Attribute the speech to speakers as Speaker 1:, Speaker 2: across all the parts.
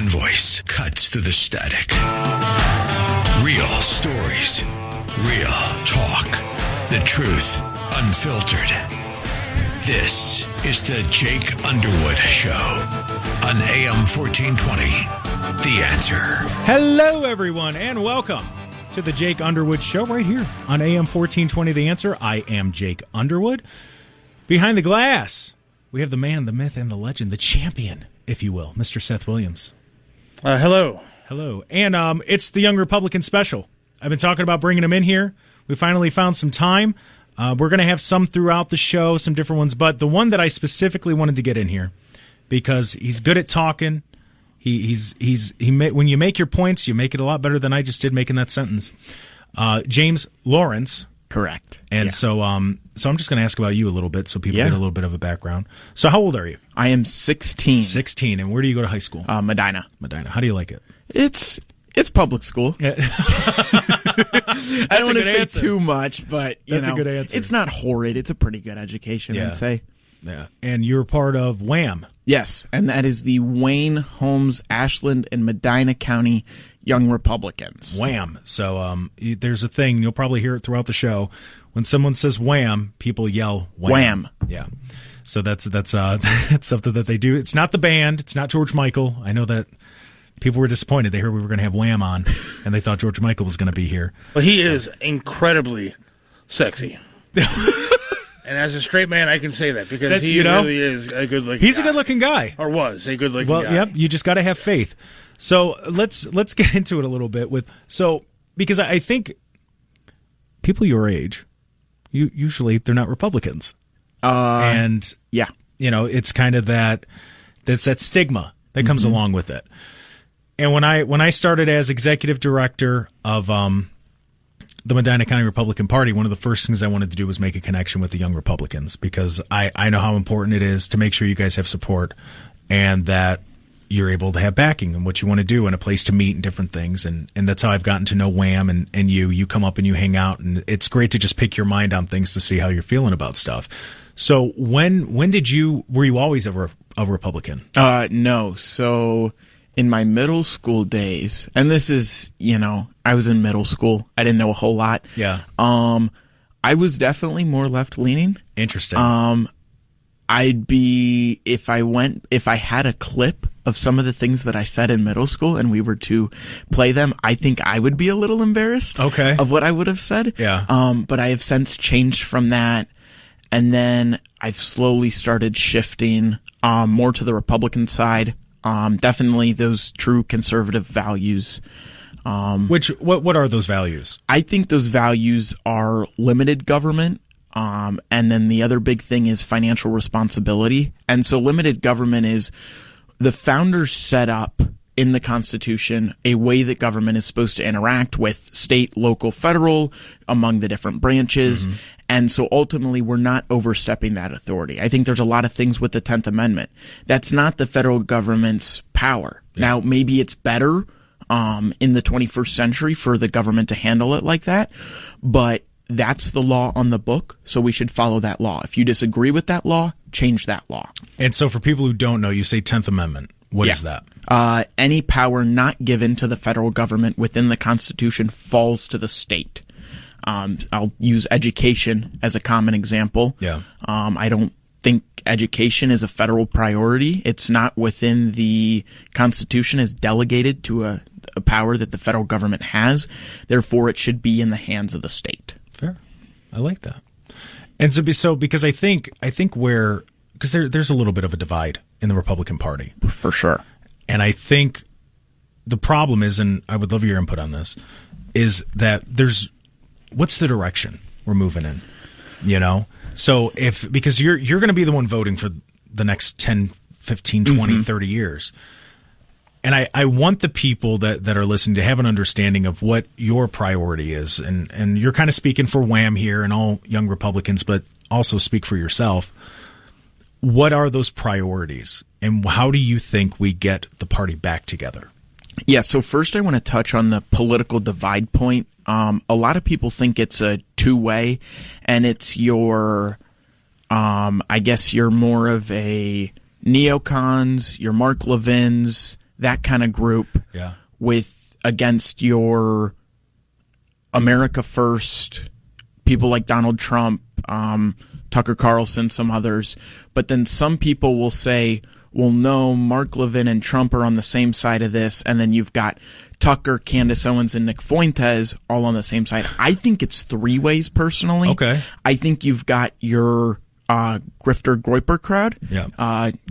Speaker 1: One voice cuts through the static. Real stories. Real talk. The truth unfiltered. This is the Jake Underwood Show on AM 1420. The Answer.
Speaker 2: Hello, everyone, and welcome to the Jake Underwood Show right here on AM 1420. The Answer. I am Jake Underwood. Behind the glass, we have the man, the myth, and the legend, the champion, if you will, Mr. Seth Williams.
Speaker 3: Hello.
Speaker 2: Hello. And it's the Young Republican special. I've been talking about bringing him in here. We finally found some time. We're going to have some throughout the show, some different ones, but the one that I specifically wanted to get in here because he's good at talking. When you make your points, you make it a lot better than I just did making that sentence. James Lawrence.
Speaker 4: Correct.
Speaker 2: And so I'm just going to ask about you a little bit so people get a little bit of a background. So how old are you?
Speaker 4: I am 16.
Speaker 2: 16. And where do you go to high school?
Speaker 4: Medina.
Speaker 2: Medina. How do you like it?
Speaker 4: It's public school.
Speaker 2: Yeah.
Speaker 4: I don't want to say too much, but
Speaker 2: that's a good answer.
Speaker 4: It's not horrid. It's a pretty good education, I'd say.
Speaker 2: Yeah. And you're part of WHAM.
Speaker 4: Yes, and that is the Wayne, Holmes, Ashland, and Medina County Young Republicans.
Speaker 2: WHAM. So there's a thing, you'll probably hear it throughout the show. When someone says wham, people yell wham.
Speaker 4: Yeah.
Speaker 2: So that's something that they do. It's not the band. It's not George Michael. I know that people were disappointed. They heard we were going to have Wham on, and they thought George Michael was going to be here.
Speaker 3: Well, he is incredibly sexy. And as a straight man, I can say that because he really is a good-looking guy.
Speaker 2: He's a good-looking guy.
Speaker 3: Or was a good-looking guy.
Speaker 2: Well, yep, you just got to have faith. So let's get into it a little bit because I think people your age, usually they're not Republicans. And
Speaker 4: yeah,
Speaker 2: it's kind of that stigma that comes along with it. And when I started as executive director of the Medina County Republican Party, one of the first things I wanted to do was make a connection with the Young Republicans because I know how important it is to make sure you guys have support and that you're able to have backing and what you want to do and a place to meet and different things. And that's how I've gotten to know Wham and you come up and you hang out, and it's great to just pick your mind on things to see how you're feeling about stuff. So when were you always a Republican?
Speaker 4: No. So in my middle school days, and this is, I was in middle school. I didn't know a whole lot.
Speaker 2: Yeah.
Speaker 4: I was definitely more left leaning.
Speaker 2: Interesting.
Speaker 4: I'd be, if I had a clip of some of the things that I said in middle school and we were to play them, I think I would be a little embarrassed of what I would have said.
Speaker 2: Yeah.
Speaker 4: But I have since changed from that. And then I've slowly started shifting more to the Republican side. Definitely those true conservative values.
Speaker 2: What are those values?
Speaker 4: I think those values are limited government. And then the other big thing is financial responsibility. And so limited government is the founders set up in the Constitution a way that government is supposed to interact with state, local, federal, among the different branches. Mm-hmm. And so ultimately we're not overstepping that authority. I think there's a lot of things with the 10th Amendment. That's not the federal government's power. Yeah. Now, maybe it's better in the 21st century for the government to handle it like that, but that's the law on the book, so we should follow that law. If you disagree with that law, change that law. And
Speaker 2: so for people who don't know, you say 10th Amendment. What is that?
Speaker 4: Any power not given to the federal government within the Constitution falls to the state. I'll use education as a common example.
Speaker 2: Yeah.
Speaker 4: I don't think education is a federal priority. It's not within the Constitution. It's delegated to a power that the federal government has. Therefore, it should be in the hands of the state.
Speaker 2: Fair. I like that. And so because I think because there's a little bit of a divide in the Republican Party.
Speaker 4: For sure.
Speaker 2: And I think the problem is, and I would love your input on this, is that what's the direction we're moving in? So because you're going to be the one voting for the next 10, 15, 20, 30 years. And I want the people that are listening to have an understanding of what your priority is. And you're kind of speaking for Wham here and all young Republicans, but also speak for yourself. What are those priorities? And how do you think we get the party back together?
Speaker 4: Yeah, so first I want to touch on the political divide point. A lot of people think it's a two-way, and it's I guess you're more of a neocons, your Mark Levins, that kind of group, against your America First, people like Donald Trump, Tucker Carlson, some others. But then some people will say, well, no, Mark Levin and Trump are on the same side of this. And then you've got Tucker, Candace Owens, and Nick Fuentes all on the same side. I think it's three ways, personally.
Speaker 2: Okay.
Speaker 4: I think you've got your grifter Groyper crowd,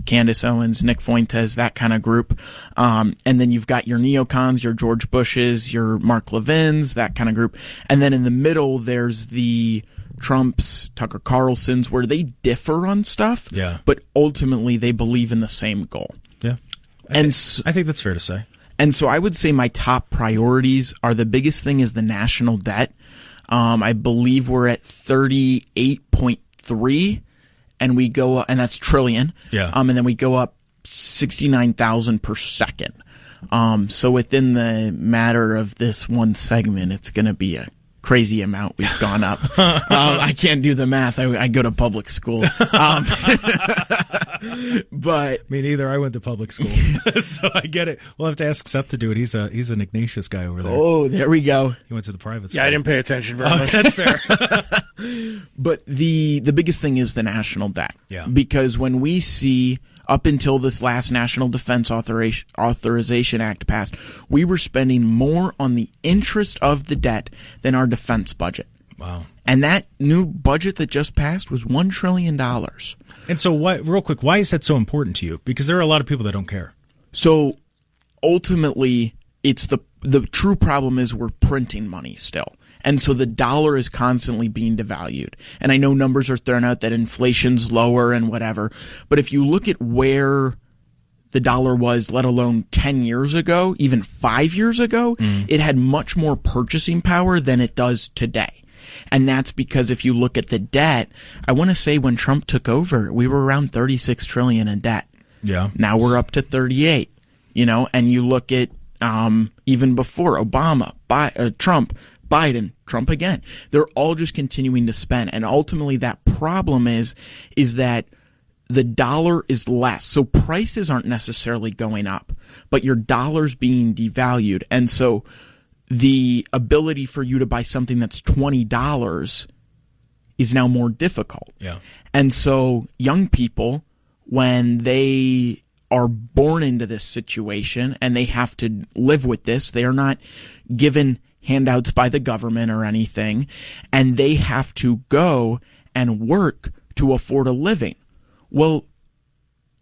Speaker 4: Candace Owens, Nick Fuentes, that kind of group. And then you've got your neocons, your George Bushes, your Mark Levins, that kind of group. And then in the middle, there's the Trumps, Tucker Carlsons, where they differ on stuff, but ultimately they believe in the same goal.
Speaker 2: Yeah. I think that's fair to say.
Speaker 4: And so I would say my top priorities are, the biggest thing is the national debt. I believe we're at 38.3, and we go, and that's trillion.
Speaker 2: Yeah.
Speaker 4: And then we go up 69,000 per second. So within the matter of this one segment, it's going to be a crazy amount we've gone up. I can't do the math. I go to public school. But
Speaker 2: me neither. I went to public school, so I get it. We'll have to ask Seth to do it. He's an Ignatius guy over there.
Speaker 4: Oh, there we go.
Speaker 2: He went to the private school.
Speaker 3: Yeah, I didn't pay attention very much.
Speaker 2: That's fair.
Speaker 4: But the biggest thing is the national debt.
Speaker 2: Yeah.
Speaker 4: Because when we see, up until this last National Defense Authorization Act passed, we were spending more on the interest of the debt than our defense budget.
Speaker 2: Wow.
Speaker 4: And that new budget that just passed was $1 trillion.
Speaker 2: And so, real quick, why is that so important to you? Because there are a lot of people that don't care.
Speaker 4: So ultimately, it's the true problem is we're printing money still. And so the dollar is constantly being devalued. And I know numbers are thrown out that inflation's lower and whatever. But if you look at where the dollar was, let alone 10 years ago, even 5 years ago, it had much more purchasing power than it does today. And that's because if you look at the debt, I want to say when Trump took over, we were around 36 trillion in debt.
Speaker 2: Yeah.
Speaker 4: Now we're up to 38, and you look at even before Obama, Trump, Biden, Trump again. They're all just continuing to spend. And ultimately that problem is that the dollar is less. So prices aren't necessarily going up, but your dollar's being devalued. And so the ability for you to buy something that's $20 is now more difficult.
Speaker 2: Yeah.
Speaker 4: And so young people, when they are born into this situation and they have to live with this, they are not given handouts by the government or anything, and they have to go and work to afford a living. Well,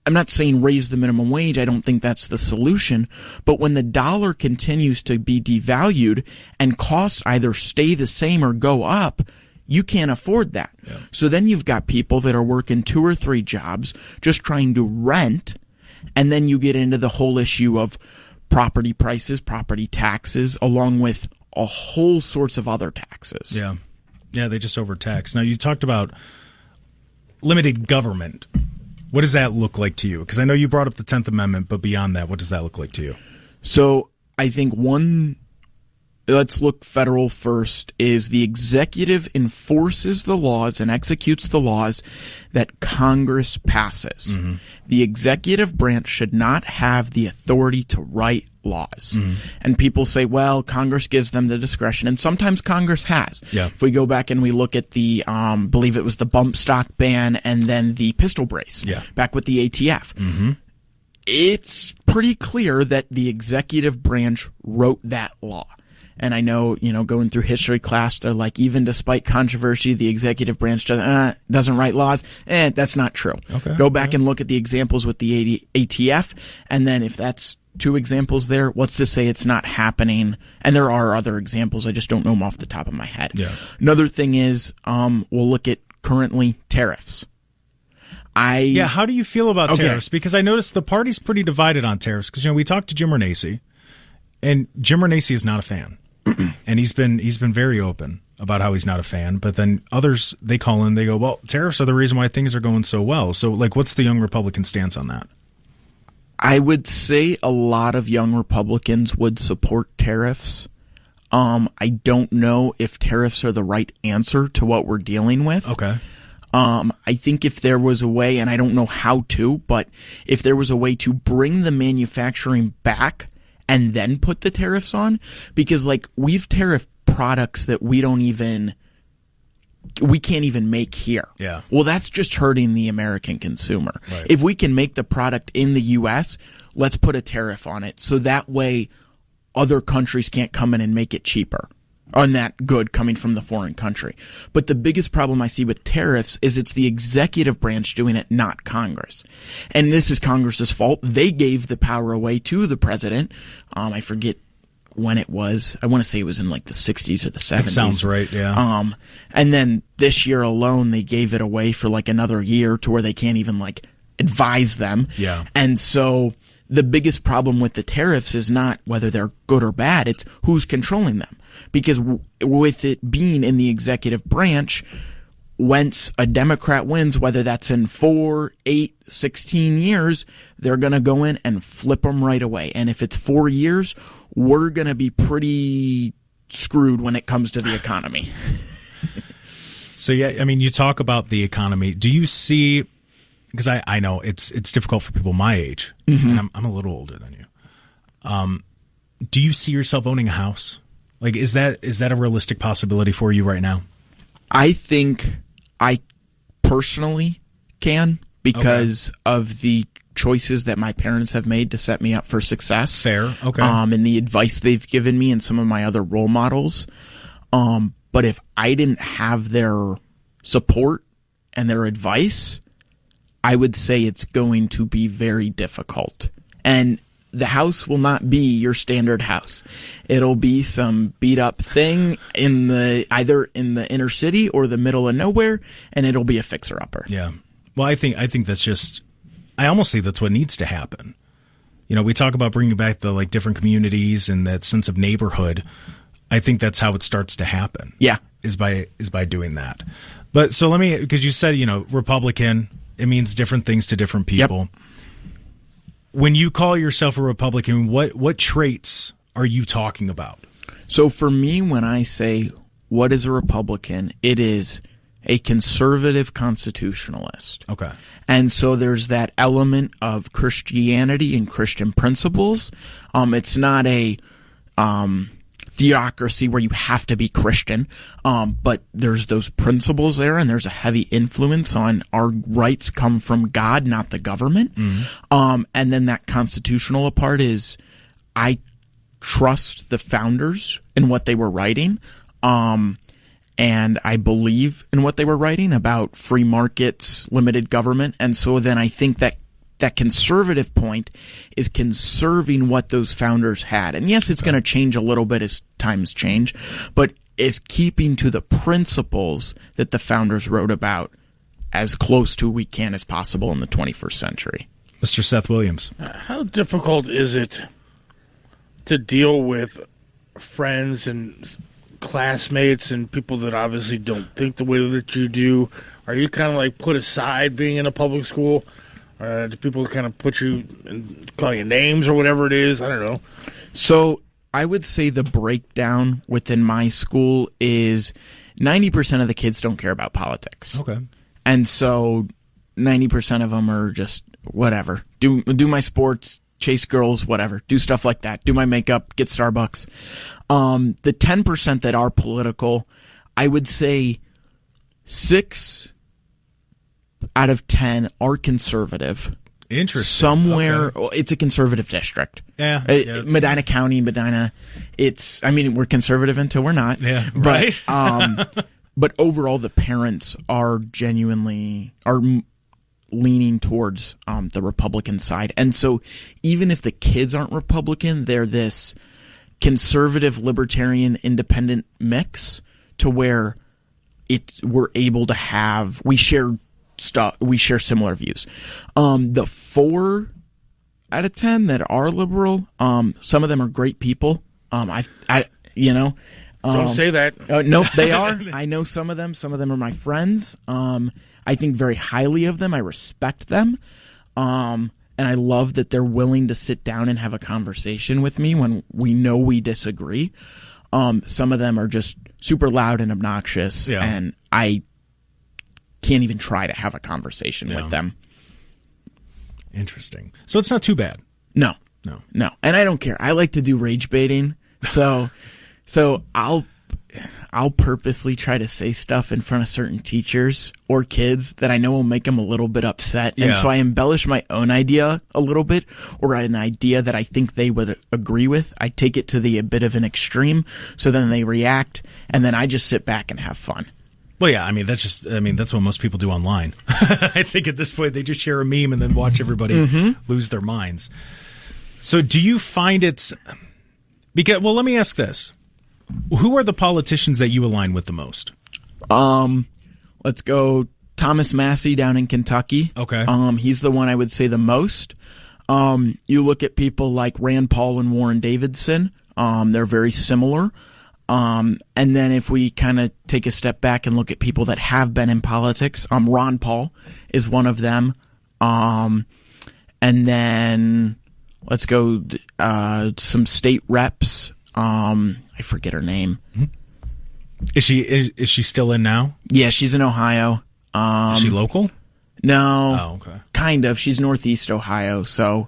Speaker 4: I'm not saying raise the minimum wage. I don't think that's the solution. But when the dollar continues to be devalued and costs either stay the same or go up, you can't afford that. Yeah. So then you've got people that are working 2 or 3 jobs just trying to rent, and then you get into the whole issue of property prices, property taxes, along with a whole sorts of other taxes.
Speaker 2: Yeah. Yeah, they just overtax. Now, you talked about limited government. What does that look like to you? Because I know you brought up the 10th Amendment, but beyond that, what does that look like to you?
Speaker 4: So I think let's look federal first, is the executive enforces the laws and executes the laws that Congress passes. Mm-hmm. The executive branch should not have the authority to write laws. Mm-hmm. And people say, well, Congress gives them the discretion, and sometimes Congress has.
Speaker 2: Yeah.
Speaker 4: If we go back and we look at the, believe it was the bump stock ban and then the pistol brace, back with the ATF. Mm-hmm. It's pretty clear that the executive branch wrote that law. And I know, going through history class, they're like, even despite controversy, the executive branch doesn't write laws. That's not true.
Speaker 2: Okay.
Speaker 4: Go back and look at the examples with the ATF. And then if that's 2 examples there, what's to say it's not happening? And there are other examples. I just don't know them off the top of my head.
Speaker 2: Yeah.
Speaker 4: Another thing is, we'll look at currently tariffs.
Speaker 2: How do you feel about tariffs? Because I noticed the party's pretty divided on tariffs. Because, we talked to Jim Renacci, and Jim Renacci is not a fan. And he's been very open about how he's not a fan. But then others, they call in, they go, well, tariffs are the reason why things are going so well. So, what's the young Republican stance on that?
Speaker 4: I would say a lot of young Republicans would support tariffs. I don't know if tariffs are the right answer to what we're dealing with.
Speaker 2: Okay.
Speaker 4: I think if there was a way, and I don't know how to, but if there was a way to bring the manufacturing back and then put the tariffs on, because like we've tariffed products that we can't even make here.
Speaker 2: Yeah.
Speaker 4: Well, that's just hurting the American consumer.
Speaker 2: Right.
Speaker 4: If we can make the product in the U.S., let's put a tariff on it. So that way other countries can't come in and make it cheaper on that good coming from the foreign country. But the biggest problem I see with tariffs is it's the executive branch doing it, not Congress. And this is Congress's fault. They gave the power away to the president. I forget when it was. I want to say it was in like the 60s or the 70s. That
Speaker 2: sounds right, yeah.
Speaker 4: And then this year alone, they gave it away for like another year to where they can't even like advise them.
Speaker 2: Yeah.
Speaker 4: And so the biggest problem with the tariffs is not whether they're good or bad. It's who's controlling them. Because with it being in the executive branch, once a Democrat wins, whether that's in 4, 8, 16 years, they're going to go in and flip them right away. And if it's 4 years, we're going to be pretty screwed when it comes to the economy.
Speaker 2: So, yeah, I mean, you talk about the economy. Do you see, because I know it's difficult for people my age, and I'm a little older than you. Do you see yourself owning a house? Like, is that a realistic possibility for you right now?
Speaker 4: I think I personally can because of the choices that my parents have made to set me up for success.
Speaker 2: Fair, okay.
Speaker 4: And the advice they've given me and some of my other role models. But if I didn't have their support and their advice, I would say it's going to be very difficult. And the house will not be your standard house. It'll be some beat up thing either in the inner city or the middle of nowhere, and it'll be a fixer upper.
Speaker 2: Yeah. Well, I think that's just, I almost think that's what needs to happen. You know, we talk about bringing back the like different communities and that sense of neighborhood. I think that's how it starts to happen.
Speaker 4: Yeah.
Speaker 2: Is by doing that. But so let me, because you said, Republican, it means different things to different people. Yep. When you call yourself a Republican, what traits are you talking about?
Speaker 4: So for me, when I say what is a Republican, it is a conservative constitutionalist.
Speaker 2: Okay.
Speaker 4: And so there's that element of Christianity and Christian principles. It's not a theocracy where you have to be Christian, but there's those principles there, and there's a heavy influence on our rights come from God, not the government. Mm-hmm. And then that constitutional part is I trust the founders in what they were writing, and I believe in what they were writing about free markets, limited government, and so then I think that conservative point is conserving what those founders had. And yes, it's going to change a little bit as times change, but it's keeping to the principles that the founders wrote about as close to we can as possible in the 21st century.
Speaker 2: Mr. Seth Williams.
Speaker 3: How difficult is it to deal with friends and classmates and people that obviously don't think the way that you do? Are you kind of like put aside being in a public school? Do people kind of put you and call you names or whatever it is? I don't know.
Speaker 4: So I would say the breakdown within my school is 90% of the kids don't care about politics.
Speaker 2: Okay.
Speaker 4: And so 90% of them are just whatever. Do my sports, chase girls, whatever. Do stuff like that. Do my makeup, get Starbucks. The 10% that are political, I would say 6 out of 10 are conservative.
Speaker 2: Interesting.
Speaker 4: Somewhere, it's a conservative district.
Speaker 2: Yeah.
Speaker 4: Medina County, Medina. We're conservative until we're not.
Speaker 2: Yeah, right.
Speaker 4: But overall, the parents are leaning towards the Republican side. And so even if the kids aren't Republican, they're this conservative, libertarian, independent mix to where we're able to have, we share similar views. The 4 out of 10 that are liberal, some of them are great people.
Speaker 3: Don't say that.
Speaker 4: Nope, they are. I know some of them. Some of them are my friends. I think very highly of them. I respect them. And I love that they're willing to sit down and have a conversation with me when we know we disagree. Some of them are just super loud and obnoxious.
Speaker 2: Yeah.
Speaker 4: And I can't even try to have a conversation with them.
Speaker 2: Interesting. So it's not too bad.
Speaker 4: No. And I don't care. I like to do rage baiting. So I'll purposely try to say stuff in front of certain teachers or kids that I know will make them a little bit upset. And so I embellish my own idea a little bit, or an idea that I think they would agree with. I take it to a bit of an extreme, so then they react, and then I just sit back and have fun.
Speaker 2: Well, yeah, that's what most people do online. I think at this point they just share a meme and then watch everybody lose their minds. So do you find it's because? Well, let me ask this: who are the politicians that you align with the most?
Speaker 4: Let's go Thomas Massey down in Kentucky.
Speaker 2: Okay.
Speaker 4: He's the one I would say the most. You look at people like Rand Paul and Warren Davidson. They're very similar. And then if we kind of take a step back and look at people that have been in politics, Ron Paul is one of them. And then let's go some state reps. I forget her name.
Speaker 2: Is she still in now?
Speaker 4: Yeah, she's in Ohio.
Speaker 2: Is she local?
Speaker 4: No.
Speaker 2: Oh, okay.
Speaker 4: Kind of. She's Northeast Ohio, so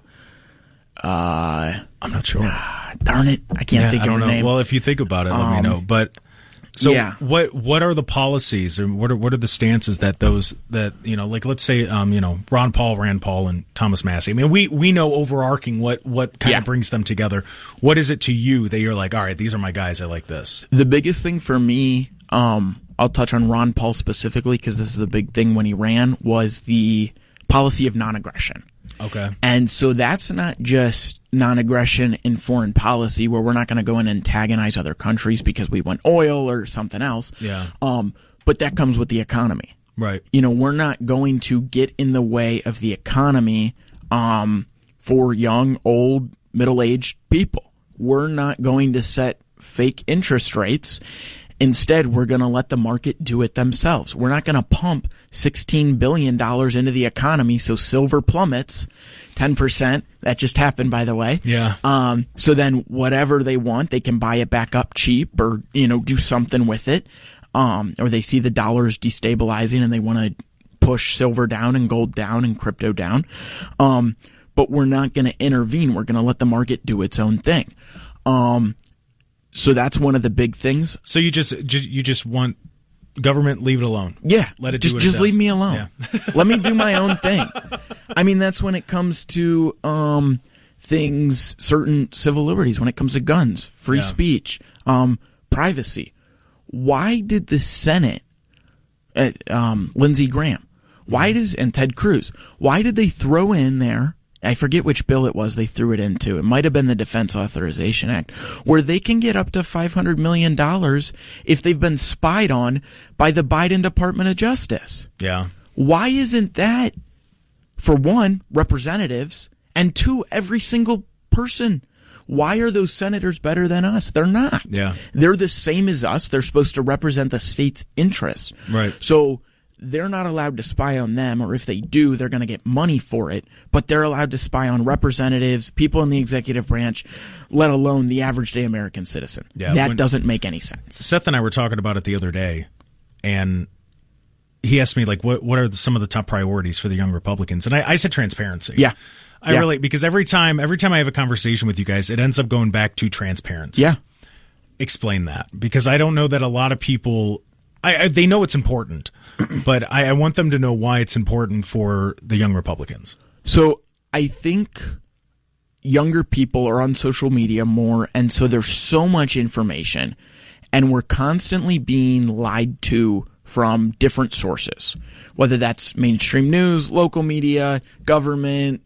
Speaker 2: I'm not sure.
Speaker 4: Darn it. I can't think of her name.
Speaker 2: Well, if you think about it, let me know. But so what are the policies, or what are the stances that like let's say Ron Paul, Rand Paul, and Thomas Massey. I mean, we know overarching what kind of brings them together. What is it to you that you're like, all right, these are my guys, I like this?
Speaker 4: The biggest thing for me, I'll touch on Ron Paul specifically because this is the big thing when he ran, was the policy of non-aggression.
Speaker 2: Okay.
Speaker 4: And so that's not just non-aggression in foreign policy where we're not going to go and antagonize other countries because we want oil or something else.
Speaker 2: Yeah.
Speaker 4: But that comes with the economy.
Speaker 2: Right.
Speaker 4: We're not going to get in the way of the economy for young, old, middle-aged people. We're not going to set fake interest rates. Instead, we're going to let the market do it themselves. We're not going to pump $16 billion into the economy so silver plummets 10%. That just happened, by the way.
Speaker 2: Yeah.
Speaker 4: So then whatever they want, they can buy it back up cheap or, do something with it. Or they see the dollar's destabilizing and they want to push silver down and gold down and crypto down. But we're not going to intervene. We're going to let the market do its own thing. So that's one of the big things.
Speaker 2: So you just want government, leave it alone.
Speaker 4: Yeah.
Speaker 2: Let it do what it
Speaker 4: just
Speaker 2: does.
Speaker 4: leave me alone.
Speaker 2: Yeah.
Speaker 4: Let me do my own thing. I mean, that's when it comes to things, certain civil liberties, when it comes to guns, free speech, privacy. Why did the Senate, Lindsey Graham, and Ted Cruz, why did they throw in there, I forget which bill it was they threw it into. It might have been the Defense Authorization Act, where they can get up to $500 million if they've been spied on by the Biden Department of Justice.
Speaker 2: Yeah.
Speaker 4: Why isn't that, for one, representatives, and two, every single person? Why are those senators better than us? They're not.
Speaker 2: Yeah.
Speaker 4: They're the same as us. They're supposed to represent the state's interests.
Speaker 2: Right.
Speaker 4: So they're not allowed to spy on them, or if they do, they're going to get money for it. But they're allowed to spy on representatives, people in the executive branch, let alone the average day American citizen. Yeah, that doesn't make any sense.
Speaker 2: Seth and I were talking about it the other day, and he asked me, like, what are some of the top priorities for the young Republicans? And I said transparency.
Speaker 4: Yeah.
Speaker 2: I really, because every time I have a conversation with you guys, it ends up going back to transparency.
Speaker 4: Yeah.
Speaker 2: Explain that, because I don't know that a lot of people, they know it's important, but I want them to know why it's important for the young Republicans.
Speaker 4: So I think younger people are on social media more, and so there's so much information, and we're constantly being lied to from different sources, whether that's mainstream news, local media, government,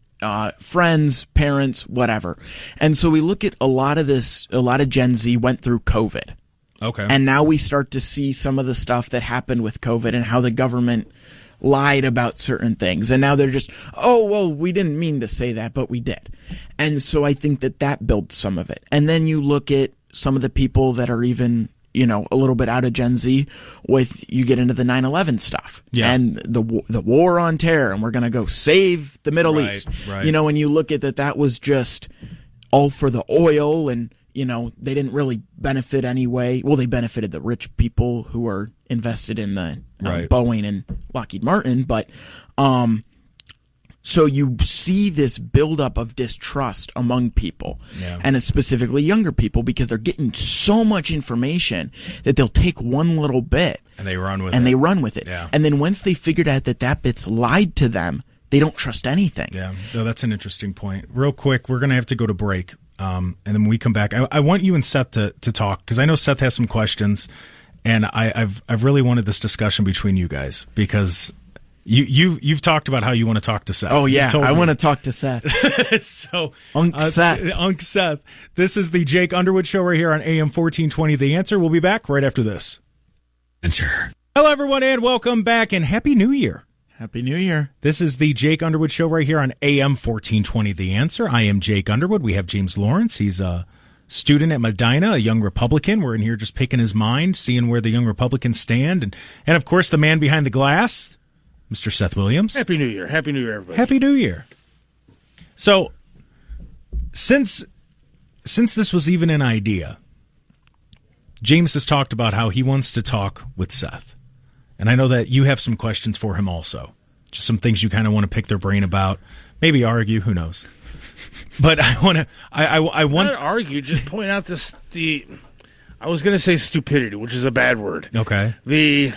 Speaker 4: friends, parents, whatever. And so we look at a lot of Gen Z went through COVID.
Speaker 2: Okay.
Speaker 4: And now we start to see some of the stuff that happened with COVID and how the government lied about certain things. And now they're just, oh, well, we didn't mean to say that, but we did. And so I think that builds some of it. And then you look at some of the people that are even, a little bit out of Gen Z you get into the 9/11 stuff and the war on terror, and we're going to go save the Middle East.
Speaker 2: Right.
Speaker 4: And you look at that was just all for the oil, and they didn't really benefit anyway. Well, they benefited the rich people who are invested in the
Speaker 2: Right.
Speaker 4: Boeing and Lockheed Martin, but so you see this buildup of distrust among people, and it's specifically younger people, because they're getting so much information that they'll take one little bit
Speaker 2: And they run with it. Yeah.
Speaker 4: And then once they figured out that bit's lied to them, they don't trust anything.
Speaker 2: Yeah, no, that's an interesting point. Real quick, we're going to have to go to break, and then when we come back, I want you and Seth to talk, because I know Seth has some questions, and I've really wanted this discussion between you guys, because you've talked about how you want to talk to Seth.
Speaker 4: Oh yeah, I want to talk to Seth.
Speaker 2: So
Speaker 4: Unc
Speaker 2: Seth. This is the Jake Underwood Show right here on AM 1420. The Answer. We'll be back right after this.
Speaker 1: Answer.
Speaker 2: Hello, everyone, and welcome back, and Happy New Year.
Speaker 4: Happy New Year.
Speaker 2: This is the Jake Underwood Show right here on AM 1420. The Answer. I am Jake Underwood. We have James Lawrence. He's a student at Medina, a young Republican. We're in here just picking his mind, seeing where the young Republicans stand, and of course, the man behind the glass, Mr. Seth Williams.
Speaker 3: Happy New Year. Happy New Year, everybody.
Speaker 2: Happy New Year. So, since this was even an idea, James has talked about how he wants to talk with Seth. And I know that you have some questions for him also. Just some things you kind of want to pick their brain about. Maybe argue, who knows. But I want to I want
Speaker 3: Not argue, just point out I was going to say stupidity, which is a bad word.
Speaker 2: Okay.
Speaker 3: The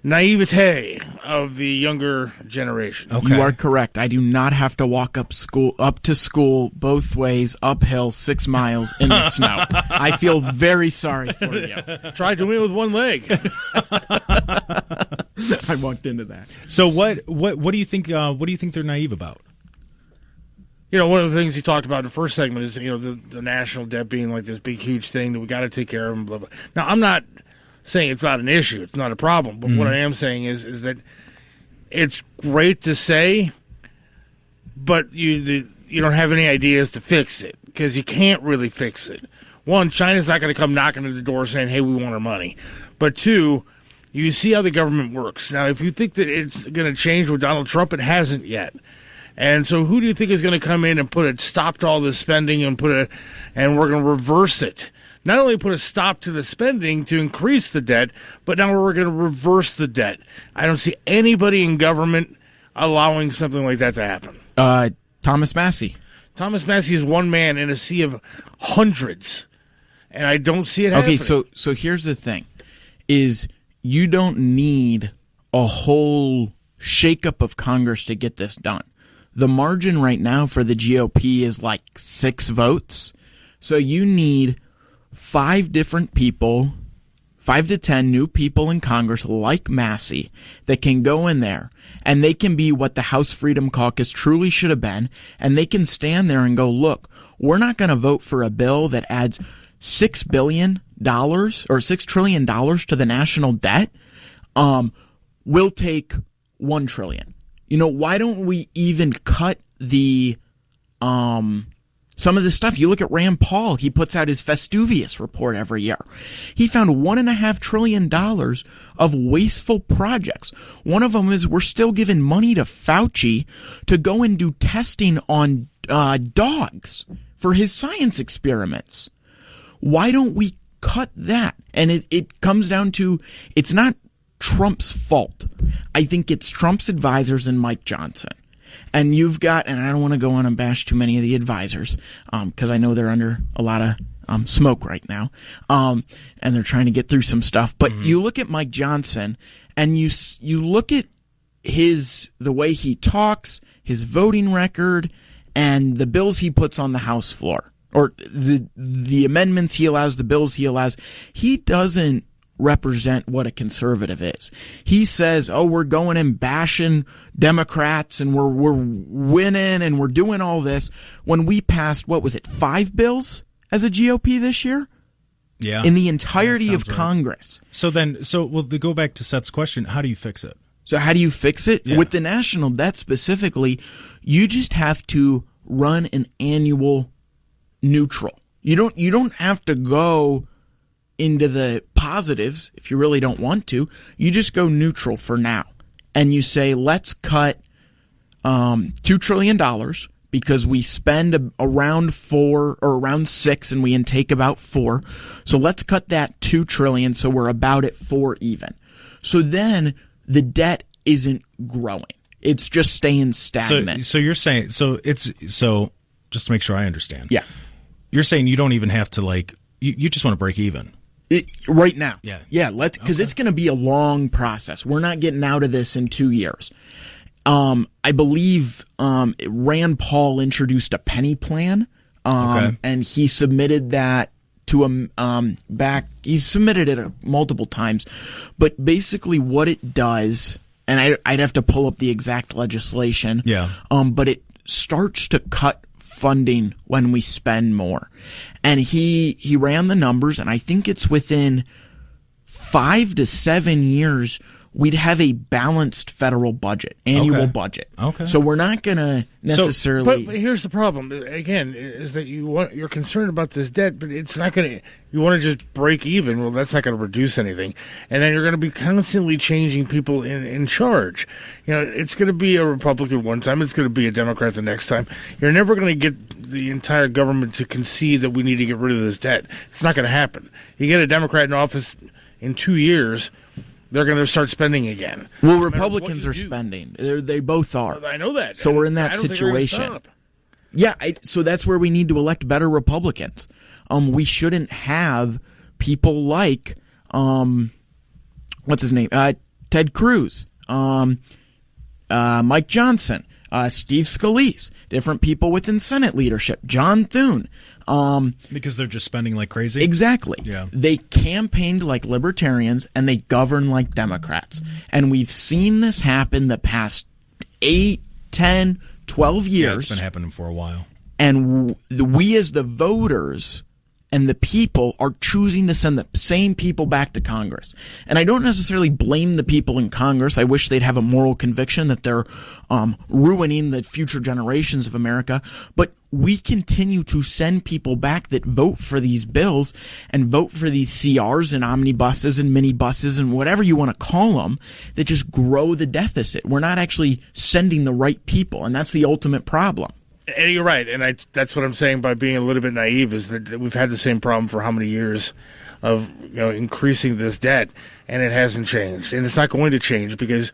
Speaker 3: naivete of the younger generation.
Speaker 2: Okay.
Speaker 4: You are correct. I do not have to walk up to school both ways uphill 6 miles in the snow. I feel very sorry for you.
Speaker 3: Try doing it with one leg.
Speaker 4: I walked into that.
Speaker 2: So what do you think they're naive about?
Speaker 3: One of the things he talked about in the first segment is, the national debt being like this big, huge thing that we got to take care of and blah, blah. Now, I'm not saying it's not an issue. It's not a problem. But what I am saying is that it's great to say, but you don't have any ideas to fix it, because you can't really fix it. One, China's not going to come knocking at the door saying, hey, we want our money. But two, you see how the government works. Now, if you think that it's going to change with Donald Trump, it hasn't yet. And so who do you think is going to come in and put a stop to all this spending and we're going to reverse it? Not only put a stop to the spending to increase the debt, but now we're going to reverse the debt. I don't see anybody in government allowing something like that to happen.
Speaker 4: Thomas Massey.
Speaker 3: Thomas Massey is one man in a sea of hundreds, and I don't see it happening.
Speaker 4: Okay, so here's the thing, is you don't need a whole shakeup of Congress to get this done. The margin right now for the GOP is like 6 votes, so you need 5 different people, 5 to 10 new people in Congress like Massey that can go in there and they can be what the House Freedom Caucus truly should have been, and they can stand there and go, look, we're not going to vote for a bill that adds $6 billion or $6 trillion to the national debt. We'll take $1 trillion. Why don't we even cut the some of the stuff? You look at Rand Paul, he puts out his Festuvius report every year. He found $1.5 trillion of wasteful projects. One of them is we're still giving money to Fauci to go and do testing on dogs for his science experiments. Why don't we cut that? And it comes down to, it's not Trump's fault. I think it's Trump's advisors and Mike Johnson. And you've got, and I don't want to go on and bash too many of the advisors, because I know they're under a lot of smoke right now, and they're trying to get through some stuff. But you look at Mike Johnson, and you look at the way he talks, his voting record, and the bills he puts on the House floor, or the amendments he allows, the bills he allows. He doesn't represent what a conservative is. He says, oh, we're going and bashing Democrats and we're winning and we're doing all this, when we passed, 5 bills as a GOP this year?
Speaker 2: Yeah.
Speaker 4: In the entirety of Congress.
Speaker 2: Right. So to go back to Seth's question, how do you fix it?
Speaker 4: So how do you fix it?
Speaker 2: Yeah.
Speaker 4: With the national debt specifically, you just have to run an annual neutral. You don't have to go into the positives if you really don't want to. You just go neutral for now. And you say, let's cut $2 trillion because we spend around 4 or around 6 and we intake about 4. So let's cut that $2 trillion so we're about at 4 even. So then the debt isn't growing. It's just staying stagnant.
Speaker 2: So you're saying, so just to make sure I understand.
Speaker 4: Yeah.
Speaker 2: You're saying you don't even have to you just want to break even.
Speaker 4: Right now.
Speaker 2: Yeah.
Speaker 4: Yeah. Because it's going to be a long process. We're not getting out of this in 2 years. I believe Rand Paul introduced a penny plan, and he submitted that to back. He's submitted it multiple times, but basically what it does, and I'd have to pull up the exact legislation.
Speaker 2: Yeah.
Speaker 4: But it starts to cut funding when we spend more, and he ran the numbers, and I think it's within 5 to 7 years we'd have a balanced federal budget, annual budget.
Speaker 2: Okay.
Speaker 4: So we're not going to necessarily.
Speaker 3: But here's the problem. Again, is that you're concerned about this debt, but it's not going to. You want to just break even. Well, that's not going to reduce anything, and then you're going to be constantly changing people in charge. It's going to be a Republican one time. It's going to be a Democrat the next time. You're never going to get the entire government to concede that we need to get rid of this debt. It's not going to happen. You get a Democrat in office in 2 years, they're going to start spending again.
Speaker 4: Well, Republicans are spending. They both are.
Speaker 3: I know that.
Speaker 4: So we're in that situation. Yeah, so that's where we need to elect better Republicans. We shouldn't have people like, what's his name? Ted Cruz, Mike Johnson, Steve Scalise, different people within Senate leadership, John Thune.
Speaker 2: Because they're just spending like crazy?
Speaker 4: Exactly.
Speaker 2: Yeah.
Speaker 4: They campaigned like libertarians and they govern like Democrats. And we've seen this happen the past 8, 10, 12 years.
Speaker 2: Yeah, it's been happening for a while.
Speaker 4: And we as the voters and the people are choosing to send the same people back to Congress. And I don't necessarily blame the people in Congress. I wish they'd have a moral conviction that they're ruining the future generations of America. But we continue to send people back that vote for these bills and vote for these CRs and omnibuses and minibuses and whatever you want to call them that just grow the deficit. We're not actually sending the right people, and that's the ultimate problem.
Speaker 3: And you're right, and that's what I'm saying by being a little bit naive, is that we've had the same problem for how many years of increasing this debt, and it hasn't changed. And it's not going to change because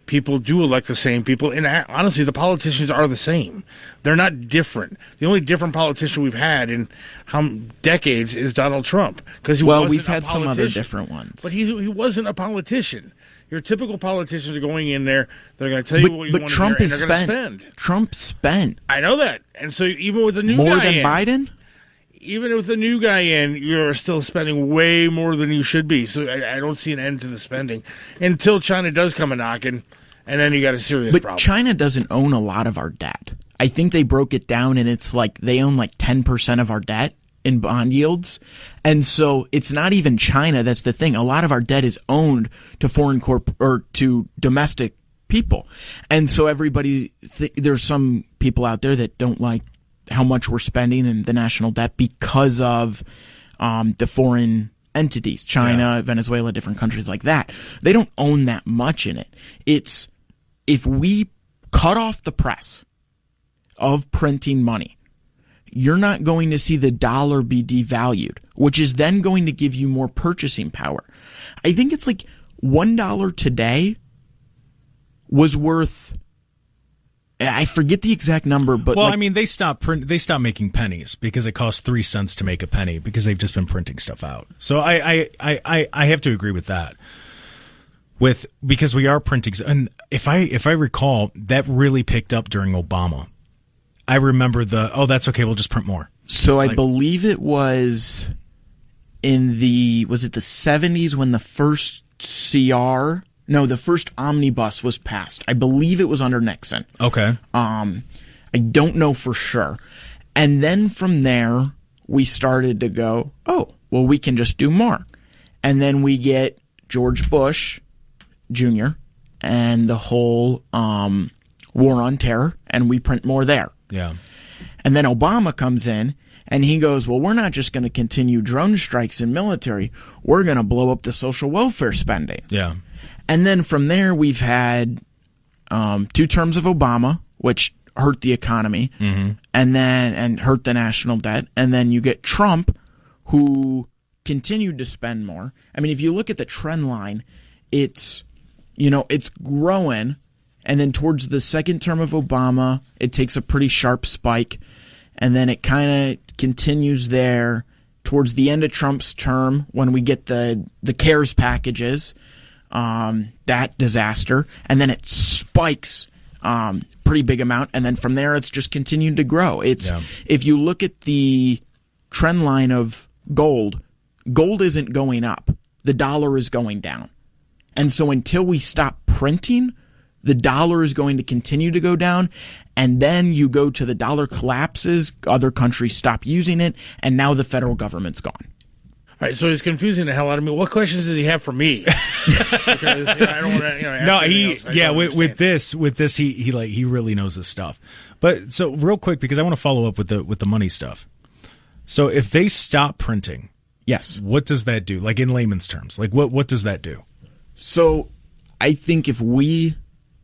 Speaker 3: people do elect the same people, and honestly, the politicians are the same. They're not different. The only different politician we've had in decades is Donald Trump.
Speaker 4: We've had some other different ones.
Speaker 3: But he wasn't a politician. Your typical politicians are going in there, they're going to tell you what you want to hear, and they're going to spend.
Speaker 4: Trump spent.
Speaker 3: I know that. And so even with the new
Speaker 4: more
Speaker 3: guy
Speaker 4: than Biden?
Speaker 3: Even with the new guy in, you're still spending way more than you should be. So I don't see an end to the spending until China does come a knocking, and then you got a serious problem.
Speaker 4: But China doesn't own a lot of our debt. I think they broke it down, and it's like they own like 10% of our debt in bond yields. And so it's not even China. That's the thing. A lot of our debt is owned to foreign or to domestic people. And so there's some people out there that don't like how much we're spending in the national debt because of the foreign entities, China, Venezuela, different countries like that. They don't own that much in it. It's if we cut off the press of printing money, you're not going to see the dollar be devalued, which is then going to give you more purchasing power. I think it's like $1 today was worth, I forget the exact number, but
Speaker 2: they stopped making pennies because it costs 3 cents to make a penny because they've just been printing stuff out. So I have to agree with that. Because we are printing, and if I recall, that really picked up during Obama. I remember that's okay, we'll just print more.
Speaker 4: So I believe it was was it the 70s when the first the first omnibus was passed. I believe it was under Nixon.
Speaker 2: Okay.
Speaker 4: I don't know for sure. And then from there, we started to go, we can just do more. And then we get George Bush Jr. and the whole war on terror, and we print more there.
Speaker 2: Yeah.
Speaker 4: And then Obama comes in, and he goes, well, we're not just going to continue drone strikes in military. We're going to blow up the social welfare spending.
Speaker 2: Yeah.
Speaker 4: And then from there, we've had 2 terms of Obama, which hurt the economy, and hurt the national debt. And then you get Trump, who continued to spend more. I mean, if you look at the trend line, it's growing. And then towards the second term of Obama, it takes a pretty sharp spike. And then it kind of continues there towards the end of Trump's term when we get the CARES packages, that disaster. And then it spikes pretty big amount. And then from there, it's just continued to grow. If you look at the trend line of gold isn't going up. The dollar is going down. And so until we stop printing, the dollar is going to continue to go down, and then you go to the dollar collapses, other countries stop using it, and now the federal government's gone.
Speaker 3: All right, so he's confusing the hell out of me. What questions does he have for me? Because I don't want to.
Speaker 2: No, with this, he really knows his stuff. But so real quick, because I want to follow up with the money stuff. So if they stop printing,
Speaker 4: yes,
Speaker 2: what does that do? Like in layman's terms, like what does that do?
Speaker 4: So I think if we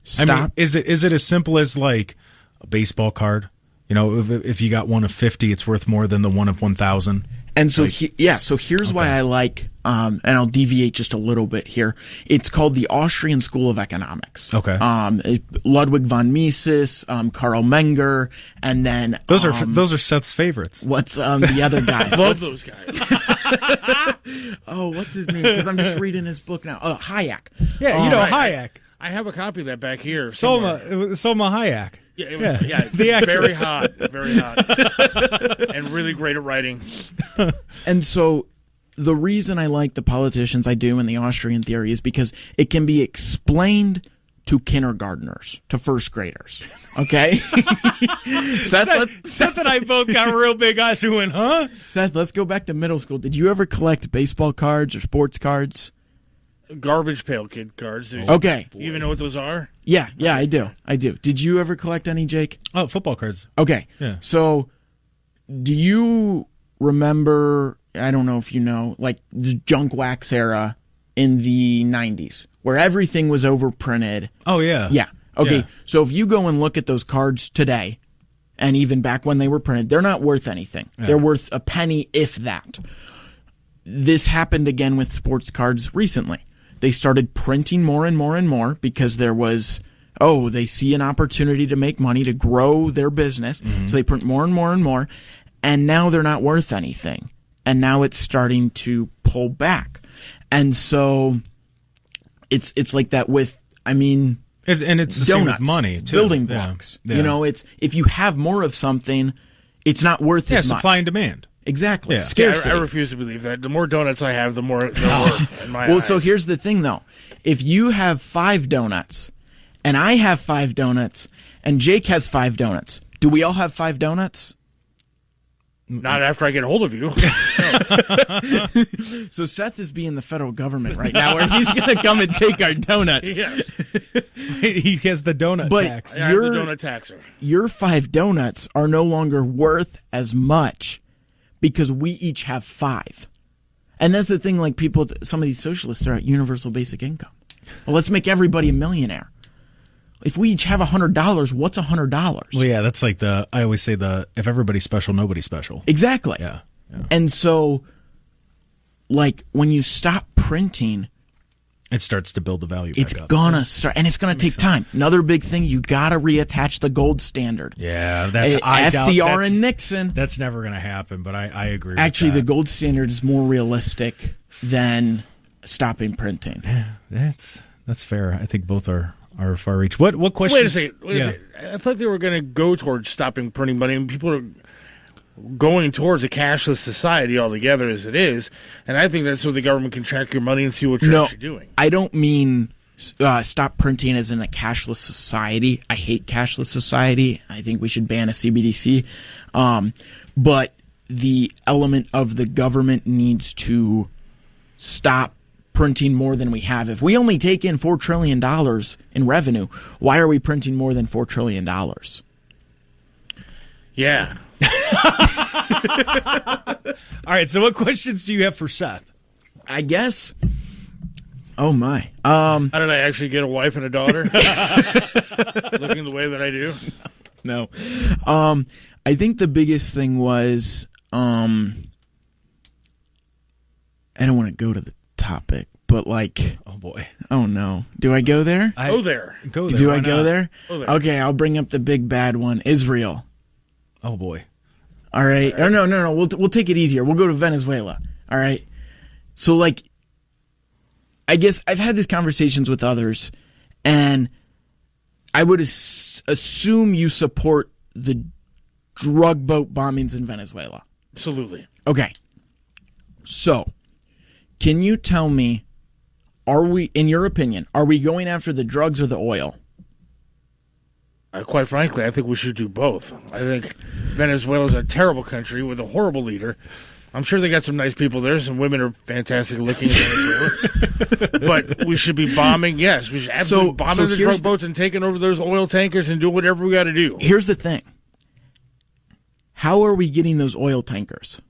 Speaker 4: stop,
Speaker 2: I mean, is it as simple as like a baseball card? You know, if you got one of 50, it's worth more than the one of 1,000.
Speaker 4: And so, so here's why I like, and I'll deviate just a little bit here. It's called the Austrian School of Economics.
Speaker 2: Okay.
Speaker 4: Ludwig von Mises, Karl Menger, and then
Speaker 2: those are Seth's favorites.
Speaker 4: What's the other guy?
Speaker 3: Love those guys.
Speaker 4: Oh, what's his name? Because I'm just reading his book now. Hayek.
Speaker 2: Yeah, Hayek.
Speaker 3: I have a copy of that back here.
Speaker 2: Solma Hayek.
Speaker 3: Yeah.
Speaker 2: The actress.
Speaker 3: Very hot, and really great at writing.
Speaker 4: And so the reason I like the politicians I do in the Austrian theory is because it can be explained to kindergartners, to first graders. Okay?
Speaker 2: Seth and I both got real big eyes who went, huh?
Speaker 4: Seth, let's go back to middle school. Did you ever collect baseball cards or sports cards?
Speaker 3: Garbage pail kid cards.
Speaker 4: Okay.
Speaker 3: You even know what those are?
Speaker 4: Yeah, I do. Did you ever collect any, Jake?
Speaker 2: Oh, football cards.
Speaker 4: Okay.
Speaker 2: Yeah.
Speaker 4: So, do you remember, I don't know if you know, like the junk wax era in the 90s, where everything was overprinted?
Speaker 2: Oh, yeah.
Speaker 4: Yeah. Okay.
Speaker 2: Yeah.
Speaker 4: So, if you go and look at those cards today, and even back when they were printed, they're not worth anything. Yeah. They're worth a penny, if that. This happened again with sports cards recently. They started printing more and more and more because there was, they see an opportunity to make money, to grow their business. Mm-hmm. So they print more and more and more. And now they're not worth anything. And now it's starting to pull back. And so it's like that with,
Speaker 2: it's the
Speaker 4: donuts,
Speaker 2: same with money, too.
Speaker 4: Building blocks. Yeah. You know, it's if you have more of something, it's not worth as much.
Speaker 2: Supply and demand.
Speaker 4: Exactly.
Speaker 2: Yeah.
Speaker 4: Scarcity.
Speaker 3: I refuse to believe that. The more donuts I have, the more they're worth in my eyes.
Speaker 4: So here's the thing, though. If you have 5 donuts, and I have 5 donuts, and Jake has 5 donuts, do we all have 5 donuts?
Speaker 3: Not after I get a hold of you.
Speaker 4: So Seth is being the federal government right now, where he's going to come and take our donuts.
Speaker 3: Yeah.
Speaker 2: He has the donut tax.
Speaker 3: Yeah, I'm the donut taxer.
Speaker 4: Your 5 donuts are no longer worth as much because we each have 5. And that's the thing, like some of these socialists are at universal basic income. Well, let's make everybody a millionaire. If we each have $100, what's $100?
Speaker 2: Well, yeah, that's like I always say if everybody's special, nobody's special.
Speaker 4: Exactly.
Speaker 2: Yeah.
Speaker 4: And so, like, when you stop printing,
Speaker 2: it starts to build the value back
Speaker 4: it's
Speaker 2: up.
Speaker 4: Gonna start, and it's gonna take time. Another big thing, you gotta reattach the gold standard.
Speaker 2: Yeah, that's
Speaker 4: FDR and Nixon.
Speaker 2: That's never gonna happen, but I agree.
Speaker 4: Actually,
Speaker 2: with that.
Speaker 4: the gold standard is more realistic than stopping printing.
Speaker 2: Yeah, that's fair. I think both are far reach. What questions?
Speaker 3: Wait a second. I thought they were going to go towards stopping printing money, and people are going towards a cashless society altogether as it is. And I think that's so the government can track your money and see what you're actually doing.
Speaker 4: I don't mean stop printing as in a cashless society. I hate cashless society. I think we should ban a CBDC. But the element of the government needs to stop printing more than we have. If we only take in $4 trillion in revenue, why are we printing more than $4 trillion?
Speaker 3: Yeah.
Speaker 2: All right, so what questions do you have for Seth?
Speaker 4: I guess. Oh, my.
Speaker 3: How did I actually get a wife and a daughter? Looking the way that I do.
Speaker 4: No. I think the biggest thing was, I don't want to go to the topic, but like,
Speaker 2: Oh boy.
Speaker 4: oh no. Do I go there?
Speaker 3: Go there.
Speaker 2: Go there.
Speaker 4: Do
Speaker 2: Why
Speaker 4: I go
Speaker 2: not?
Speaker 4: there?
Speaker 3: Go there.
Speaker 4: Okay, I'll bring up the big bad one, Israel.
Speaker 2: Oh boy.
Speaker 4: All right. Or no. We'll take it easier. We'll go to Venezuela. All right. So like, I guess I've had these conversations with others, and I would assume you support the drug boat bombings in Venezuela.
Speaker 3: Absolutely.
Speaker 4: Okay. So, can you tell me, are we, in your opinion, are we going after the drugs or the oil?
Speaker 3: Quite frankly, I think we should do both. I think Venezuela's a terrible country with a horrible leader. I'm sure they got some nice people there. Some women are fantastic looking in Venezuela. But we should be bombing, yes. We should absolutely bombing the drug boats and taking over those oil tankers and do whatever we got to do.
Speaker 4: Here's the thing. How are we getting those oil tankers?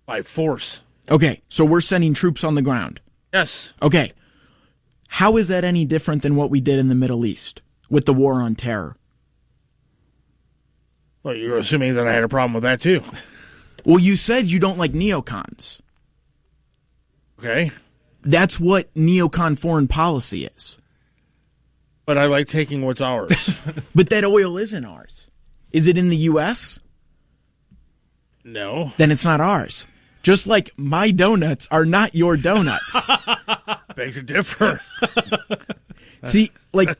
Speaker 3: By force.
Speaker 4: Okay, so we're sending troops on the ground.
Speaker 3: Yes.
Speaker 4: Okay. How is that any different than what we did in the Middle East with the war on terror?
Speaker 3: Well, you're assuming that I had a problem with that, too.
Speaker 4: Well, you said you don't like neocons.
Speaker 3: Okay.
Speaker 4: That's what neocon foreign policy is.
Speaker 3: But I like taking what's ours.
Speaker 4: But that oil isn't ours. Is it in the U.S.?
Speaker 3: No.
Speaker 4: Then it's not ours. Just like my donuts are not your donuts.
Speaker 3: Beg to differ.
Speaker 4: See, like,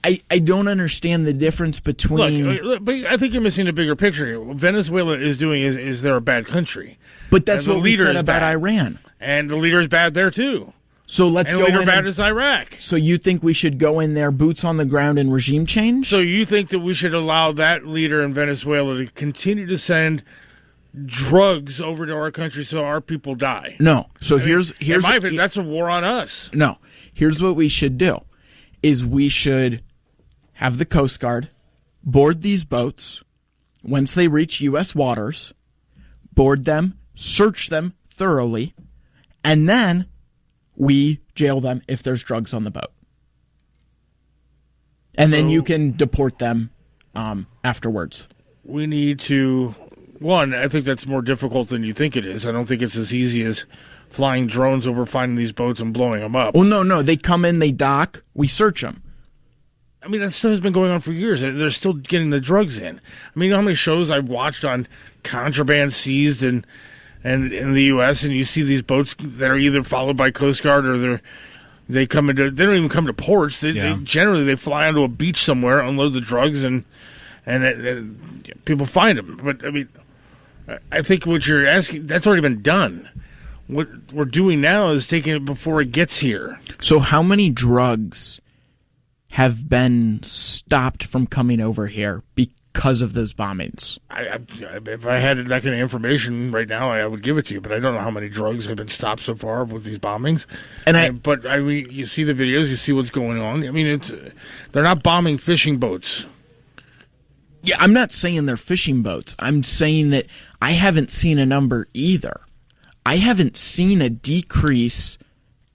Speaker 4: I don't understand the difference between...
Speaker 3: Look, but I think you're missing a bigger picture here. What Venezuela is doing is they're a bad country.
Speaker 4: But that's
Speaker 3: And the
Speaker 4: what we
Speaker 3: leader
Speaker 4: said
Speaker 3: is
Speaker 4: about
Speaker 3: bad.
Speaker 4: Iran.
Speaker 3: And the leader is bad there, too.
Speaker 4: So let's
Speaker 3: And
Speaker 4: go
Speaker 3: the leader
Speaker 4: in
Speaker 3: bad
Speaker 4: and-
Speaker 3: is Iraq.
Speaker 4: So you think we should go in there, boots on the ground, and regime change?
Speaker 3: So you think that we should allow that leader in Venezuela to continue to send drugs over to our country so our people die?
Speaker 4: No. So here's
Speaker 3: in my opinion, that's a war on us.
Speaker 4: No. Here's what we should do: is we should have the Coast Guard board these boats once they reach U.S. waters, board them, search them thoroughly, and then we jail them if there's drugs on the boat. And then you can deport them afterwards.
Speaker 3: We need to... One, I think that's more difficult than you think it is. I don't think it's as easy as flying drones over, finding these boats, and blowing them up.
Speaker 4: Well, no. They come in, they dock, we search them.
Speaker 3: I mean, that stuff has been going on for years. They're still getting the drugs in. I mean, you know how many shows I've watched on contraband seized and in the U.S., and you see these boats that are either followed by Coast Guard or they come into. They don't even come to ports. They generally they fly onto a beach somewhere, unload the drugs, and people find them. But I mean, I think what you're asking, that's already been done. What we're doing now is taking it before it gets here.
Speaker 4: So how many drugs have been stopped from coming over here because of those bombings?
Speaker 3: If I had that kind of information right now, I would give it to you. But I don't know how many drugs have been stopped so far with these bombings. But I mean, you see the videos, you see what's going on. I mean, they're not bombing fishing boats.
Speaker 4: Yeah, I'm not saying they're fishing boats. I'm saying that I haven't seen a number either. I haven't seen a decrease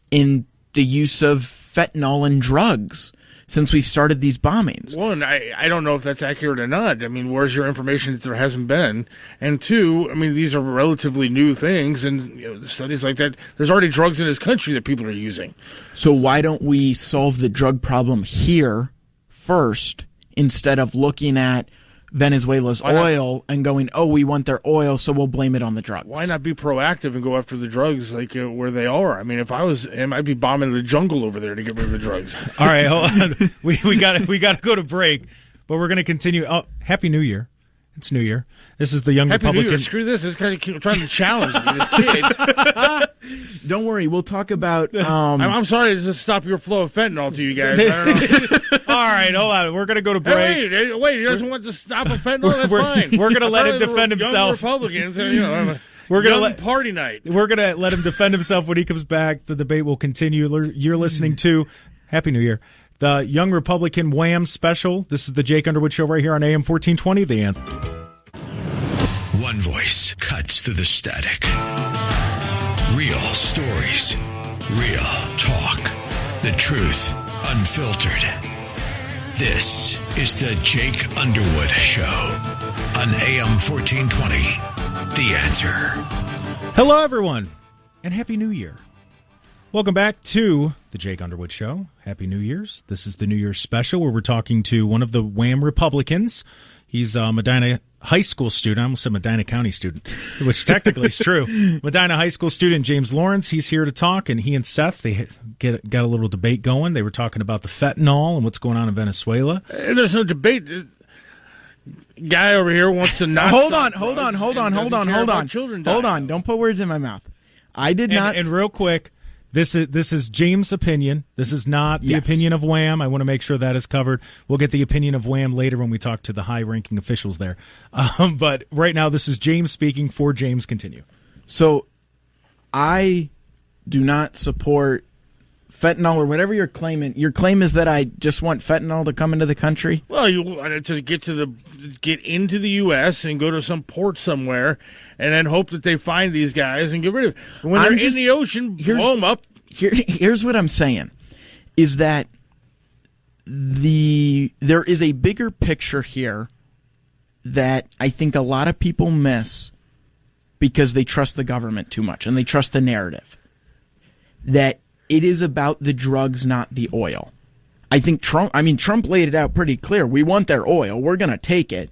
Speaker 4: in the use of fentanyl and drugs since we started these bombings.
Speaker 3: One, I don't know if that's accurate or not. I mean, where's your information that there hasn't been? And two, I mean, these are relatively new things, and studies like that, there's already drugs in this country that people are using.
Speaker 4: So why don't we solve the drug problem here first instead of looking at Venezuela's oil and going, oh, we want their oil, so we'll blame it on the drugs?
Speaker 3: Why not be proactive and go after the drugs like where they are? I mean, if I was him, I'd be bombing the jungle over there to get rid of the drugs.
Speaker 2: All right, hold on. We got to go to break, but we're going to continue. Oh, Happy New Year. It's New Year. This is the Young
Speaker 3: Happy
Speaker 2: Republican.
Speaker 3: New Year. Screw this. This kind of trying to challenge me, this kid.
Speaker 4: Don't worry, we'll talk about...
Speaker 3: I'm sorry to just stop your flow of fentanyl to you guys. I don't know.
Speaker 2: All right, hold on. We're going to go to break.
Speaker 3: Hey, wait, he doesn't want to stop a fentanyl? That's fine.
Speaker 2: We're going to let him defend himself.
Speaker 3: Young Republicans,
Speaker 2: We're going to let
Speaker 3: party night.
Speaker 2: We're going to let him defend himself when he comes back. The debate will continue. You're listening to Happy New Year, the Young Republican Wham special. This is the Jake Underwood Show right here on AM 1420. The Anthem.
Speaker 1: One voice cuts through the static. Real stories, real talk. The truth unfiltered. This is the Jake Underwood Show on AM 1420. The Answer.
Speaker 2: Hello, everyone, and Happy New Year. Welcome back to the Jake Underwood Show. Happy New Year's. This is the New Year's special where we're talking to one of the Wham Republicans. He's a Medina High School student. I almost said Medina County student, which technically is true. Medina High School student James Lawrence. He's here to talk, and he and Seth, they got a little debate going. They were talking about the fentanyl and what's going on in Venezuela.
Speaker 3: And there's no debate. Guy over here wants to not.
Speaker 4: Hold on. Don't put words in my mouth. I did not.
Speaker 2: And real quick, this is James' opinion. This is not the opinion of Wham. I want to make sure that is covered. We'll get the opinion of Wham later when we talk to the high-ranking officials there. But right now, this is James speaking for James. Continue.
Speaker 4: So, I do not support fentanyl or whatever you're claiming. Your claim is that I just want fentanyl to come into the country?
Speaker 3: Well, you want to get into the U.S. and go to some port somewhere and then hope that they find these guys and get rid of them. When they're in the ocean, blow them up.
Speaker 4: Here's what I'm saying, is that there is a bigger picture here that I think a lot of people miss because they trust the government too much and they trust the narrative. That it is about the drugs, not the oil. I think Trump laid it out pretty clear. We want their oil. We're going to take it.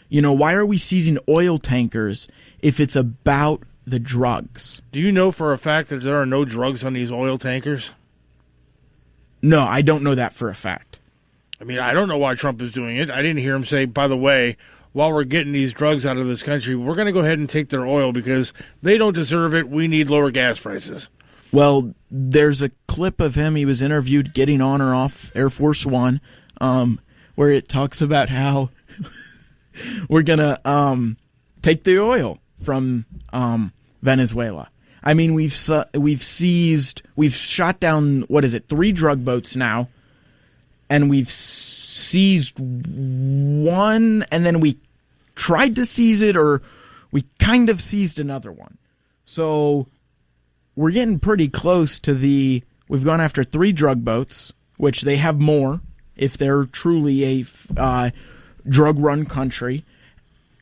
Speaker 4: You know, why are we seizing oil tankers if it's about the drugs?
Speaker 3: Do you know for a fact that there are no drugs on these oil tankers?
Speaker 4: No, I don't know that for a fact.
Speaker 3: I mean, I don't know why Trump is doing it. I didn't hear him say, by the way, while we're getting these drugs out of this country, we're going to go ahead and take their oil because they don't deserve it. We need lower gas prices.
Speaker 4: Well, there's a clip of him. He was interviewed getting on or off Air Force One, where it talks about how we're going to take the oil from Venezuela. I mean, we've shot down, 3 drug boats now, and we've seized one, and then we tried to seize it, or we kind of seized another one. So we're getting pretty close to we've gone after 3 drug boats, which they have more if they're truly a drug-run country,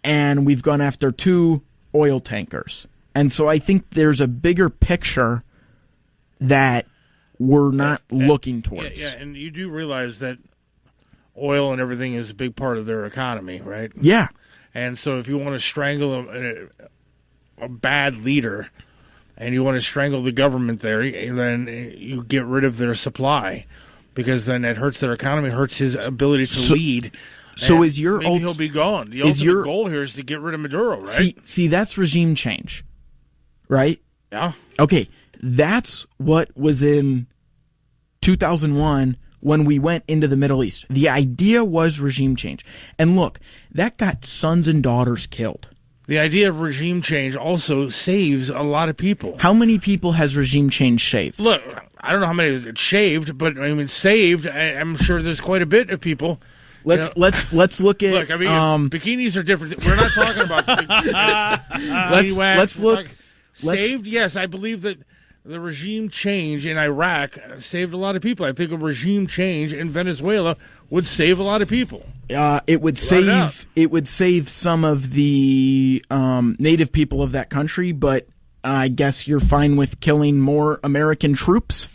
Speaker 4: and we've gone after 2 oil tankers. And so I think there's a bigger picture that we're not looking towards.
Speaker 3: Yeah, and you do realize that oil and everything is a big part of their economy, right?
Speaker 4: Yeah.
Speaker 3: And so if you want to strangle a bad leader and you want to strangle the government there, then you get rid of their supply because then it hurts their economy, hurts his ability to lead.
Speaker 4: So is your
Speaker 3: maybe he'll be gone. The ultimate goal here is to get rid of Maduro, right?
Speaker 4: See, that's regime change, right?
Speaker 3: Yeah.
Speaker 4: Okay, that's what was in 2001 when we went into the Middle East. The idea was regime change. And look, that got sons and daughters killed.
Speaker 3: The idea of regime change also saves a lot of people.
Speaker 4: How many people has regime change saved?
Speaker 3: Look, I don't know how many it shaved, but I mean saved. I'm sure there's quite a bit of people.
Speaker 4: Let's look at.
Speaker 3: Look, I mean, bikinis are different. We're not talking about.
Speaker 4: Let's look.
Speaker 3: Saved, yes, I believe that the regime change in Iraq saved a lot of people. I think a regime change in Venezuela would save a lot of people.
Speaker 4: It would save some of the native people of that country, but I guess you're fine with killing more American troops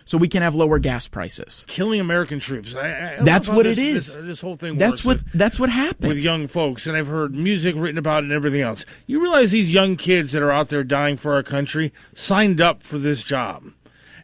Speaker 4: so we can have lower gas prices.
Speaker 3: Killing American troops.
Speaker 4: That's what it is.
Speaker 3: This whole thing.
Speaker 4: That's what happened
Speaker 3: with young folks, and I've heard music written about it and everything else. You realize these young kids that are out there dying for our country signed up for this job.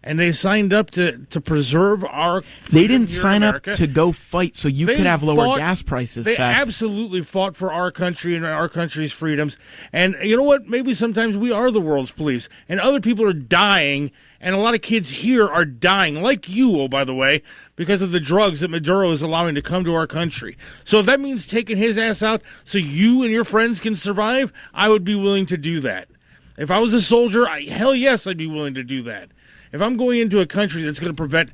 Speaker 3: And they signed up to preserve our freedom.
Speaker 4: They didn't sign up to go fight so you could have lower gas prices,
Speaker 3: They
Speaker 4: Seth.
Speaker 3: absolutely fought for our country and our country's freedoms. And you know what? Maybe sometimes we are the world's police. And other people are dying, and a lot of kids here are dying, like you, oh, by the way, because of the drugs that Maduro is allowing to come to our country. So if that means taking his ass out so you and your friends can survive, I would be willing to do that. If I was a soldier, hell yes, I'd be willing to do that. If I'm going into a country that's going to prevent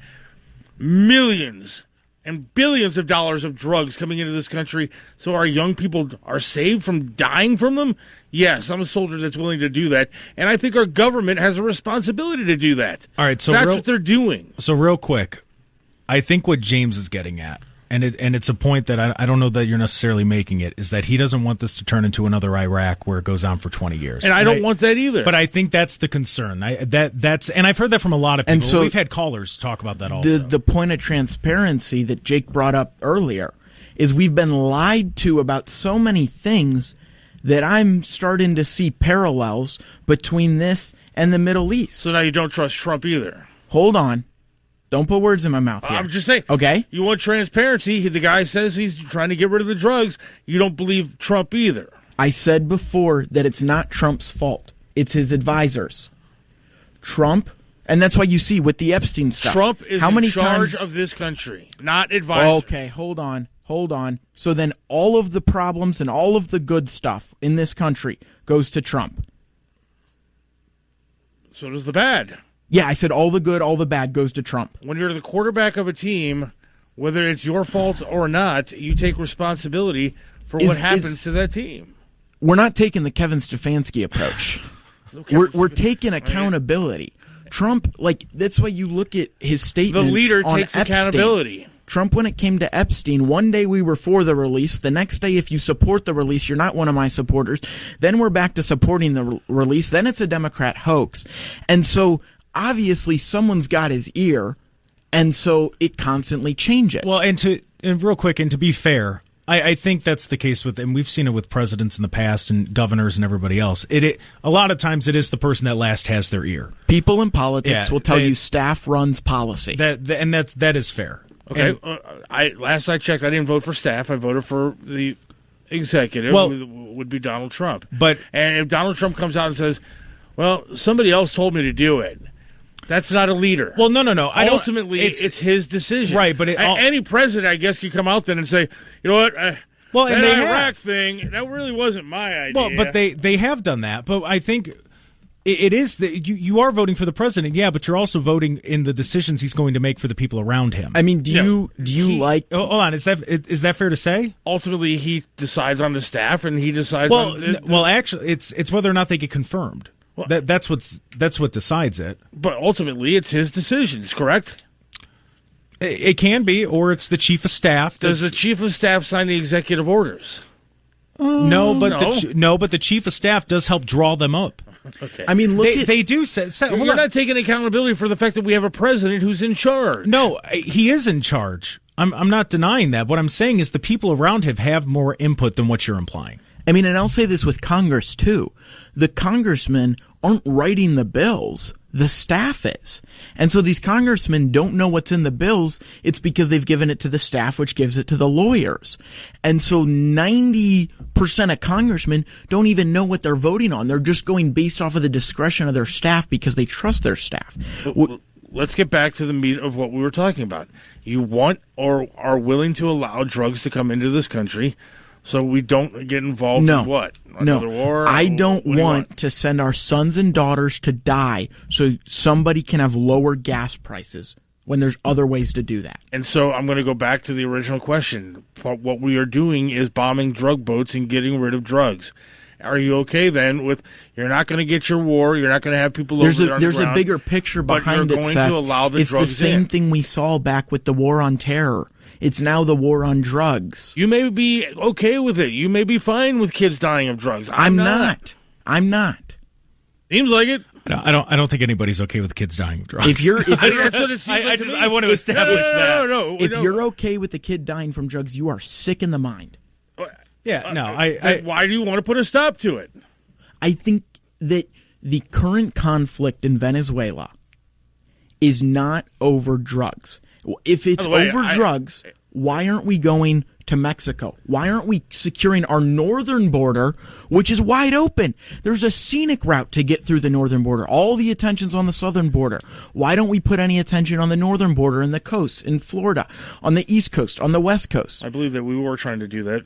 Speaker 3: millions and billions of dollars of drugs coming into this country so our young people are saved from dying from them, yes, I'm a soldier that's willing to do that. And I think our government has a responsibility to do that.
Speaker 2: All right, so
Speaker 3: that's what they're doing.
Speaker 2: So real quick, I think what James is getting at and it's a point that I don't know that you're necessarily making it, is that he doesn't want this to turn into another Iraq where it goes on for 20 years.
Speaker 3: And I don't want that either.
Speaker 2: But I think that's the concern. That's and I've heard that from a lot of people.
Speaker 4: And so
Speaker 2: we've had callers talk about that also.
Speaker 4: The point of transparency that Jake brought up earlier is we've been lied to about so many things that I'm starting to see parallels between this and the Middle East.
Speaker 3: So now you don't trust Trump either.
Speaker 4: Hold on. Don't put words in my mouth here.
Speaker 3: I'm just saying.
Speaker 4: Okay?
Speaker 3: You want transparency. The guy says he's trying to get rid of the drugs. You don't believe Trump either.
Speaker 4: I said before that it's not Trump's fault. It's his advisors. Trump, and that's why you see with the Epstein stuff.
Speaker 3: Trump is
Speaker 4: how many
Speaker 3: in charge
Speaker 4: times
Speaker 3: of this country, not advisor.
Speaker 4: Okay, hold on. So then all of the problems and all of the good stuff in this country goes to Trump.
Speaker 3: So does the bad.
Speaker 4: Yeah, I said all the good, all the bad goes to Trump.
Speaker 3: When you're the quarterback of a team, whether it's your fault or not, you take responsibility for what happens to that team.
Speaker 4: We're not taking the Kevin Stefanski approach. We're taking accountability. Trump, that's why you look at his statements.
Speaker 3: The leader
Speaker 4: on
Speaker 3: takes
Speaker 4: Epstein.
Speaker 3: accountability.
Speaker 4: Trump, when it came to Epstein, one day we were for the release. The next day, if you support the release, you're not one of my supporters. Then we're back to supporting the release. Then it's a Democrat hoax. And so, obviously, someone's got his ear, and so it constantly changes.
Speaker 2: Well, and real quick, and to be fair, I think that's the case with, and we've seen it with presidents in the past and governors and everybody else. A lot of times it is the person that last has their ear.
Speaker 4: People in politics will tell you staff runs policy.
Speaker 2: That is fair.
Speaker 3: Okay, last I checked, I didn't vote for staff. I voted for the executive, would be Donald Trump. And if Donald Trump comes out and says, well, somebody else told me to do it, that's not a leader.
Speaker 2: Well, no.
Speaker 3: Ultimately, it's his decision.
Speaker 2: Right, but
Speaker 3: any president, I guess, could come out then and say, you know what,
Speaker 2: and
Speaker 3: that Iraq thing, that really wasn't my idea.
Speaker 2: Well, but they have done that. But I think it is that you are voting for the president, yeah, but you're also voting in the decisions he's going to make for the people around him.
Speaker 4: I mean, do you like?
Speaker 2: Hold on, is that fair to say?
Speaker 3: Ultimately, he decides on the staff, and he decides.
Speaker 2: Actually, it's whether or not they get confirmed. Well, that's what decides it.
Speaker 3: But ultimately, it's his decisions, correct?
Speaker 2: It can be, or it's the chief of staff.
Speaker 3: Does the chief of staff sign the executive orders?
Speaker 2: No, but the chief of staff does help draw them up.
Speaker 3: Okay.
Speaker 4: I mean,
Speaker 2: they do say.
Speaker 3: You're not taking accountability for the fact that we have a president who's in charge.
Speaker 2: No, he is in charge. I'm not denying that. What I'm saying is the people around him have more input than what you're implying.
Speaker 4: I mean, and I'll say this with Congress, too. The congressmen aren't writing the bills. The staff is. And so these congressmen don't know what's in the bills. It's because they've given it to the staff, which gives it to the lawyers. And so 90% of congressmen don't even know what they're voting on. They're just going based off of the discretion of their staff because they trust their staff.
Speaker 3: Let's get back to the meat of what we were talking about. You want or are willing to allow drugs to come into this country so we don't get involved in what? Another war?
Speaker 4: I don't want to send our sons and daughters to die so somebody can have lower gas prices when there's other ways to do that.
Speaker 3: And so I'm going to go back to the original question. What we are doing is bombing drug boats and getting rid of drugs. Are you okay then with you're not going to get your war, you're not going to have people over there
Speaker 4: There's a bigger picture behind it, Seth.
Speaker 3: To allow the
Speaker 4: it's
Speaker 3: drugs
Speaker 4: the same thing we saw back with the war on terror. It's now the war on drugs.
Speaker 3: You may be okay with it. You may be fine with kids dying of drugs. I'm not. Seems like it.
Speaker 2: I don't think anybody's okay with kids dying of drugs.
Speaker 3: I
Speaker 2: want to establish that.
Speaker 3: No.
Speaker 4: If you're okay with the kid dying from drugs, you are sick in the mind.
Speaker 2: Yeah, no.
Speaker 3: Why do you want to put a stop to it?
Speaker 4: I think that the current conflict in Venezuela is not over drugs. If it's drugs, why aren't we going to Mexico? Why aren't we securing our northern border, which is wide open? There's a scenic route to get through the northern border. All the attention's on the southern border. Why don't we put any attention on the northern border and the coast, in Florida, on the East Coast, on the West Coast?
Speaker 3: I believe that we were trying to do that.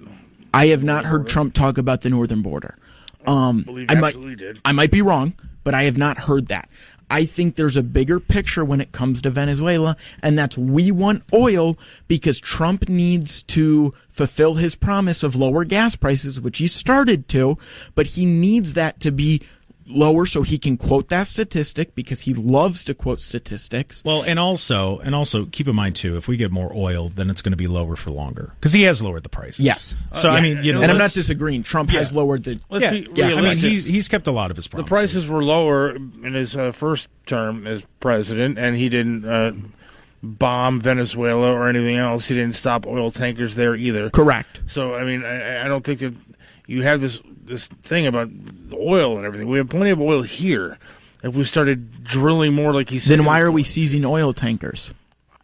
Speaker 4: I have not heard Trump talk about the northern border.
Speaker 3: I absolutely did.
Speaker 4: I might be wrong, but I have not heard that. I think there's a bigger picture when it comes to Venezuela, and that's we want oil because Trump needs to fulfill his promise of lower gas prices, which he started to, but he needs that to be lower so he can quote that statistic because he loves to quote statistics.
Speaker 2: Well, and also keep in mind too, if we get more oil, then it's going to be lower for longer because he has lowered the prices.
Speaker 4: Yes.
Speaker 2: So I mean,
Speaker 4: and I'm not disagreeing. Trump has lowered the.
Speaker 3: Let's be
Speaker 2: I mean,
Speaker 3: realistic.
Speaker 2: he's kept a lot of his
Speaker 3: The
Speaker 2: promises.
Speaker 3: prices were lower in his first term as president, and he didn't bomb Venezuela or anything else. He didn't stop oil tankers there either.
Speaker 4: Correct.
Speaker 3: So, I mean, I don't think that you have this thing about the oil and everything. We have plenty of oil here. If we started drilling more, like he said,
Speaker 4: Then why are we seizing oil tankers?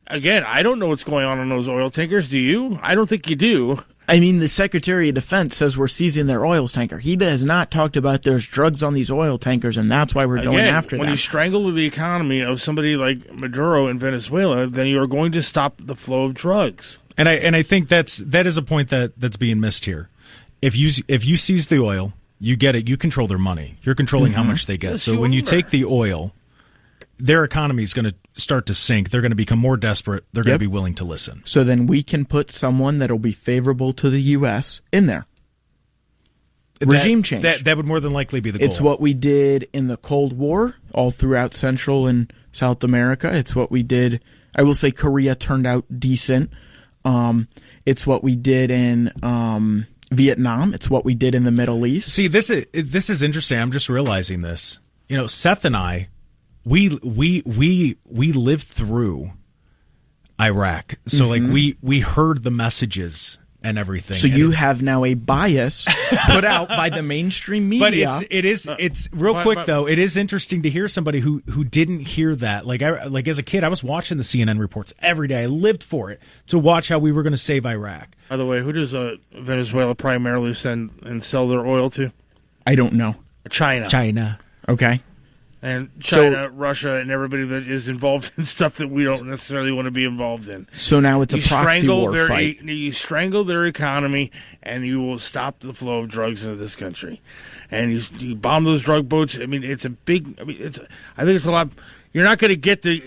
Speaker 3: Again, I don't know what's going on those oil tankers. Do you? I don't think you do.
Speaker 4: I mean, the Secretary of Defense says we're seizing their oil tanker. He has not talked about there's drugs on these oil tankers, and that's why we're going after
Speaker 3: when
Speaker 4: them.
Speaker 3: you strangle the economy of somebody like Maduro in Venezuela, then you are going to stop the flow of drugs.
Speaker 2: And I think that is a point that's being missed here. If you seize the oil, you get it. You control their money. You're controlling how much they get.
Speaker 3: Yes,
Speaker 2: so
Speaker 3: you
Speaker 2: when you
Speaker 3: are.
Speaker 2: take the oil, their economy is going to start to sink. They're going to become more desperate. They're going to be willing to listen.
Speaker 4: So then we can put someone that'll be favorable to the U.S. in there. Regime change.
Speaker 2: That would more than likely be the goal.
Speaker 4: It's what we did in the Cold War all throughout Central and South America. It's what we did. I will say Korea turned out decent. It's what we did in Vietnam. It's what we did in the Middle East.
Speaker 2: See, this is interesting. I'm just realizing this. You know, Seth and I, we lived through Iraq, so like we heard the messages and everything.
Speaker 4: So
Speaker 2: and
Speaker 4: you have now a bias put out by the mainstream media.
Speaker 2: But it's real quick though. It is interesting to hear somebody who didn't hear that. Like as a kid, I was watching the CNN reports every day. I lived for it to watch how we were going to save Iraq.
Speaker 3: By the way, who does Venezuela primarily send and sell their oil to?
Speaker 4: I don't know.
Speaker 3: China.
Speaker 4: Okay.
Speaker 3: And China, Russia, and everybody that is involved in stuff that we don't necessarily want to be involved in.
Speaker 4: So now it's a proxy war fight.
Speaker 3: You strangle their economy, and you will stop the flow of drugs into this country. And you bomb those drug boats. I mean, it's a big. I think it's a lot. You're not going to get the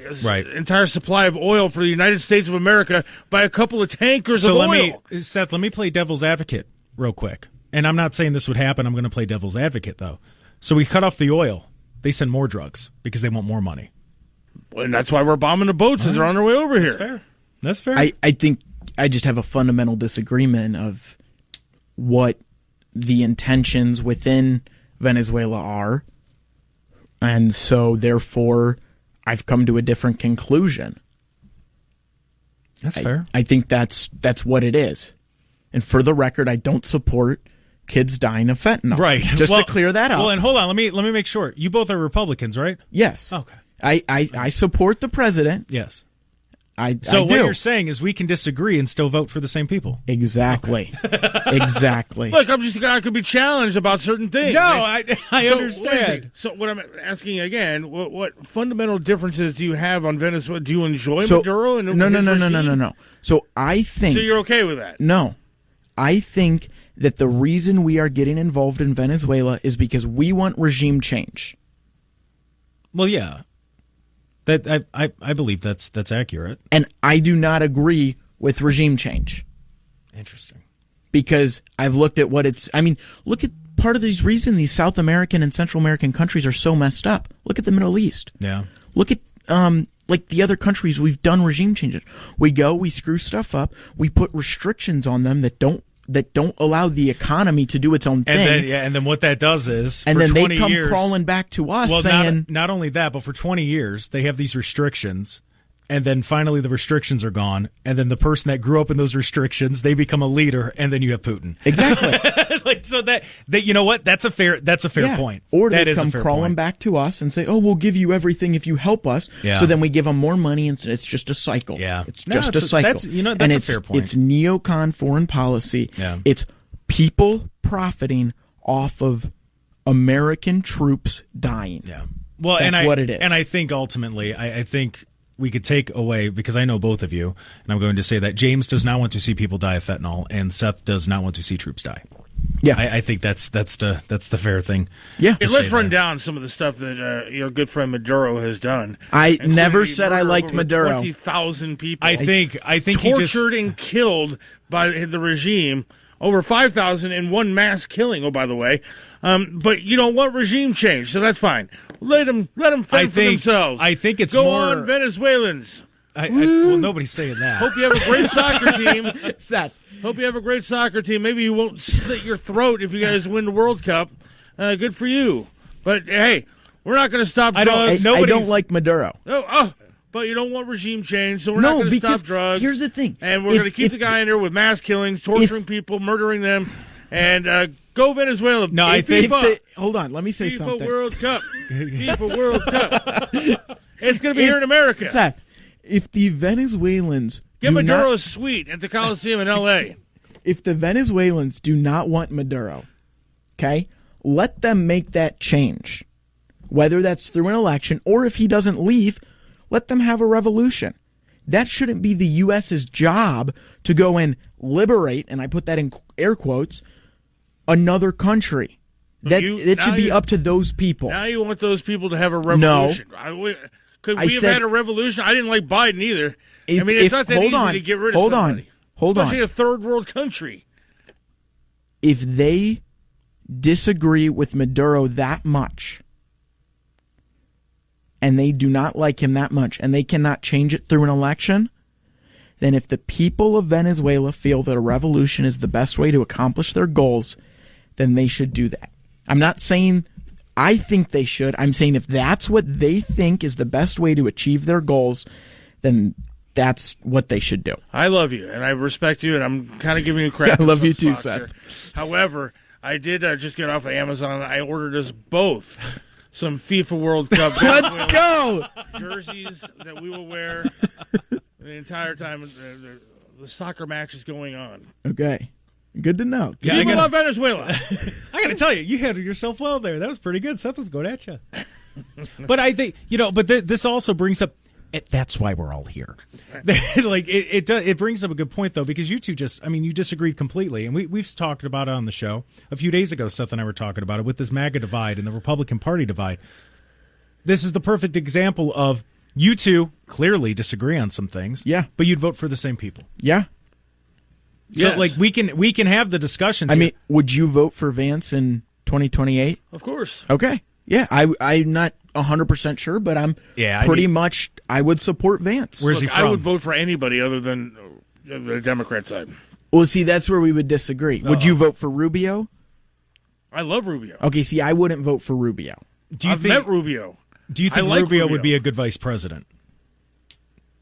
Speaker 3: entire supply of oil for the United States of America by a couple of tankers of oil.
Speaker 2: Seth, let me play devil's advocate real quick. And I'm not saying this would happen. I'm going to play devil's advocate though. So we cut off the oil. They send more drugs because they want more money.
Speaker 3: And that's why we're bombing the boats as they're on their way over here.
Speaker 2: That's fair.
Speaker 4: I think I just have a fundamental disagreement of what the intentions within Venezuela are. And so, therefore, I've come to a different conclusion.
Speaker 2: That's fair.
Speaker 4: I think that's what it is. And for the record, I don't support kids dying of fentanyl.
Speaker 2: Right.
Speaker 4: Just to clear that up.
Speaker 2: Well, and hold on, let me make sure. You both are Republicans, right?
Speaker 4: Yes.
Speaker 2: Okay.
Speaker 4: I support the president.
Speaker 2: Yes.
Speaker 4: I
Speaker 2: what
Speaker 4: do.
Speaker 2: you're saying is we can disagree and still vote for the same people.
Speaker 4: Exactly. Exactly.
Speaker 3: Look, I could be challenged about certain things.
Speaker 2: No, I understand.
Speaker 3: So what I'm asking again, what fundamental differences do you have on Venezuela? Do you enjoy Maduro? And
Speaker 4: No. So I think.
Speaker 3: So you're okay with that?
Speaker 4: No. I think that the reason we are getting involved in Venezuela is because we want regime change.
Speaker 2: Well, yeah. That I believe that's accurate.
Speaker 4: And I do not agree with regime change.
Speaker 2: Interesting.
Speaker 4: Because I've looked at look at part of the reason these South American and Central American countries are so messed up. Look at the Middle East.
Speaker 2: Yeah.
Speaker 4: Look at like the other countries we've done regime changes. We screw stuff up, we put restrictions on them that don't allow the economy to do its own thing.
Speaker 2: And then what that does is,
Speaker 4: and
Speaker 2: for
Speaker 4: then
Speaker 2: 20
Speaker 4: they come
Speaker 2: years,
Speaker 4: crawling back to us saying,
Speaker 2: not only that, but for 20 years they have these restrictions, and then finally the restrictions are gone, and then the person that grew up in those restrictions, they become a leader, and then you have Putin.
Speaker 4: Exactly.
Speaker 2: So that you know what? That's a fair point.
Speaker 4: Or
Speaker 2: that
Speaker 4: they
Speaker 2: is
Speaker 4: come
Speaker 2: a fair
Speaker 4: crawling
Speaker 2: point.
Speaker 4: back to us and say, "Oh, we'll give you everything if you help us."
Speaker 2: Yeah.
Speaker 4: So then we give them more money, and it's just a cycle.
Speaker 2: Yeah.
Speaker 4: It's just a cycle.
Speaker 2: That's a fair point.
Speaker 4: It's neocon foreign policy.
Speaker 2: Yeah.
Speaker 4: It's people profiting off of American troops dying.
Speaker 2: Yeah. Well,
Speaker 4: that's what it is.
Speaker 2: And I think ultimately, I think we could take away, because I know both of you, and I'm going to say that James does not want to see people die of fentanyl, and Seth does not want to see troops die.
Speaker 4: Yeah,
Speaker 2: I think that's the fair thing.
Speaker 4: Yeah,
Speaker 3: let's run down some of the stuff that your good friend Maduro has done.
Speaker 4: I never said I liked Maduro.
Speaker 3: 20,000 people.
Speaker 2: I think
Speaker 3: tortured and killed by the regime over 5,000 in one mass killing. Oh, by the way, but you don't want regime change, so that's fine. Let them fend for themselves.
Speaker 2: I think it's
Speaker 3: Go
Speaker 2: more
Speaker 3: on, Venezuelans.
Speaker 2: well, nobody's saying that.
Speaker 3: Hope you have a great soccer team.
Speaker 4: Seth.
Speaker 3: Hope you have a great soccer team. Maybe you won't slit your throat if you guys win the World Cup. Good for you. But hey, we're not going to stop drugs.
Speaker 4: I don't like Maduro.
Speaker 3: But you don't want regime change, so we're not going to stop drugs.
Speaker 4: Here's the thing.
Speaker 3: And we're going to keep the guy in there with mass killings, torturing people, murdering them, and go Venezuela.
Speaker 2: No, I think...
Speaker 4: hold on, let me say something.
Speaker 3: FIFA World Cup. FIFA World Cup. It's going to be here in America.
Speaker 4: Seth, if the Venezuelans...
Speaker 3: Get Maduro a suite at the Coliseum in L.A.
Speaker 4: If the Venezuelans do not want Maduro, okay, let them make that change. Whether that's through an election or if he doesn't leave, let them have a revolution. That shouldn't be the U.S.'s job to go and liberate, and I put that in air quotes, another country. It should be up to those people.
Speaker 3: Now you want those people to have a revolution. No. Could we have had a revolution? I didn't like Biden either. It's not that easy to get rid of somebody. Especially a third world country.
Speaker 4: If they disagree with Maduro that much, and they do not like him that much, and they cannot change it through an election, then if the people of Venezuela feel that a revolution is the best way to accomplish their goals, then they should do that. I'm not saying I think they should. I'm saying if that's what they think is the best way to achieve their goals, then that's what they should do.
Speaker 3: I love you, and I respect you, and I'm kind of giving you credit.
Speaker 4: I love you too, Seth.
Speaker 3: However, I did just get off of Amazon. I ordered us both some FIFA World Cup
Speaker 4: Let's go!
Speaker 3: jerseys that we will wear the entire time the soccer match is going on.
Speaker 4: Okay. Good to know.
Speaker 3: Yeah, I love Venezuela.
Speaker 2: I got to tell you, you handled yourself well there. That was pretty good. Seth was going at you. But I think, this also brings up, that's why we're all here. It brings up a good point, though, because you two you disagreed completely. And we've talked about it on the show. A few days ago, Seth and I were talking about it with this MAGA divide and the Republican Party divide. This is the perfect example of you two clearly disagree on some things.
Speaker 4: Yeah.
Speaker 2: But you'd vote for the same people.
Speaker 4: Yeah.
Speaker 2: So, we can have the discussions.
Speaker 4: Would you vote for Vance in 2028?
Speaker 3: Of course.
Speaker 4: Okay. Yeah, I'm not 100% sure, but I would support Vance.
Speaker 2: Where's he from?
Speaker 3: I would vote for anybody other than the Democrat side.
Speaker 4: Well, see, that's where we would disagree. Would you vote for Rubio?
Speaker 3: I love Rubio.
Speaker 4: Okay, see, I wouldn't vote for Rubio.
Speaker 3: I've met Rubio.
Speaker 2: Do you think Rubio would be a good vice president?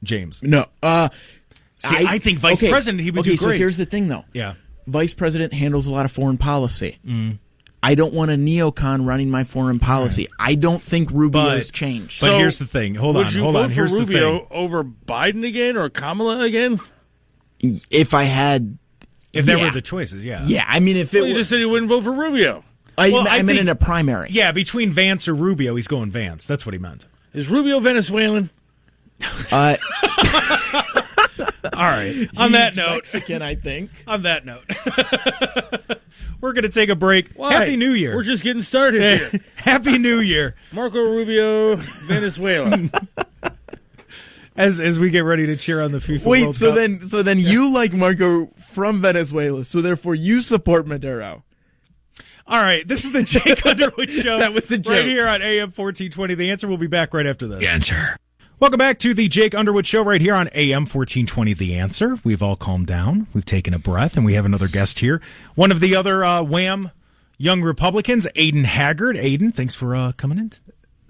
Speaker 2: James?
Speaker 4: No.
Speaker 2: I think vice president, he would do great.
Speaker 4: So here's the thing, though.
Speaker 2: Yeah.
Speaker 4: Vice president handles a lot of foreign policy. I don't want a neocon running my foreign policy. Right. I don't think Rubio's changed.
Speaker 2: But here's the thing. Hold on.
Speaker 3: Would you vote for Rubio over Biden again or Kamala again?
Speaker 4: If I had...
Speaker 2: If there were the choices, yeah.
Speaker 4: Yeah, if it
Speaker 3: you just said you wouldn't vote for Rubio.
Speaker 4: I meant in a primary.
Speaker 2: Yeah, between Vance or Rubio, he's going Vance. That's what he meant.
Speaker 3: Is Rubio Venezuelan?
Speaker 2: All right. On that note,
Speaker 4: Mexican, I think.
Speaker 2: On that note, we're going to take a break.
Speaker 3: Why?
Speaker 2: Happy New Year.
Speaker 3: We're just getting started here.
Speaker 2: Happy New Year.
Speaker 3: Marco Rubio, Venezuela.
Speaker 2: As we get ready to cheer on the FIFA World Cup.
Speaker 4: So then you like Marco from Venezuela, so therefore you support Maduro.
Speaker 2: All right, this is the Jake Underwood Show.
Speaker 4: That was the joke.
Speaker 2: Right here on AM 1420. The Answer will be back right after this.
Speaker 1: The Answer.
Speaker 2: Welcome back to the Jake Underwood Show right here on AM 1420 The Answer. We've all calmed down. We've taken a breath, and we have another guest here. One of the other Wham! Young Republicans, Aiden Haggard. Aiden, thanks for coming in.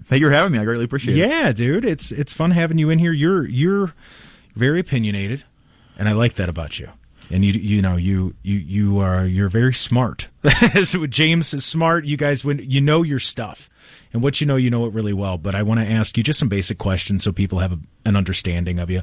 Speaker 5: Thank you for having me. I greatly appreciate it.
Speaker 2: Yeah, dude. It's fun having you in here. You're very opinionated, and I like that about you. And you're very smart. So James is smart. You guys, you know your stuff. And what you know it really well. But I want to ask you just some basic questions so people have an understanding of you.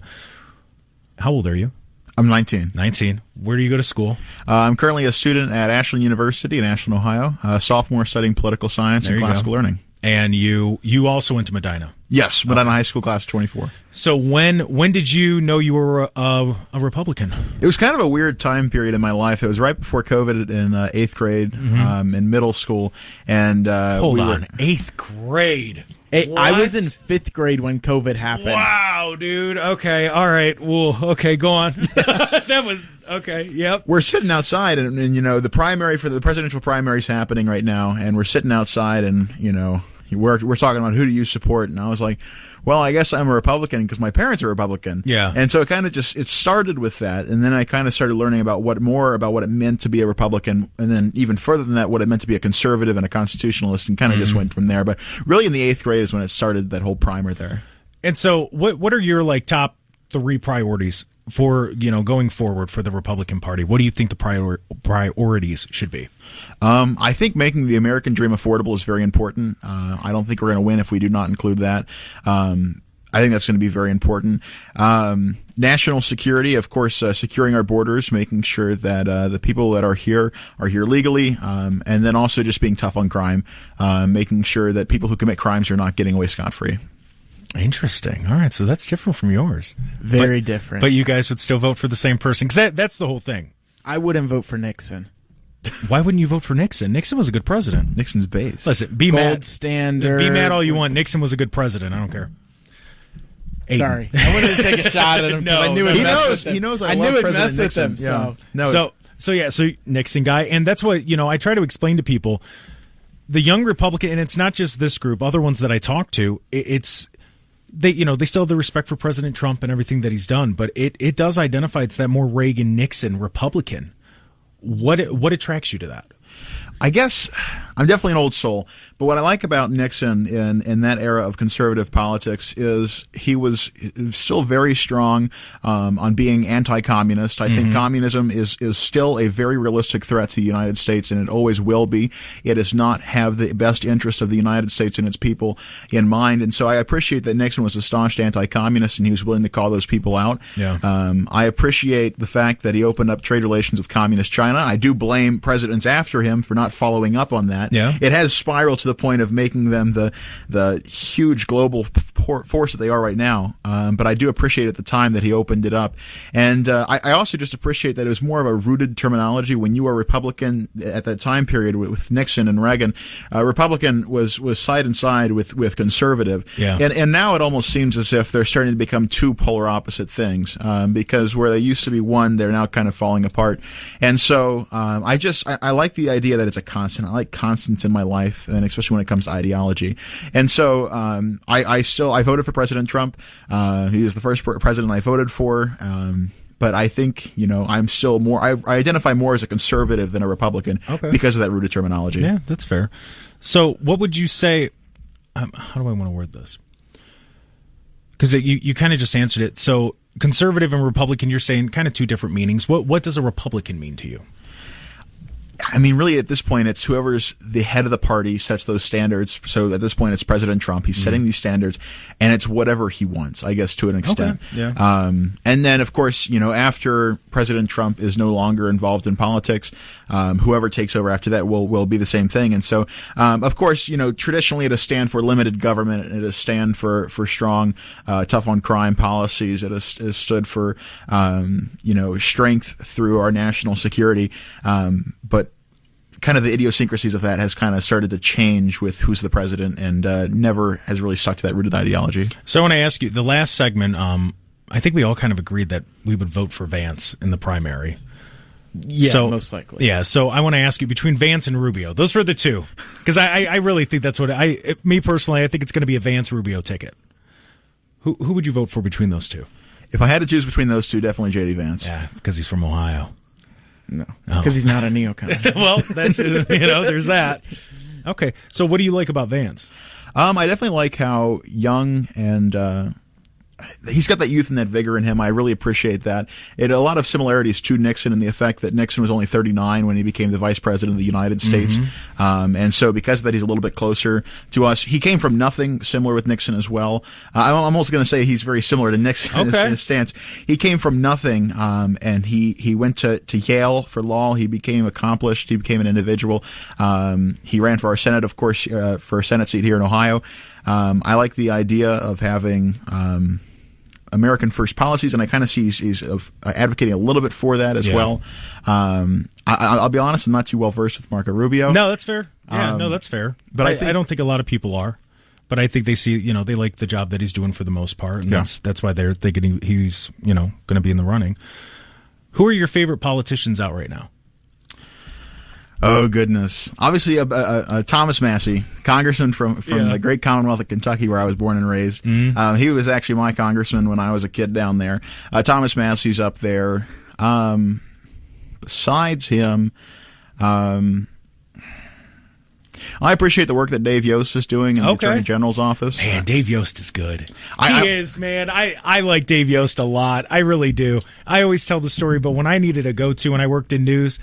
Speaker 2: How old are you?
Speaker 5: I'm 19.
Speaker 2: 19. Where do you go to school?
Speaker 5: I'm currently a student at Ashland University in Ashland, Ohio. Sophomore studying political science and classical learning.
Speaker 2: And you also went to Medina?
Speaker 5: Yes, Medina High School class of 24.
Speaker 2: So when did you know you were a Republican?
Speaker 5: It was kind of a weird time period in my life. It was right before COVID in 8th grade, in middle school. And
Speaker 2: Hold on, 8th grade?
Speaker 4: I was in 5th grade when COVID happened.
Speaker 2: Wow. Wow, dude. Okay, all right. Well, okay, go on. That was okay. Yep.
Speaker 5: We're sitting outside, and the primary for the presidential primary is happening right now, and we're sitting outside, and we're talking about who do you support, and I was like, well, I guess I'm a Republican because my parents are Republican.
Speaker 2: Yeah.
Speaker 5: And so it started with that, and then I kind of started learning about what it meant to be a Republican, and then even further than that, what it meant to be a conservative and a constitutionalist, and kind of just went from there. But really, in the 8th grade is when it started, that whole primer there. And
Speaker 2: so, what are your top 3 priorities for going forward for the Republican Party? What do you think the priorities should be?
Speaker 5: I think making the American dream affordable is very important. I don't think we're going to win if we do not include that. I think that's going to be very important. National security, of course, securing our borders, making sure that the people that are here legally, and then also just being tough on crime, making sure that people who commit crimes are not getting away scot-free.
Speaker 2: Interesting. All right, so that's different from yours.
Speaker 4: Very different.
Speaker 2: But you guys would still vote for the same person? Because that's the whole thing.
Speaker 4: I wouldn't vote for Nixon.
Speaker 2: Why wouldn't you vote for Nixon? Nixon was a good president.
Speaker 5: Nixon's base.
Speaker 2: Listen, be
Speaker 4: Gold
Speaker 2: mad.
Speaker 4: standard.
Speaker 2: Be mad all you want. Nixon was a good president. I don't care. Aiden.
Speaker 4: Sorry. I wanted to take a shot at him because I knew it messed with him.
Speaker 5: He knows
Speaker 4: I
Speaker 5: love
Speaker 4: knew it
Speaker 5: President
Speaker 4: messed with
Speaker 5: Nixon.
Speaker 4: him.
Speaker 5: Yeah.
Speaker 2: So Nixon guy. And that's what, I try to explain to people. The young Republican, and it's not just this group, other ones that I talk to, it's... They still have the respect for President Trump and everything that he's done, but it does identify it's that more Reagan-Nixon Republican. What attracts you to that?
Speaker 5: I guess I'm definitely an old soul, but what I like about Nixon in that era of conservative politics is he was still very strong on being anti-communist. I think communism is still a very realistic threat to the United States, and it always will be. It does not have the best interests of the United States and its people in mind, and so I appreciate that Nixon was a staunch anti-communist, and he was willing to call those people out.
Speaker 2: Yeah.
Speaker 5: I appreciate the fact that he opened up trade relations with communist China. I do blame presidents after him for not following up on that.
Speaker 2: Yeah.
Speaker 5: It has spiraled to the point of making them the huge global force that they are right now. But I do appreciate at the time that he opened it up. And I also just appreciate that it was more of a rooted terminology. When you were Republican at that time period with Nixon and Reagan, Republican was side and side with conservative.
Speaker 2: Yeah.
Speaker 5: And now it almost seems as if they're starting to become two polar opposite things, because where they used to be one, they're now kind of falling apart. And so I like the idea that it's a constant. I like constants in my life, and especially when it comes to ideology. And so I voted for President Trump. He was the first president I voted for. But I think, I'm still more, I identify more as a conservative than a Republican because of that rooted terminology.
Speaker 2: Yeah, that's fair. So what would you say, how do I want to word this? Because you kind of just answered it. So conservative and Republican, you're saying kind of two different meanings. What does a Republican mean to you?
Speaker 5: I mean, really, at this point, it's whoever's the head of the party sets those standards. So at this point, it's President Trump. He's setting these standards, and it's whatever he wants, I guess, to an extent.
Speaker 2: Okay. Yeah.
Speaker 5: And then, of course, after President Trump is no longer involved in politics, whoever takes over after that will be the same thing. And so, of course, traditionally it has stand for limited government. It has stand for strong, tough on crime policies. It has stood for, strength through our national security. But kind of the idiosyncrasies of that has kind of started to change with who's the president, and never has really stuck to that rooted ideology.
Speaker 2: So I want to ask you, the last segment, I think we all kind of agreed that we would vote for Vance in the primary.
Speaker 4: Yeah, most likely.
Speaker 2: Yeah, so I want to ask you, between Vance and Rubio, those were the two. Because I really think that's what me personally, I think it's going to be a Vance-Rubio ticket. Who would you vote for between those two?
Speaker 5: If I had to choose between those two, definitely J.D. Vance.
Speaker 2: Yeah, because he's from Ohio.
Speaker 4: No, because he's not a neocon.
Speaker 2: Well, that's there's that. Okay, so what do you like about Vance?
Speaker 5: I definitely like how young and he's got that youth and that vigor in him. I really appreciate that. A lot of similarities to Nixon in the effect that Nixon was only 39 when he became the vice president of the United States. And so because of that, he's a little bit closer to us. He came from nothing, similar with Nixon as well. I'm almost going to say he's very similar to Nixon in his stance. He came from nothing, and he went to Yale for law. He became accomplished. He became an individual. He ran for our Senate, of course, for a Senate seat here in Ohio. I like the idea of having American first policies, and I kind of see he's advocating a little bit for that as well. I'll be honest, I'm not too well versed with Marco Rubio.
Speaker 2: No, that's fair. Yeah, no, that's fair. But I don't think a lot of people are. but I think they see, they like the job that he's doing for the most part, and that's why they're thinking he's, going to be in the running. Who are your favorite politicians out right now?
Speaker 5: Oh, goodness. Obviously, Thomas Massey, congressman from the great Commonwealth of Kentucky, where I was born and raised. Mm-hmm. He was actually my congressman when I was a kid down there. Thomas Massey's up there. Besides him, I appreciate the work that Dave Yost is doing in the Attorney General's office.
Speaker 2: Man, Dave Yost is good. He is, man. I like Dave Yost a lot. I really do. I always tell the story, but when I needed a go-to when I worked in news,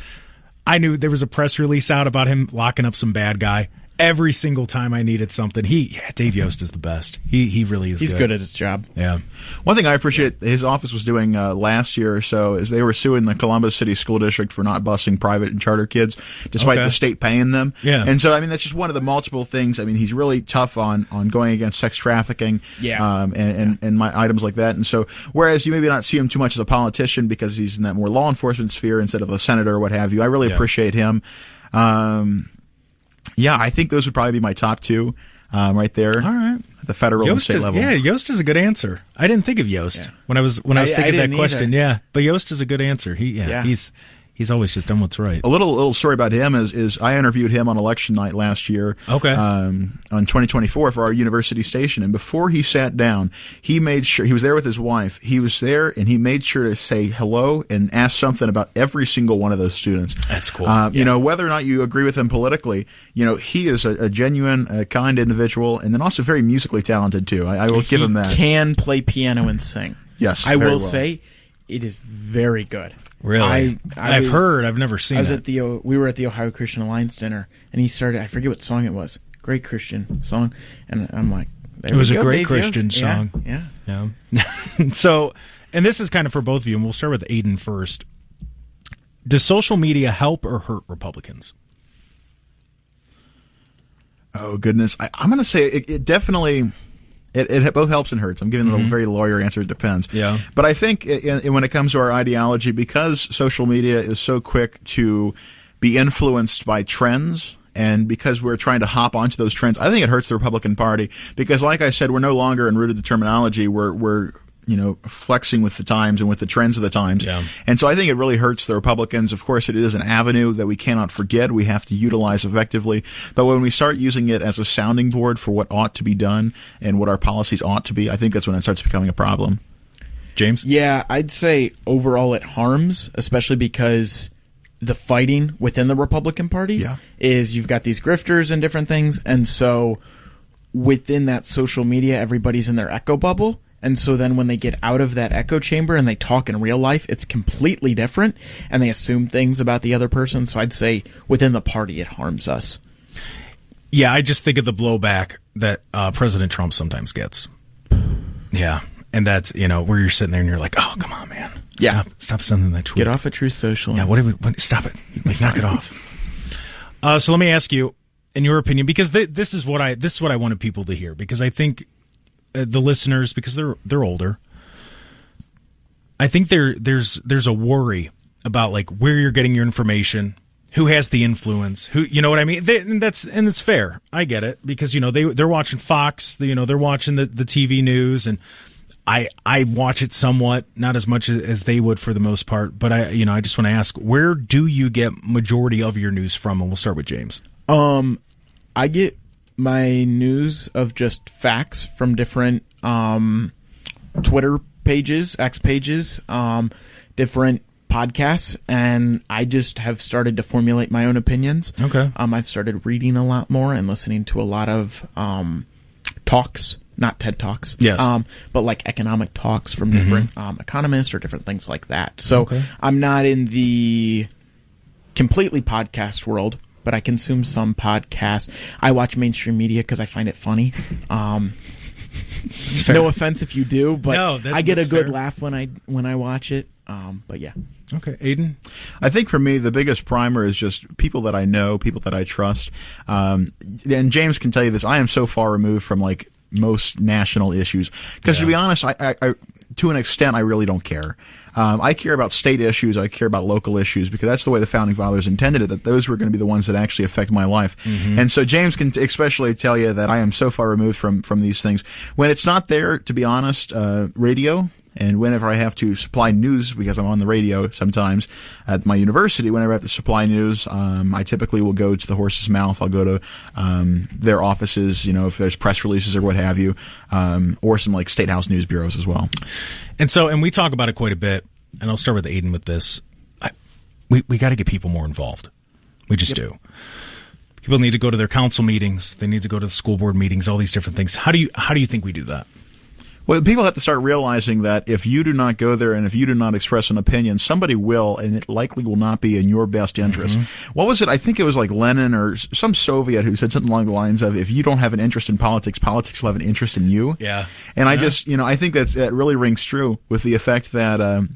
Speaker 2: I knew there was a press release out about him locking up some bad guy. Every single time I needed something, Dave Yost is the best. He really is.
Speaker 4: He's good at his job.
Speaker 2: Yeah.
Speaker 5: One thing I appreciate his office was doing last year or so is they were suing the Columbus City School District for not busing private and charter kids, despite the state paying them.
Speaker 2: Yeah.
Speaker 5: And so, I mean, that's just one of the multiple things. I mean, he's really tough on going against sex trafficking. And my items like that. And so, whereas you maybe not see him too much as a politician because he's in that more law enforcement sphere instead of a senator or what have you, I really appreciate him. Yeah, I think those would probably be my top two right there. All right. At the federal and state level.
Speaker 2: Yeah, Yost is a good answer. I didn't think of Yost when I was thinking that question. Either. Yeah, but Yost is a good answer. He's always just done what's right.
Speaker 5: A little story about him is I interviewed him on election night last year. On 2024 for our university station, and before he sat down, he made sure he was there with his wife. He was there and he made sure to say hello and ask something about every single one of those students.
Speaker 2: That's cool.
Speaker 5: Whether or not you agree with him politically, he is a genuine, kind individual, and then also very musically talented too. I will give him that.
Speaker 4: He can play piano and sing.
Speaker 5: Yes,
Speaker 4: I will say it is very good.
Speaker 2: Really? I've heard. I've never seen it.
Speaker 4: We were at the Ohio Christian Alliance dinner, and he started, I forget what song it was, great Christian song, and I'm like,
Speaker 2: it was a great Christian song.
Speaker 4: Yeah.
Speaker 2: So, and this is kind of for both of you, and we'll start with Aiden first. Does social media help or hurt Republicans?
Speaker 5: Oh, goodness. I'm going to say it definitely... It both helps and hurts. I'm giving a very lawyer answer. It depends.
Speaker 2: Yeah.
Speaker 5: But I think when it comes to our ideology, because social media is so quick to be influenced by trends, and because we're trying to hop onto those trends, I think it hurts the Republican Party. Because, like I said, we're no longer in rooted terminology. We're flexing with the times and with the trends of the times.
Speaker 2: Yeah.
Speaker 5: And so I think it really hurts the Republicans. Of course, it is an avenue that we cannot forget. We have to utilize effectively. But when we start using it as a sounding board for what ought to be done and what our policies ought to be, I think that's when it starts becoming a problem.
Speaker 2: James?
Speaker 4: Yeah, I'd say overall it harms, especially because the fighting within the Republican Party is you've got these grifters and different things. And so within that social media, everybody's in their echo bubble. And so then when they get out of that echo chamber and they talk in real life, it's completely different, and they assume things about the other person. So I'd say within the party, it harms us.
Speaker 2: Yeah, I just think of the blowback that President Trump sometimes gets. Yeah, and that's, where you're sitting there and you're like, oh, come on, man. Stop sending that tweet.
Speaker 4: Get off of Truth Social.
Speaker 2: Yeah, stop it. Knock it off. So let me ask you, in your opinion, because this is what I wanted people to hear, because I think the listeners, because they're older, I think there's a worry about where you're getting your information, who has the influence, who, you know what I mean? And it's fair. I get it, because they're watching Fox, they're watching the TV news, and I watch it somewhat, not as much as they would for the most part. But I just want to ask, where do you get majority of your news from? And we'll start with James.
Speaker 4: I get my news of just facts from different Twitter pages, X pages, different podcasts, and I just have started to formulate my own opinions.
Speaker 2: Okay.
Speaker 4: I've started reading a lot more and listening to a lot of talks, not TED Talks.
Speaker 2: Yes.
Speaker 4: But economic talks from different economists or different things like that. So I'm not in the completely podcast world, but I consume some podcasts. I watch mainstream media because I find it funny. No offense if you do, but I get a good laugh when I watch it. But yeah.
Speaker 2: Okay, Aiden?
Speaker 5: I think for me, the biggest primer is just people that I know, people that I trust. And James can tell you this. I am so far removed from most national issues. Because to be honest, I to an extent, I really don't care. I care about state issues. I care about local issues because that's the way the founding fathers intended it, that those were going to be the ones that actually affect my life. And so James can especially tell you that I am so far removed from these things. When it's not there, to be honest, radio, and whenever I have to supply news, because I'm on the radio sometimes at my university, whenever I have to supply news, I typically will go to the horse's mouth. I'll go to their offices, if there's press releases or what have you, or some like state house news bureaus as well.
Speaker 2: And we talk about it quite a bit, and I'll start with Aiden with this. We got to get people more involved. We just do. People need to go to their council meetings. They need to go to the school board meetings, all these different things. How do you think we do that?
Speaker 5: Well, people have to start realizing that if you do not go there and if you do not express an opinion, somebody will, and it likely will not be in your best interest. What was it? I think it was like Lenin or some Soviet who said something along the lines of, if you don't have an interest in politics, politics will have an interest in you.
Speaker 2: Yeah.
Speaker 5: And I just, I think that really rings true with the effect that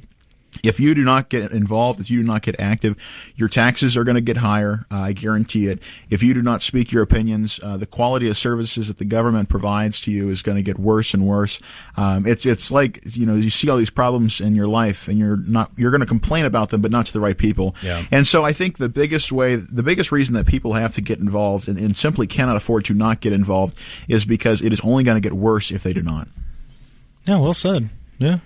Speaker 5: if you do not get involved, if you do not get active, your taxes are going to get higher. I guarantee it. If you do not speak your opinions, the quality of services that the government provides to you is going to get worse and worse. It's like, you see all these problems in your life and you're going to complain about them, but not to the right people.
Speaker 2: Yeah.
Speaker 5: And so I think the biggest reason that people have to get involved and simply cannot afford to not get involved is because it is only going to get worse if they do not.
Speaker 2: Yeah, well said. Yeah.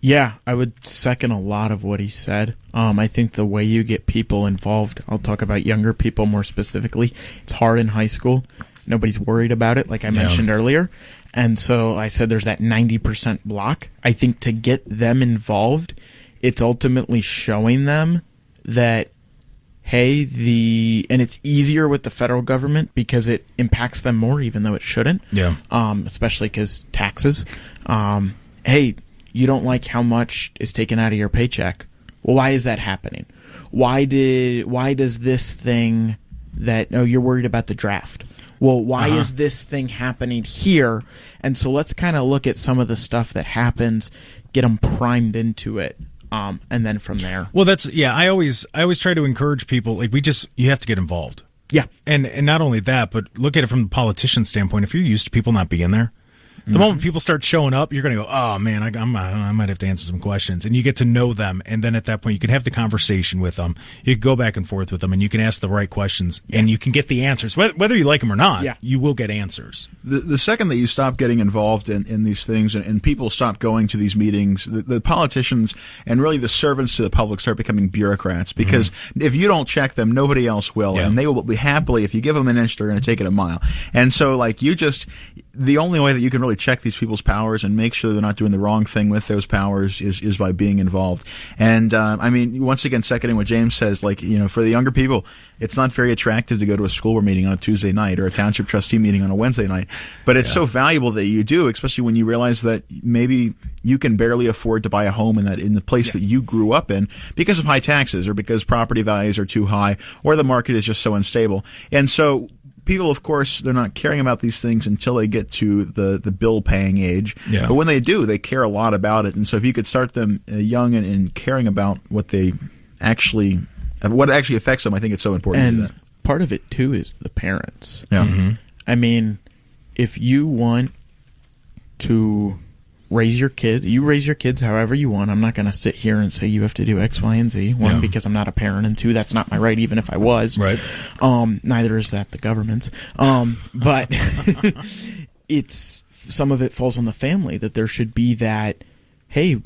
Speaker 4: Yeah, I would second a lot of what he said. I think the way you get people involved, I'll talk about younger people more specifically, it's hard in high school. Nobody's worried about it, like I mentioned earlier. And so I said there's that 90% block. I think to get them involved, it's ultimately showing them that, hey, and it's easier with the federal government because it impacts them more, even though it shouldn't. Yeah. Especially because taxes. Hey, you don't like how much is taken out of your paycheck. Well, why is that happening? Why does this thing you're worried about the draft? Well, why is this thing happening here? And so let's kind of look at some of the stuff that happens, get them primed into it, and then from there.
Speaker 2: Well, I always try to encourage people, like you have to get involved.
Speaker 4: Yeah.
Speaker 2: And not only that, but look at it from the politician standpoint. If you're used to people not being there, the moment people start showing up, you're going to go, oh, man, I might have to answer some questions. And you get to know them. And then at that point, you can have the conversation with them. You can go back and forth with them, and you can ask the right questions, and you can get the answers. Whether you like them or not, you will get answers.
Speaker 5: The second that you stop getting involved in these things and people stop going to these meetings, the politicians and really the servants to the public start becoming bureaucrats. Because if you don't check them, nobody else will. Yeah. And they will be happily, if you give them an inch, they're going to take it a mile. And so, the only way that you can really check these people's powers and make sure they're not doing the wrong thing with those powers is by being involved. And once again, seconding what James says, for the younger people, it's not very attractive to go to a school board meeting on a Tuesday night or a township trustee meeting on a Wednesday night. But it's so valuable that you do, especially when you realize that maybe you can barely afford to buy a home in the place that you grew up in because of high taxes or because property values are too high or the market is just so unstable. And so people, of course, they're not caring about these things until they get to the bill-paying age. Yeah. But when they do, they care a lot about it. And so if you could start them young and caring about what actually affects them, I think it's so important to do that.
Speaker 4: Part of it, too, is the parents.
Speaker 5: Yeah. Mm-hmm.
Speaker 4: I mean, if you want to raise your kids however you want. I'm not going to sit here and say you have to do X, Y, and Z. One, because I'm not a parent, and two, that's not my right, even if I was.
Speaker 2: Right.
Speaker 4: Neither is that the government's. But some of it falls on the family, that there should be that, hey,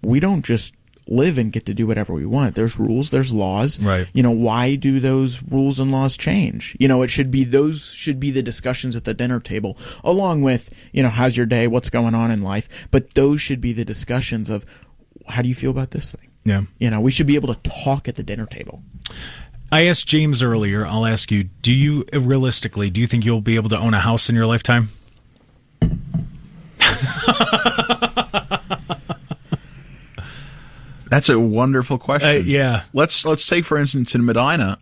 Speaker 4: we don't just live and get to do whatever we want. There's rules, there's laws.
Speaker 2: Right.
Speaker 4: Why do those rules and laws change? Those should be the discussions at the dinner table, along with, how's your day, what's going on in life. But those should be the discussions of, how do you feel about this thing?
Speaker 2: Yeah.
Speaker 4: We should be able to talk at the dinner table.
Speaker 2: I asked James earlier, I'll ask you, do you think you'll be able to own a house in your lifetime?
Speaker 5: That's a wonderful question.
Speaker 2: Yeah.
Speaker 5: Let's take, for instance, in Medina,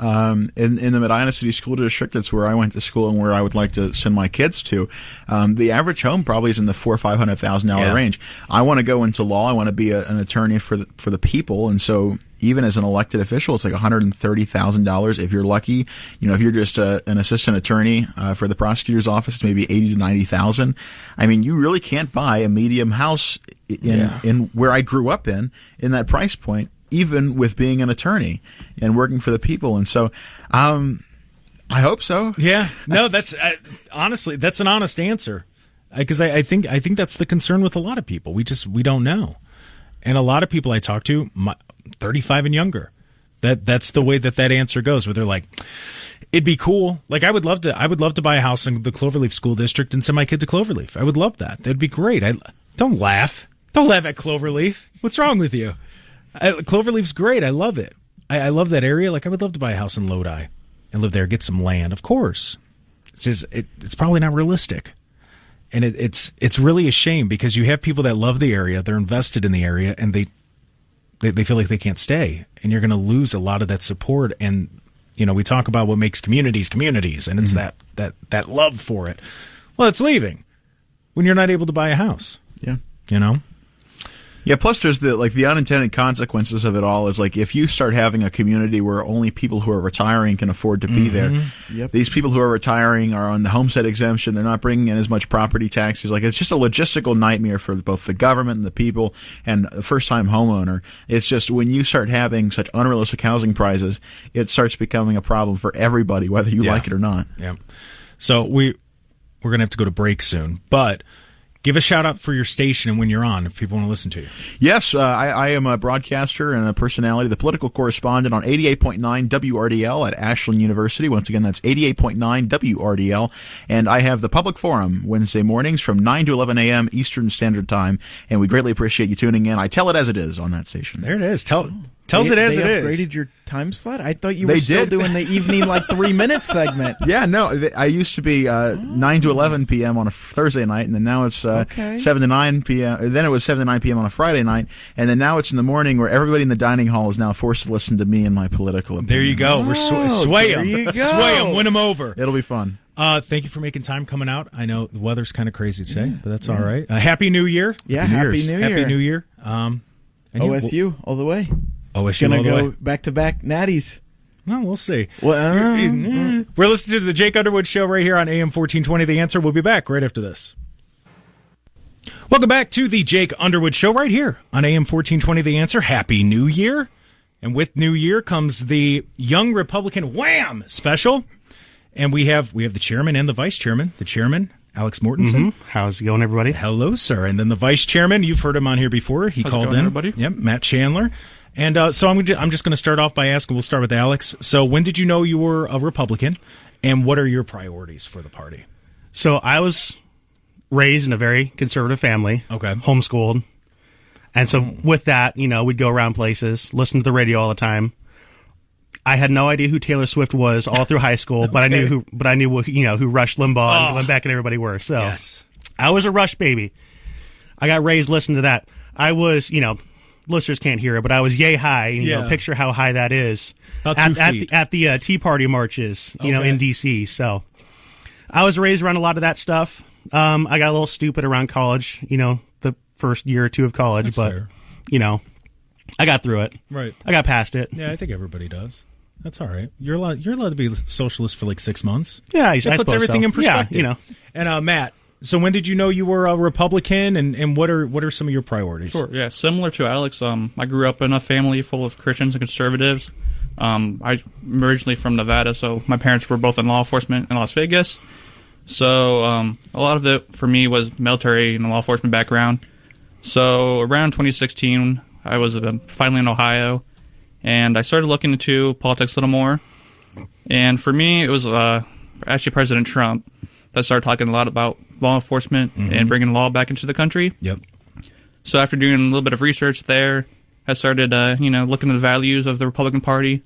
Speaker 5: in the Medina City School District, that's where I went to school and where I would like to send my kids to. The average home probably is in the $400,000 or $500,000 range. I want to go into law. I want to be an attorney for the people, and so even as an elected official, it's like $130,000 if you're lucky. If you're just an assistant attorney for the prosecutor's office, it's maybe 80 to 90,000. I mean, you really can't buy a medium house in where I grew up in that price point, even with being an attorney and working for the people. And so, I hope so.
Speaker 2: Yeah. No, that's honestly, that's an honest answer. Because I think that's the concern with a lot of people. We don't know. And a lot of people I talk to, 35 and younger, that's the way that answer goes, where they're like, it'd be cool. Like I would love to buy a house in the Cloverleaf School District and send my kid to Cloverleaf. I would love that. That'd be great. Don't laugh. Don't laugh at Cloverleaf. What's wrong with you? Cloverleaf's great. I love it. I love that area. Like I would love to buy a house in Lodi and live there, get some land. Of course. It's just, it's probably not realistic. And it's really a shame because you have people that love the area, they're invested in the area, and they feel like they can't stay. And you're going to lose a lot of that support. And, we talk about what makes communities, and it's that love for it. Well, it's leaving when you're not able to buy a house.
Speaker 5: Yeah.
Speaker 2: Yeah,
Speaker 5: plus there's the unintended consequences of it all is like if you start having a community where only people who are retiring can afford to be there.
Speaker 4: Yep.
Speaker 5: These people who are retiring are on the homestead exemption. They're not bringing in as much property taxes. Like it's just a logistical nightmare for both the government and the people and the first-time homeowner. It's just when you start having such unrealistic housing prices, it starts becoming a problem for everybody, whether you like it or not.
Speaker 2: Yeah. So we're going to have to go to break soon, but give a shout out for your station and when you're on if people want to listen to you.
Speaker 5: Yes, I am a broadcaster and a personality, the political correspondent on 88.9 WRDL at Ashland University. Once again, that's 88.9 WRDL. And I have the Public Forum Wednesday mornings from 9 to 11 a.m. Eastern Standard Time. And we greatly appreciate you tuning in. I tell it as it is on that station.
Speaker 2: There it is. Tells it as it is.
Speaker 4: They upgraded your time slot? I thought you were still doing the evening 3-minute segment.
Speaker 5: Yeah, no, I used to be 9 to 11 p.m. on a Thursday night, and then now it's 7 to 9 p.m. Then it was 7 to 9 p.m. on a Friday night, and then now it's in the morning where everybody in the dining hall is now forced to listen to me and my political opinions.
Speaker 2: There you go. We're sway them. Sway them. Win them over.
Speaker 5: It'll be fun.
Speaker 2: Thank you for making time coming out. I know the weather's kind of crazy today, but that's all right. Happy New Year.
Speaker 4: Yeah, Happy New Year.
Speaker 2: Happy New Year.
Speaker 4: OSU all the way.
Speaker 2: OSU
Speaker 4: gonna
Speaker 2: all the
Speaker 4: go
Speaker 2: way.
Speaker 4: back-to-back natties.
Speaker 2: Well, we'll see.
Speaker 4: Well,
Speaker 2: we're listening to the Jake Underwood Show right here on AM 1420. The Answer. We'll be back right after this. Welcome back to the Jake Underwood Show right here on AM 1420. The Answer. Happy New Year. And with New Year comes the Young Republican Wham! Special. And we have the chairman and the vice chairman. The chairman, Alex Mortensen.
Speaker 6: How's it going, everybody?
Speaker 2: Hello, sir. And then the vice chairman, you've heard him on here before. He called in.
Speaker 6: Everybody?
Speaker 2: Yep, Matt Chandler. And so I'm just going to start off by asking, we'll start with Alex. So when did you know you were a Republican, and what are your priorities for the party?
Speaker 6: So I was raised in a very conservative family.
Speaker 2: Okay.
Speaker 6: Homeschooled. And so with that, we'd go around places, listen to the radio all the time. I had no idea who Taylor Swift was all through high school, but I knew who Rush Limbaugh and Glenn Beck and everybody were. So
Speaker 2: yes.
Speaker 6: I was a Rush baby. I got raised listening to that. I was, listeners can't hear it, but I was yay high. Picture how high that is
Speaker 2: About 2 feet.
Speaker 6: at the Tea Party marches, in D.C. So I was raised around a lot of that stuff. I got a little stupid around college, the first year or two of college,
Speaker 2: That's
Speaker 6: but
Speaker 2: fair.
Speaker 6: I got through it.
Speaker 2: Right.
Speaker 6: I got past it.
Speaker 2: Yeah, I think everybody does. That's all right. You're allowed to be a socialist for 6 months.
Speaker 6: Yeah, I
Speaker 2: That puts
Speaker 6: suppose
Speaker 2: everything
Speaker 6: so.
Speaker 2: in perspective.
Speaker 6: Yeah,
Speaker 2: And Matt, so when did you know you were a Republican, and what are some of your priorities?
Speaker 7: Sure. Yeah, similar to Alex, I grew up in a family full of Christians and conservatives. I'm originally from Nevada, so my parents were both in law enforcement in Las Vegas. So a lot of it for me was military and law enforcement background. So around 2016, I was finally in Ohio, and I started looking into politics a little more. And for me, it was actually President Trump that started talking a lot about law enforcement and bringing law back into the country.
Speaker 2: Yep.
Speaker 7: So after doing a little bit of research there, I started, looking at the values of the Republican Party,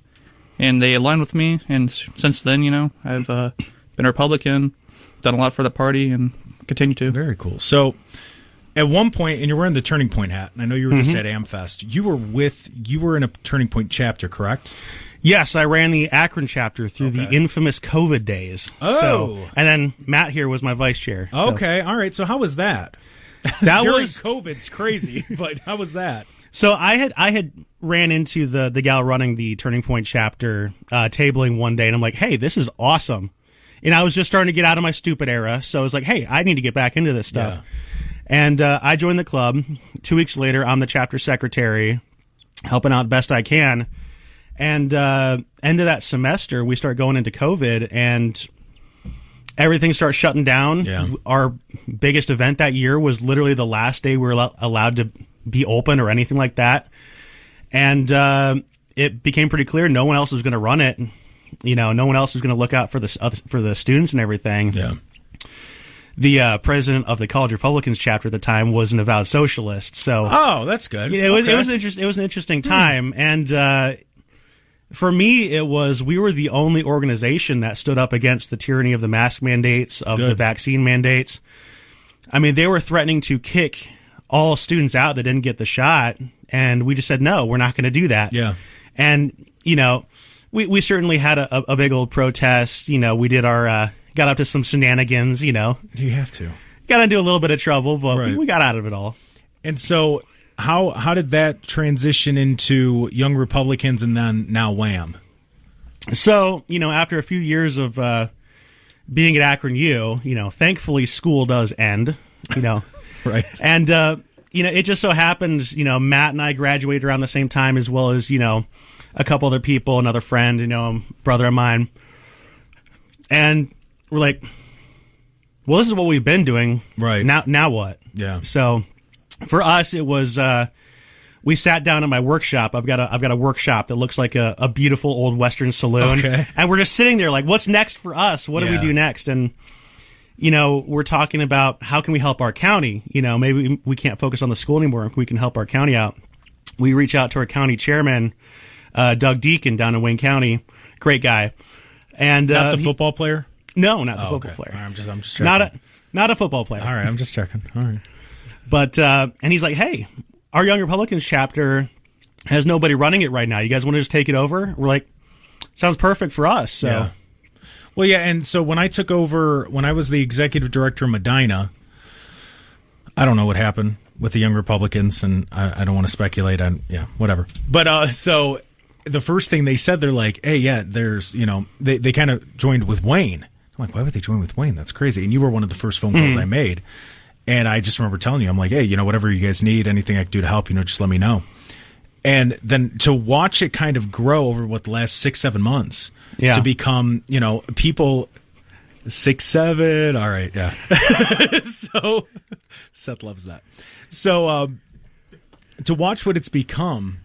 Speaker 7: and they aligned with me. And since then, I've been a Republican, done a lot for the party, and continue to.
Speaker 2: Very cool. So at one point, and you're wearing the Turning Point hat, and I know you were just at AmFest. You were in a Turning Point chapter, correct?
Speaker 6: Yes, I ran the Akron chapter through the infamous COVID days.
Speaker 2: Oh.
Speaker 6: So, and then Matt here was my vice chair. So.
Speaker 2: Okay, all right. So how was that?
Speaker 6: That
Speaker 2: During
Speaker 6: was
Speaker 2: COVID's crazy, but how was that?
Speaker 6: So I had ran into the gal running the Turning Point chapter tabling one day, and I'm like, hey, this is awesome. And I was just starting to get out of my stupid era, so I was like, hey, I need to get back into this stuff. Yeah. And I joined the club. 2 weeks later, I'm the chapter secretary, helping out best I can. And end of that semester, we start going into COVID, and everything starts shutting down.
Speaker 2: Yeah.
Speaker 6: Our biggest event that year was literally the last day we were allowed to be open or anything like that. And it became pretty clear no one else was going to run it. No one else was going to look out for the students and everything.
Speaker 2: Yeah.
Speaker 6: The president of the College Republicans chapter at the time was an avowed socialist. So,
Speaker 2: that's good.
Speaker 6: It was an interesting time. And for me, we were the only organization that stood up against the tyranny of the mask mandates, of the vaccine mandates. I mean, they were threatening to kick all students out that didn't get the shot, and we just said, no, we're not going to do that.
Speaker 2: Yeah.
Speaker 6: And, we certainly had a big old protest. We did our, got up to some shenanigans,
Speaker 2: You have to.
Speaker 6: Got into a little bit of trouble, but we got out of it all.
Speaker 2: And so how did that transition into Young Republicans and then now Wham?
Speaker 6: So, after a few years of being at Akron U, thankfully school does end,
Speaker 2: Right.
Speaker 6: And, it just so happened, Matt and I graduated around the same time, as well as, a couple other people, another friend, a brother of mine. And we're like, well, this is what we've been doing.
Speaker 2: Right.
Speaker 6: Now what?
Speaker 2: Yeah.
Speaker 6: So for us, it was, we sat down in my workshop. I've got a workshop that looks like a beautiful old Western saloon.
Speaker 2: Okay.
Speaker 6: And we're just sitting there like, what's next for us? What do we do next? And, we're talking about how can we help our county? Maybe we can't focus on the school anymore. We can help our county out. We reach out to our county chairman, Doug Deacon, down in Wayne County. Great guy. And
Speaker 2: not the football player?
Speaker 6: No, not the football player.
Speaker 2: Right, I'm just checking.
Speaker 6: Not a football player.
Speaker 2: All right, I'm just checking. All right.
Speaker 6: But and he's like, hey, our Young Republicans chapter has nobody running it right now. You guys want to just take it over? We're like, sounds perfect for us. So.
Speaker 2: Yeah. Well, yeah, and so when I took over, when I was the executive director of Medina, I don't know what happened with the Young Republicans, and I don't want to speculate on, whatever. But so the first thing they said, they're like, hey, yeah, there's, they kind of joined with Wayne. I'm like, why would they join with Wayne? That's crazy. And you were one of the first phone calls I made. And I just remember telling you, I'm like, hey, whatever you guys need, anything I can do to help, just let me know. And then to watch it kind of grow over the last 6-7 months to become, people 6-7. All right. Yeah. So Seth loves that. So to watch what it's become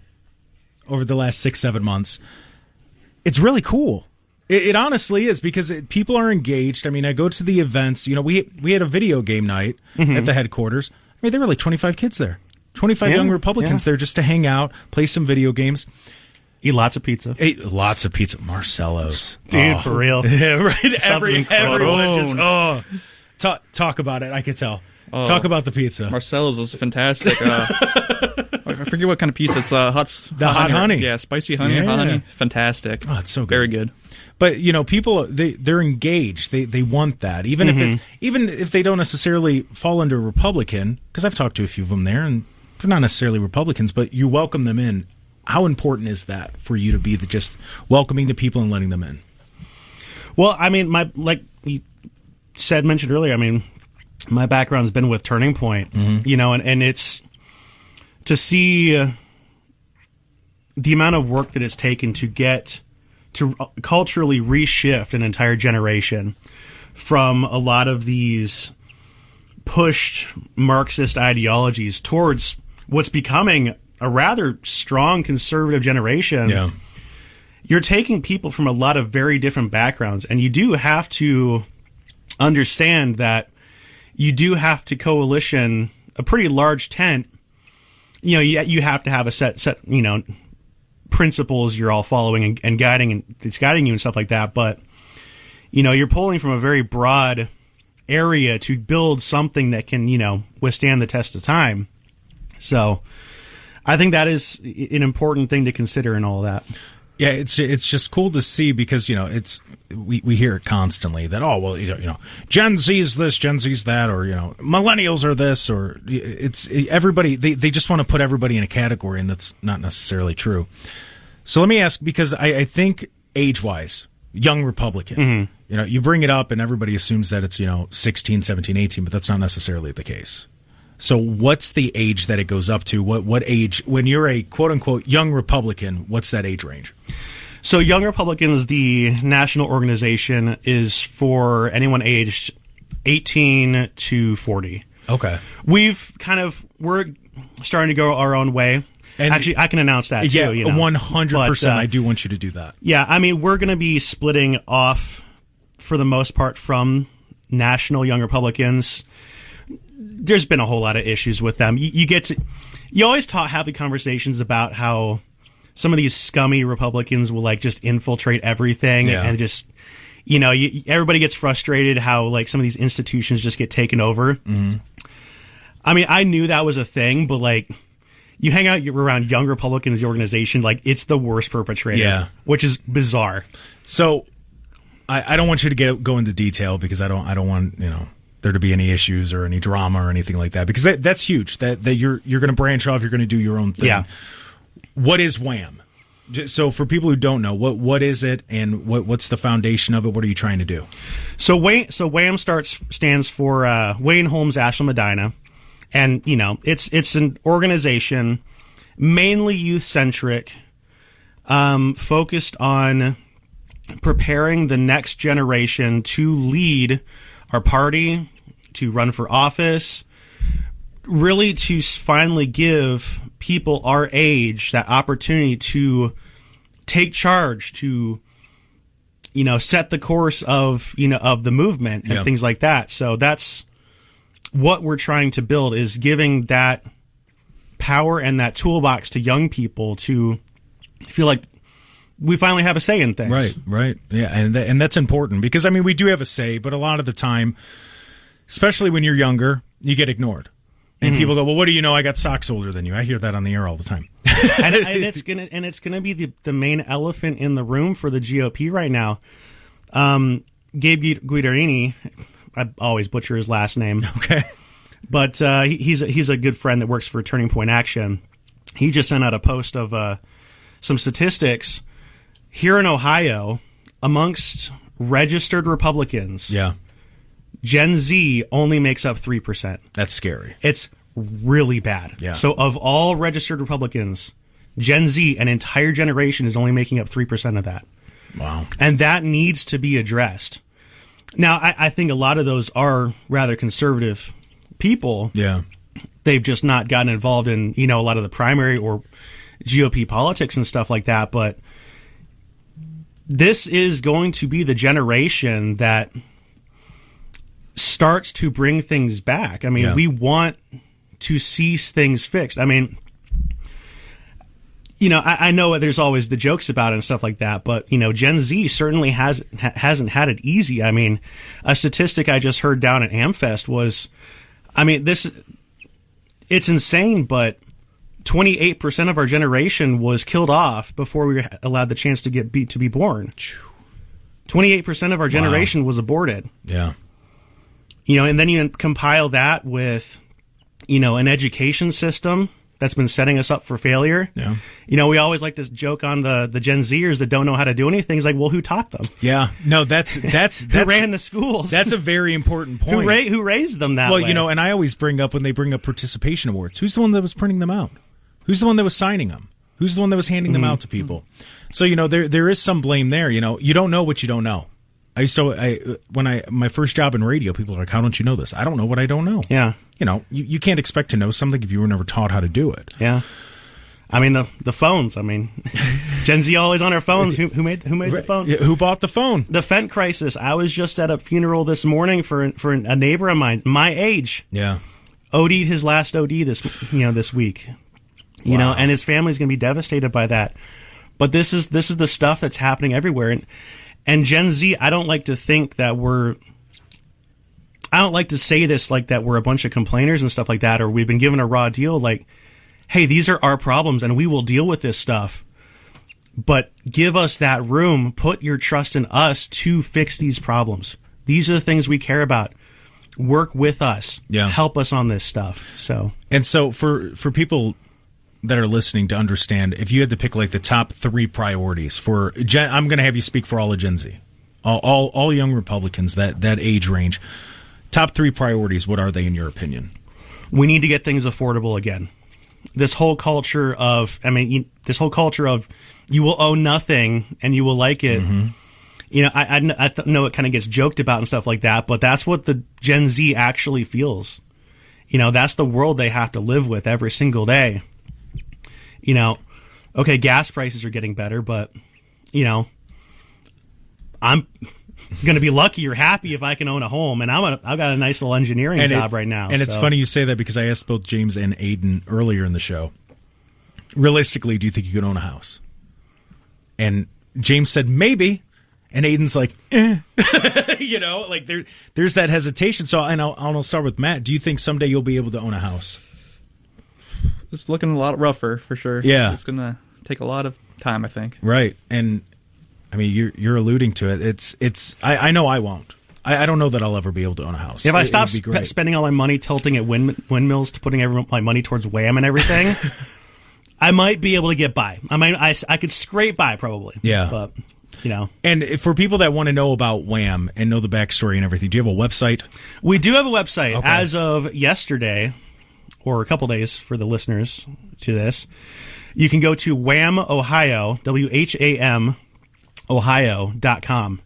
Speaker 2: over the last 6-7 months, it's really cool. It honestly is, because people are engaged. I mean, I go to the events. We had a video game night at the headquarters. I mean, there were like 25 kids there. 25 Young Republicans there just to hang out, play some video games.
Speaker 6: Eat lots of pizza.
Speaker 2: Lots of pizza. Marcello's.
Speaker 6: Dude, for real.
Speaker 2: Yeah, right. Everyone just, talk about it. I could tell. Talk about the pizza.
Speaker 7: Marcello's is fantastic. I forget what kind of pizza. It's
Speaker 2: hot honey.
Speaker 7: Yeah, spicy honey, hot honey. Fantastic.
Speaker 2: Oh, it's so good.
Speaker 7: Very good.
Speaker 2: But people, they're engaged. They want that, even if they don't necessarily fall under Republican. Because I've talked to a few of them there, and they're not necessarily Republicans, but you welcome them in. How important is that for you to be just welcoming to people and letting them in?
Speaker 6: Well, I mean, like you mentioned earlier, I mean, my background's been with Turning Point, and it's to see the amount of work that it's taken to get to culturally reshift an entire generation from a lot of these pushed Marxist ideologies towards what's becoming a rather strong conservative generation.
Speaker 2: Yeah.
Speaker 6: You're taking people from a lot of very different backgrounds, and you do have to understand that you do have to coalition a pretty large tent. You have to have a set principles you're all following and guiding, and it's guiding you and stuff like that. But you're pulling from a very broad area to build something that can withstand the test of time. So I think that is an important thing to consider in all of that.
Speaker 2: Yeah, it's just cool to see because, you know, we hear it constantly that, oh, well, you know, Gen Z's this, Gen Z's that, or, you know, millennials are this, or it's everybody, they just want to put everybody in a category, and that's not necessarily true. So let me ask, because I think age-wise, young Republican, you know, you bring it up and everybody assumes that it's, you know, 16, 17, 18, but that's not necessarily the case. So what's the age that it goes up to? What age, when you're a quote-unquote young Republican, what's that age range?
Speaker 6: So Young Republicans, the national organization, is for anyone aged 18 to 40.
Speaker 2: Okay.
Speaker 6: We're starting to go our own way.
Speaker 2: And
Speaker 6: actually, I can announce that too.
Speaker 2: Yeah,
Speaker 6: you know.
Speaker 2: 100%. I do want you to do that.
Speaker 6: Yeah, I mean, we're going to be splitting off, for the most part, from national Young Republicans. There's been a whole lot of issues with them. You always have the conversations about how some of these scummy Republicans will like just infiltrate everything and just, you know, everybody gets frustrated how like some of these institutions just get taken over. Mm-hmm. I mean, I knew that was a thing, but like you hang out around Young Republicans, the organization, like it's the worst perpetrator, which is bizarre. So I don't want you to go into detail because I don't want, you know, there to be any issues or any drama or anything like that, because that's huge. That you're going to branch off, you're going to do your own thing. Yeah. What is WHAM? So for people who don't know, what is it, and what's the foundation of it? What are you trying to do? So WHAM stands for Wayne Holmes Ashland Medina, and you know it's an organization mainly youth centric, focused on preparing the next generation to lead our party, to run for office, really to finally give people our age that opportunity to take charge, to, you know, set the course of, you know, of the movement and things like that. So that's what we're trying to build, is giving that power and that toolbox to young people to feel like we finally have a say in things. Right. Yeah, and that's important because, I mean, we do have a say, but a lot of the time, especially when you're younger, you get ignored. And people go, well, what do you know? I got socks older than you. I hear that on the air all the time. and it's gonna be the main elephant in the room for the GOP right now. Gabe Guidarini, I always butcher his last name. Okay. But he's a good friend that works for Turning Point Action. He just sent out a post of some statistics here in Ohio amongst registered Republicans. Yeah. Gen Z only makes up 3%. That's scary. It's really bad. Yeah. So of all registered Republicans, Gen Z, an entire generation, is only making up 3% of that. Wow. And that needs to be addressed. Now, I think a lot of those are rather conservative people. Yeah. They've just not gotten involved in, you know, a lot of the primary or GOP politics and stuff like that. But this is going to be the generation that starts to bring things back. I mean, we want to see things fixed. I mean, you know, I know there's always the jokes about it and stuff like that, but, you know, Gen Z certainly hasn't had it easy. I mean, a statistic I just heard down at AmFest was, I mean, it's insane, but 28% of our generation was killed off before we were allowed the chance to be born. 28% of our generation was aborted. Yeah. You know, and then you compile that with, you know, an education system that's been setting us up for failure. Yeah. You know, we always like to joke on the Gen Zers that don't know how to do anything. It's like, well, who taught them? Yeah. No, that's who ran the schools? That's a very important point. Who raised them that way? Well, you know, and I always bring up when they bring up participation awards, who's the one that was printing them out? Who's the one that was signing them? Who's the one that was handing them out to people? So, you know, there is some blame there. You know, you don't know what you don't know. My first job in radio, people are like, how don't you know this? I don't know what I don't know. Yeah. You know, you can't expect to know something if you were never taught how to do it. Yeah. I mean, the phones. I mean, Gen Z always on their phones. Who made the phone? Who bought the phone? The Fent crisis. I was just at a funeral this morning for a neighbor of mine, my age. Yeah. OD'd his last OD this week. You know, and his family's going to be devastated by that. But this is the stuff that's happening everywhere. And Gen Z, I don't like to say this like that we're a bunch of complainers and stuff like that, or we've been given a raw deal like, hey, these are our problems and we will deal with this stuff. But give us that room. Put your trust in us to fix these problems. These are the things we care about. Work with us.
Speaker 2: Yeah.
Speaker 6: Help us on this stuff. So
Speaker 2: for people that are listening to understand, if you had to pick like the top 3 priorities for Gen, I'm going to have you speak for all of Gen Z, all young Republicans, that age range. Top 3 priorities. What are they in your opinion?
Speaker 6: we need to get things affordable again. This whole culture of, you will own nothing and you will like it. Mm-hmm. You know, I know it kind of gets joked about and stuff like that, but that's what the Gen Z actually feels. You know, that's the world they have to live with every single day. You know, okay, gas prices are getting better, but, you know, I'm going to be lucky or happy if I can own a home, and I've got a nice little engineering job right now.
Speaker 2: And it's funny you say that, because I asked both James and Aiden earlier in the show, realistically, do you think you could own a house? And James said maybe, and Aiden's like, you know, like there's that hesitation. So I'll start with Matt. Do you think someday you'll be able to own a house?
Speaker 7: It's looking a lot rougher for sure.
Speaker 2: Yeah,
Speaker 7: it's gonna take a lot of time, I think.
Speaker 2: Right, and I mean you're alluding to it. I know I won't. I don't know that I'll ever be able to own a house.
Speaker 6: If I stop spending all my money tilting at windmills to putting my money towards Wham and everything, I might be able to get by. I could scrape by probably.
Speaker 2: Yeah,
Speaker 6: but. You know.
Speaker 2: And for people that want to know about Wham and know the backstory and everything, do you have a website?
Speaker 6: We do have a website.
Speaker 2: Okay.
Speaker 6: As of yesterday, or a couple days for the listeners to this, you can go to Wham, Ohio, WHAM, Ohio.com.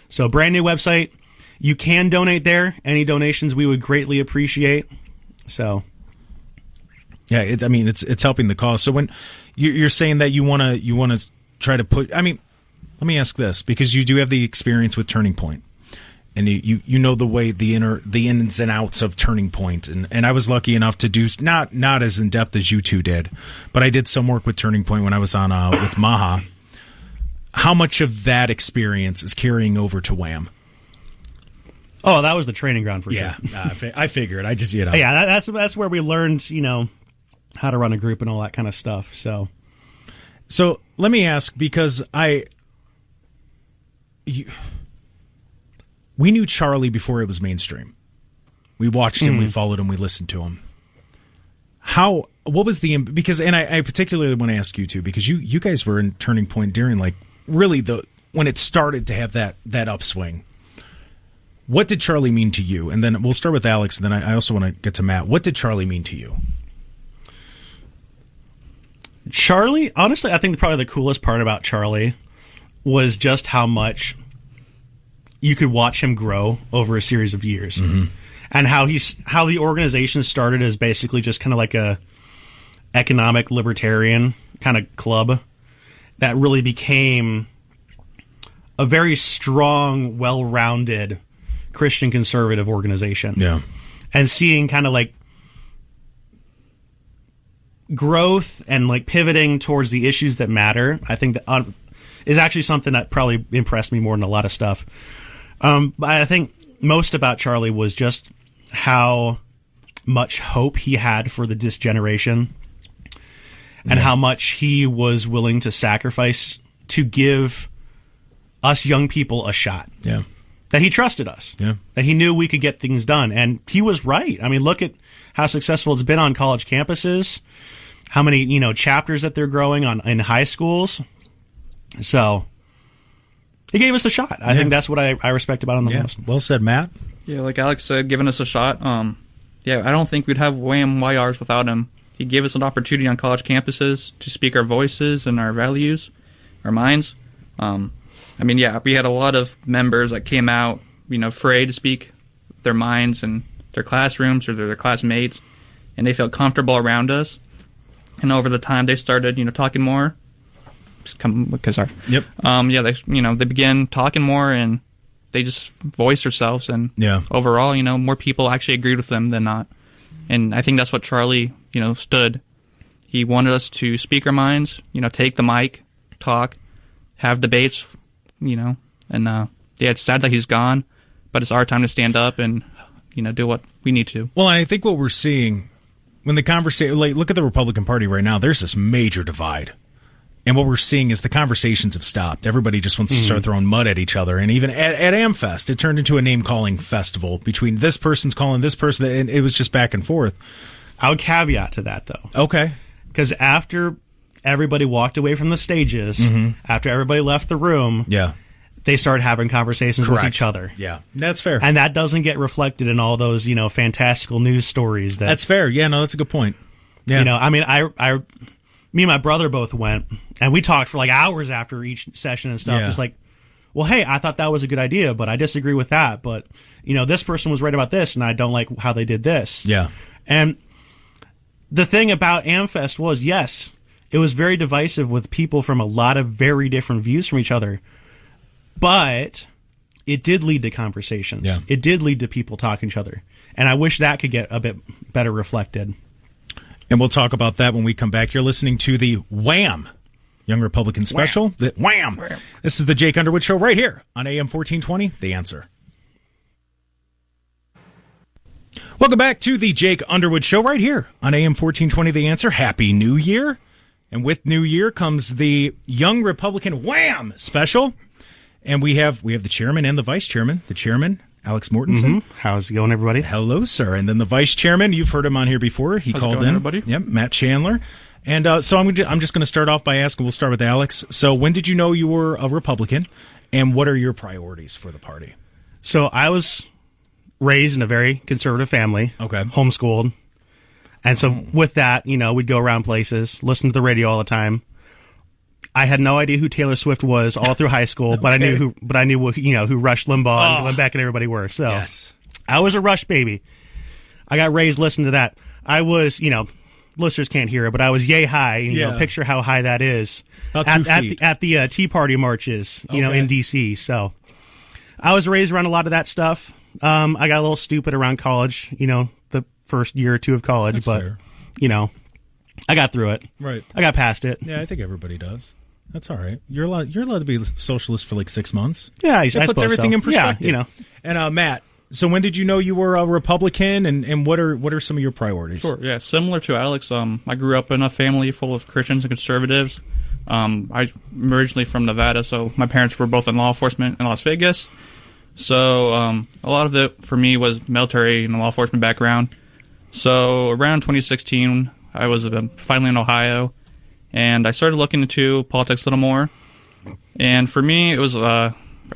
Speaker 6: So brand new website. You can donate there. Any donations we would greatly appreciate. So.
Speaker 2: Yeah, it's helping the cause. So when you're saying that you want to try to put, I mean, let me ask this, because you do have the experience with Turning Point, and you know the way the ins and outs of Turning Point, and I was lucky enough to do not as in depth as you two did, but I did some work with Turning Point when I was on with Maha. How much of that experience is carrying over to Wham?
Speaker 6: Oh, that was the training ground for
Speaker 2: sure. I figured.
Speaker 6: Yeah, that's where we learned, how to run a group and all that kind of stuff. So
Speaker 2: let me ask, because we knew Charlie before it was mainstream. We watched him, we followed him, we listened to him. What was because, and I particularly want to ask you two, because you guys were in Turning Point during really when it started to have that upswing. What did Charlie mean to you? And then we'll start with Alex, and then I also want to get to Matt. What did Charlie mean to you?
Speaker 6: Charlie, honestly, I think probably the coolest part about Charlie was just how much you could watch him grow over a series of years, mm-hmm. and how the organization started as basically just kind of like a economic libertarian kind of club that really became a very strong, well-rounded Christian conservative organization.
Speaker 2: Yeah,
Speaker 6: and seeing kind of like growth and pivoting towards the issues that matter, I think that is actually something that probably impressed me more than a lot of stuff. But I think most about Charlie was just how much hope he had for this generation, and how much he was willing to sacrifice to give us young people a shot.
Speaker 2: Yeah.
Speaker 6: That he trusted us.
Speaker 2: Yeah.
Speaker 6: That he knew we could get things done. And he was right. I mean, look at how successful it's been on college campuses, how many, chapters that they're growing in high schools. So he gave us a shot. I think that's what I respect about him the most.
Speaker 2: Well said, Matt.
Speaker 7: Yeah, like Alex said, giving us a shot. I don't think we'd have Wham YRs without him. He gave us an opportunity on college campuses to speak our voices and our values, our minds. We had a lot of members that came out, afraid to speak their minds in their classrooms or their classmates, and they felt comfortable around us. And over the time, they started, talking more.
Speaker 2: Yep.
Speaker 7: They began talking more, and they just voiced themselves. And overall, more people actually agreed with them than not. And I think that's what Charlie, stood. He wanted us to speak our minds, take the mic, talk, have debates, and it's sad that he's gone, but it's our time to stand up and, do what we need to.
Speaker 2: Well, I think what we're seeing when the conversation, look at the Republican Party right now, there's this major divide. And what we're seeing is the conversations have stopped. Everybody just wants to start throwing mud at each other. And even at AmFest, it turned into a name-calling festival between this person's calling this person, and it was just back and forth.
Speaker 6: I would caveat to that, though.
Speaker 2: Okay.
Speaker 6: Because after everybody walked away from the stages, after everybody left the room, they started having conversations with each other.
Speaker 2: Yeah, that's fair.
Speaker 6: And that doesn't get reflected in all those, fantastical news stories.
Speaker 2: That's fair. Yeah, no, that's a good point. Yeah.
Speaker 6: I mean, me and my brother both went, and we talked for like hours after each session and stuff. Just like, well, hey, I thought that was a good idea, but I disagree with that. But, this person was right about this, and I don't like how they did this.
Speaker 2: Yeah.
Speaker 6: And the thing about AmFest was, yes, it was very divisive with people from a lot of very different views from each other. But it did lead to conversations.
Speaker 2: Yeah.
Speaker 6: It did lead to people talking to each other. And I wish that could get a bit better reflected.
Speaker 2: And we'll talk about that when we come back. You're listening to the Wham! Young Republican Special. The Wham! This is the Jake Underwood Show right here on AM 1420, The Answer. Welcome back to the Jake Underwood Show right here on AM 1420, The Answer. Happy New Year. And with New Year comes the Young Republican Wham! Special. And we have the chairman and the vice chairman. The chairman, Alex Mortensen.
Speaker 6: How's it going, everybody?
Speaker 2: Hello, sir. And then the vice chairman, you've heard him on here before. He called in.
Speaker 7: Everybody?
Speaker 2: Yep, Matt Chandler. And so I'm just going to start off by asking, we'll start with Alex. So when did you know you were a Republican, and what are your priorities for the party?
Speaker 6: So I was raised in a very conservative family.
Speaker 2: Okay.
Speaker 6: Homeschooled. And so with that, we'd go around places, listen to the radio all the time. I had no idea who Taylor Swift was all through high school, but I knew who Rush Limbaugh and Glenn Beck and everybody were. So
Speaker 2: yes.
Speaker 6: I was a Rush baby. I got raised listening to that. I was, listeners can't hear it, but I was yay high. Picture how high that is
Speaker 2: About 2 feet.
Speaker 6: at the Tea Party marches, in D.C. So I was raised around a lot of that stuff. I got a little stupid around college, the first year or two of college,
Speaker 2: That's
Speaker 6: but
Speaker 2: fair.
Speaker 6: I got through it.
Speaker 2: Right.
Speaker 6: I got past it.
Speaker 2: Yeah, I think everybody does. That's all right. You're allowed to be a socialist for like 6 months.
Speaker 6: Yeah, I
Speaker 2: That puts
Speaker 6: suppose
Speaker 2: everything
Speaker 6: so.
Speaker 2: in perspective.
Speaker 6: Yeah,
Speaker 2: And Matt, so when did you know you were a Republican, and what are some of your priorities?
Speaker 7: Sure. Yeah. Similar to Alex, I grew up in a family full of Christians and conservatives. I'm originally from Nevada, so my parents were both in law enforcement in Las Vegas. So a lot of it for me was military and law enforcement background. So around 2016, I was finally in Ohio, and I started looking into politics a little more. And for me, it was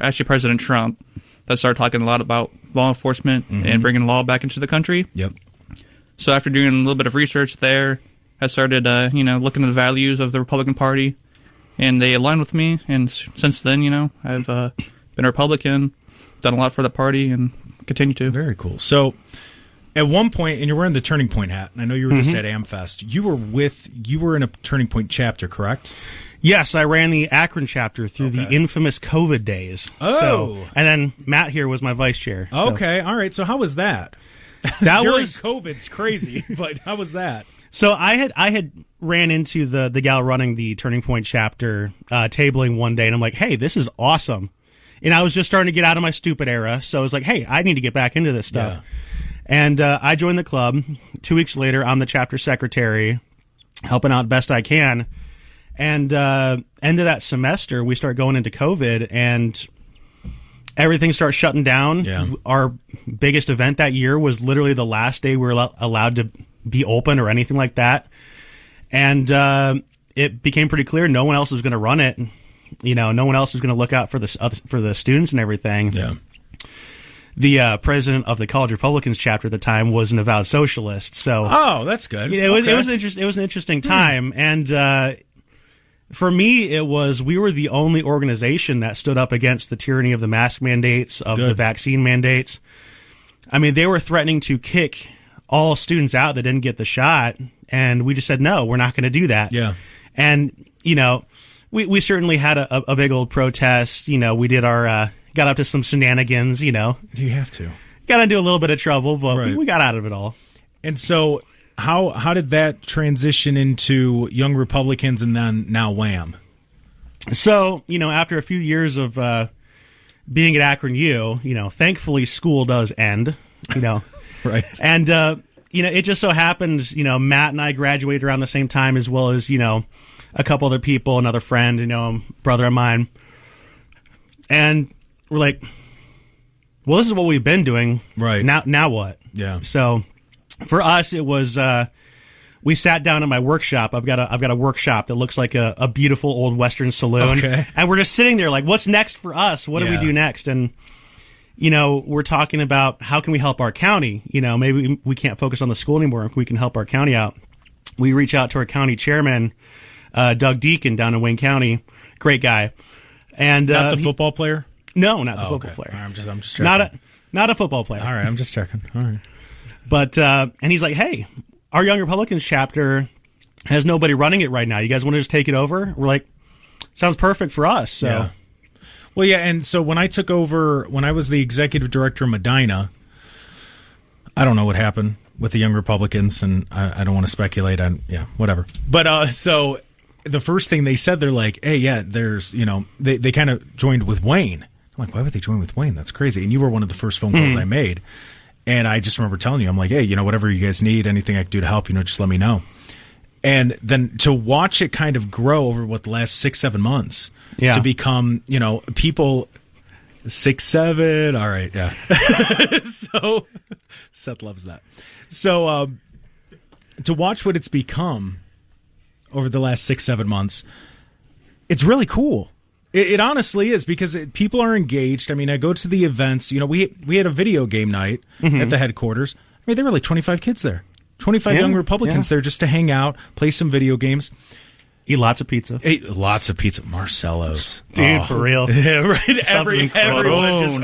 Speaker 7: actually President Trump that started talking a lot about law enforcement and bringing law back into the country.
Speaker 2: Yep.
Speaker 7: So after doing a little bit of research there, I started, looking at the values of the Republican Party, and they aligned with me. And since then, I've been a Republican, done a lot for the party, and continue to.
Speaker 2: Very cool. So at one point, and you're wearing the Turning Point hat, and I know you were just at AmFest. You were in a Turning Point chapter, correct?
Speaker 6: Yes, I ran the Akron chapter through the infamous COVID days.
Speaker 2: Oh.
Speaker 6: And then Matt here was my vice chair. So.
Speaker 2: Okay, all right. So how was that?
Speaker 6: That
Speaker 2: During
Speaker 6: was
Speaker 2: COVID's crazy, but how was that?
Speaker 6: So I had ran into the gal running the Turning Point chapter tabling one day, and I'm like, hey, this is awesome. And I was just starting to get out of my stupid era, so I was like, hey, I need to get back into this stuff.
Speaker 2: Yeah.
Speaker 6: And I joined the club. 2 weeks later, I'm the chapter secretary, helping out best I can. And end of that semester, we start going into COVID, and everything starts shutting down.
Speaker 2: Yeah.
Speaker 6: Our biggest event that year was literally the last day we were allowed to be open or anything like that. And it became pretty clear no one else was going to run it. No one else was going to look out for the students and everything.
Speaker 2: Yeah.
Speaker 6: The president of the College Republicans chapter at the time was an avowed socialist. So,
Speaker 2: that's good.
Speaker 6: it was an interesting time, and for me, we were the only organization that stood up against the tyranny of the mask mandates, of the vaccine mandates. I mean, they were threatening to kick all students out that didn't get the shot, and we just said, no, we're not going to do that.
Speaker 2: Yeah.
Speaker 6: And, we certainly had a big old protest. We did got up to some shenanigans,
Speaker 2: You have to.
Speaker 6: Got into a little bit of trouble, but
Speaker 2: Right.
Speaker 6: we got out of it all.
Speaker 2: And so how did that transition into Young Republicans and then now Wham?
Speaker 6: So, after a few years of being at Akron U, thankfully school does end,
Speaker 2: Right.
Speaker 6: And, it just so happened, Matt and I graduated around the same time, as well as, a couple other people, another friend, brother of mine. And we're like, well, this is what we've been doing.
Speaker 2: Right.
Speaker 6: Now what?
Speaker 2: Yeah.
Speaker 6: So for us, it was, we sat down in my workshop. I've got a workshop that looks like a beautiful old Western saloon.
Speaker 2: Okay.
Speaker 6: And we're just sitting there like, what's next for us? What do we do next? And, we're talking about how can we help our county? Maybe we can't focus on the school anymore. If we can help our county out, we reach out to our county chairman, Doug Deacon, down in Wayne County. Great guy. And
Speaker 2: not the football player?
Speaker 6: No, not the football player.
Speaker 2: Right, I'm just checking.
Speaker 6: Not a football player.
Speaker 2: All right, I'm just checking. All right.
Speaker 6: But and he's like, hey, our Young Republicans chapter has nobody running it right now. You guys want to just take it over? We're like, sounds perfect for us. So.
Speaker 2: Yeah. Well, yeah, and so when I took over, when I was the executive director of Medina, I don't know what happened with the Young Republicans, and I don't want to speculate on, whatever. But so the first thing they said, they're like, hey, yeah, there's, they kind of joined with Wayne. I'm like, why would they join with Wayne? That's crazy. And you were one of the first phone calls I made. And I just remember telling you, I'm like, hey, whatever you guys need, anything I can do to help, just let me know. And then to watch it kind of grow over the last 6-7 months to become, people 6-7. All right. Yeah. So Seth loves that. So to watch what it's become over the last 6-7 months, it's really cool. It honestly is, because people are engaged. I mean, I go to the events. We had a video game night at the headquarters. I mean, there were like 25 kids there. 25 young Republicans there just to hang out, play some video games.
Speaker 6: Eat lots of pizza.
Speaker 2: Lots of pizza. Marcello's.
Speaker 6: Dude, for real.
Speaker 2: Yeah, right. Everyone just,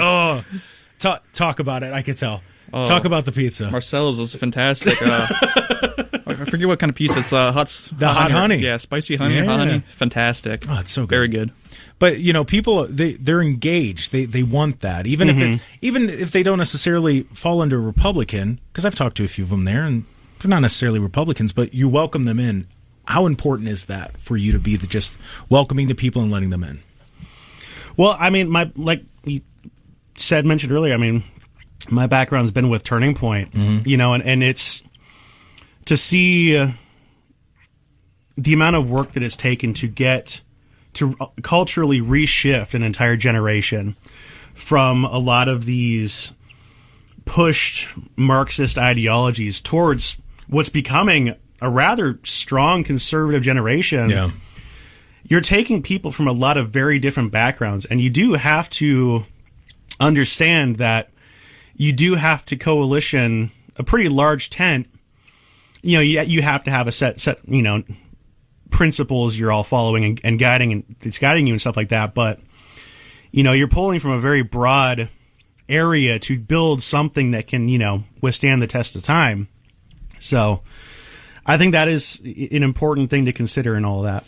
Speaker 2: talk about it. I could tell. Talk about the pizza.
Speaker 7: Marcello's is fantastic. I forget what kind of pizza. It's
Speaker 2: hot honey.
Speaker 7: Yeah, spicy honey, hot honey. Fantastic.
Speaker 2: Oh, it's so good.
Speaker 7: Very good.
Speaker 2: But people they're engaged. They want that, even if they don't necessarily fall under Republican. Because I've talked to a few of them there, and they're not necessarily Republicans, but you welcome them in. How important is that for you to be just welcoming the people and letting them in?
Speaker 6: Well, I mean, like you mentioned earlier, I mean, my background's been with Turning Point, and it's to see the amount of work that it's taken to get to culturally reshift an entire generation from a lot of these pushed Marxist ideologies towards what's becoming a rather strong conservative generation.
Speaker 2: Yeah.
Speaker 6: You're taking people from a lot of very different backgrounds, and you do have to understand that you do have to coalition a pretty large tent. You have to have a set principles you're all following and guiding, and it's guiding you and stuff like that. But you're pulling from a very broad area to build something that can withstand the test of time. So I think that is an important thing to consider in all of that.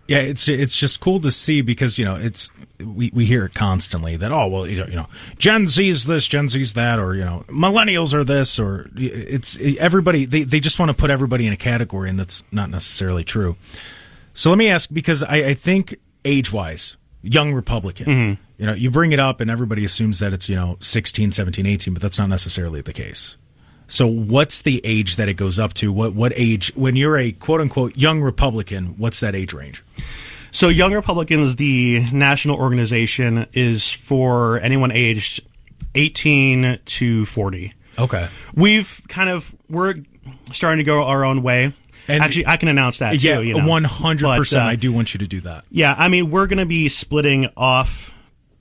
Speaker 2: Yeah, it's just cool to see, because we hear it constantly that Gen Z's this, Gen Z's that, or millennials are this, or it's everybody. They just want to put everybody in a category, and that's not necessarily true. So let me ask, because I think age wise, young Republican, you bring it up and everybody assumes that it's 16, 17, 18, but that's not necessarily the case. So what's the age that it goes up to? What age, when you're a quote-unquote young Republican, what's that age range?
Speaker 6: So Young Republicans, the national organization, is for anyone aged 18 to 40.
Speaker 2: Okay.
Speaker 6: We're starting to go our own way. And actually, I can announce that, too.
Speaker 2: 100%. I do want you to do that.
Speaker 6: Yeah, I mean, we're going to be splitting off,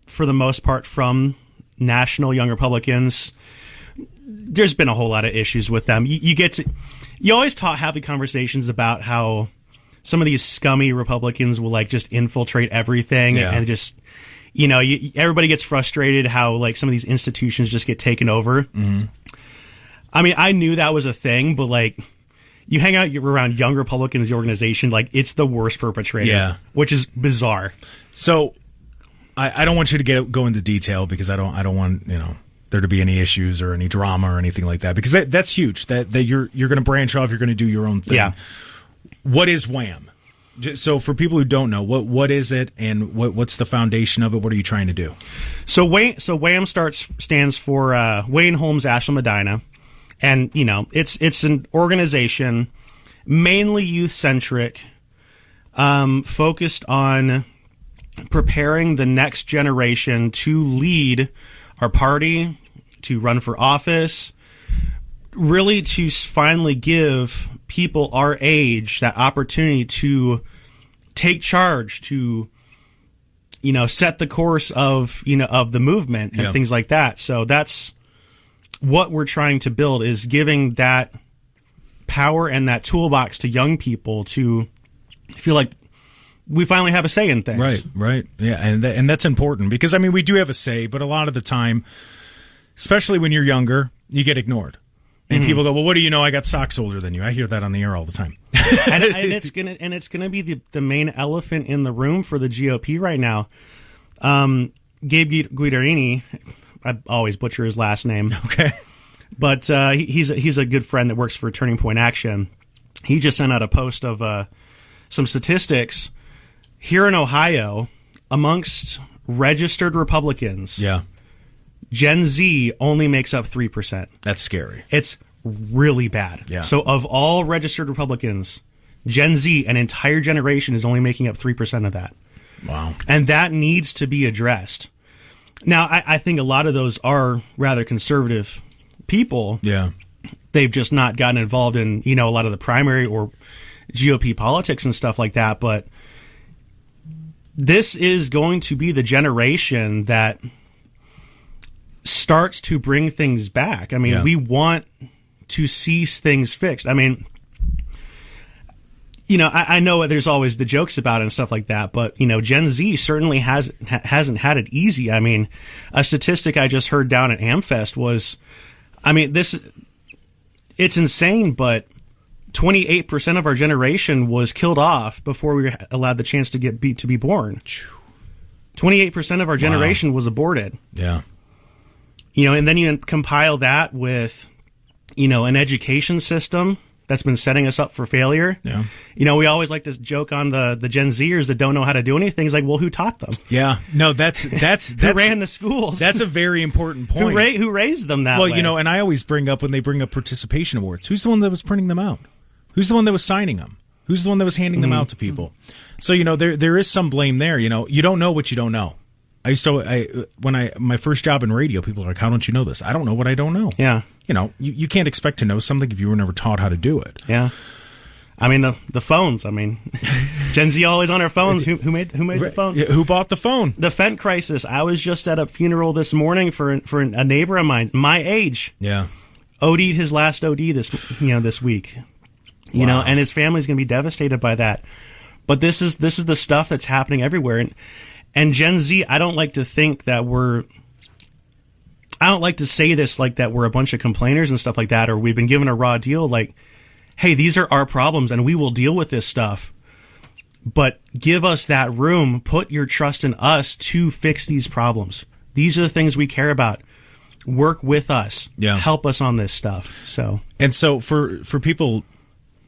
Speaker 6: for the most part, from national Young Republicans. There's been a whole lot of issues with them. You always have the conversations about how some of these scummy Republicans will just infiltrate everything and just, everybody gets frustrated how some of these institutions just get taken over. Mm-hmm. I mean, I knew that was a thing, but you hang out around Young Republicans, the organization, it's the worst perpetrator, which is bizarre. So I don't want you to go into detail, because I don't want, there to be any issues or any drama or anything like that, because that's huge. That you're going to branch off, you're going to do your own thing. Yeah. What is WHAM? So for people who don't know, what is it, and what's the foundation of it? What are you trying to do? So WHAM stands for Wayne Holmes Ashland Medina, And, it's an organization mainly youth-centric, focused on preparing the next generation to lead our party, to run for office, really to finally give people our age that opportunity to take charge, to set the course of the movement and things like that. So that's what we're trying to build, is giving that power and that toolbox to young people to feel like we finally have a say in things.
Speaker 2: Right. Yeah, and that's important because, we do have a say, but a lot of the time, especially when you're younger, you get ignored. And people go, well, what do you know? I got socks older than you. I hear that on the air all the time.
Speaker 6: and it's gonna be the main elephant in the room for the GOP right now. Gabe Guidarini, I always butcher his last name.
Speaker 2: Okay,
Speaker 6: but he's a good friend that works for Turning Point Action. He just sent out a post of some statistics here in Ohio amongst registered Republicans.
Speaker 2: Yeah.
Speaker 6: Gen Z only makes up 3%.
Speaker 2: That's scary.
Speaker 6: It's really bad.
Speaker 2: Yeah.
Speaker 6: So of all registered Republicans, Gen Z, an entire generation, is only making up 3% of that.
Speaker 2: Wow.
Speaker 6: And that needs to be addressed. Now, I think a lot of those are rather conservative people.
Speaker 2: Yeah.
Speaker 6: They've just not gotten involved in, a lot of the primary or GOP politics and stuff like that. But this is going to be the generation that starts to bring things back. We want to see things fixed. I know there's always the jokes about it and stuff like that, but Gen Z certainly hasn't had it easy. A statistic I just heard down at AmFest was, it's insane, but 28% of our generation was killed off before we were allowed the chance to be born. 28% of our generation was aborted.
Speaker 2: Yeah.
Speaker 6: And then you compile that with, an education system that's been setting us up for failure.
Speaker 2: Yeah.
Speaker 6: We always like to joke on the Gen Zers that don't know how to do anything. It's like, well, who taught them?
Speaker 2: Yeah. No, that's
Speaker 6: who ran the schools?
Speaker 2: That's a very important point.
Speaker 6: Who raised them that way?
Speaker 2: Well, and I always bring up when they bring up participation awards, who's the one that was printing them out? Who's the one that was signing them? Who's the one that was handing them out to people? So, there is some blame there. You don't know what you don't know. My first job in radio, people are like, how don't you know this? I don't know what I don't know.
Speaker 6: Yeah.
Speaker 2: You can't expect to know something if you were never taught how to do it.
Speaker 6: Yeah. The phones. Gen Z always on their phones. Who made the phone?
Speaker 2: Yeah, who bought the phone?
Speaker 6: The Fent crisis. I was just at a funeral this morning for a neighbor of mine, my age.
Speaker 2: Yeah.
Speaker 6: OD'd his last OD this week.
Speaker 2: Wow.
Speaker 6: And his family's going to be devastated by that. But this is the stuff that's happening everywhere. And Gen Z, I don't like to think that I don't like to say this like that we're a bunch of complainers and stuff like that, or we've been given a raw deal like, hey, these are our problems and we will deal with this stuff. But give us that room. Put your trust in us to fix these problems. These are the things we care about. Work with us.
Speaker 2: Yeah.
Speaker 6: Help us on this stuff. So
Speaker 2: for people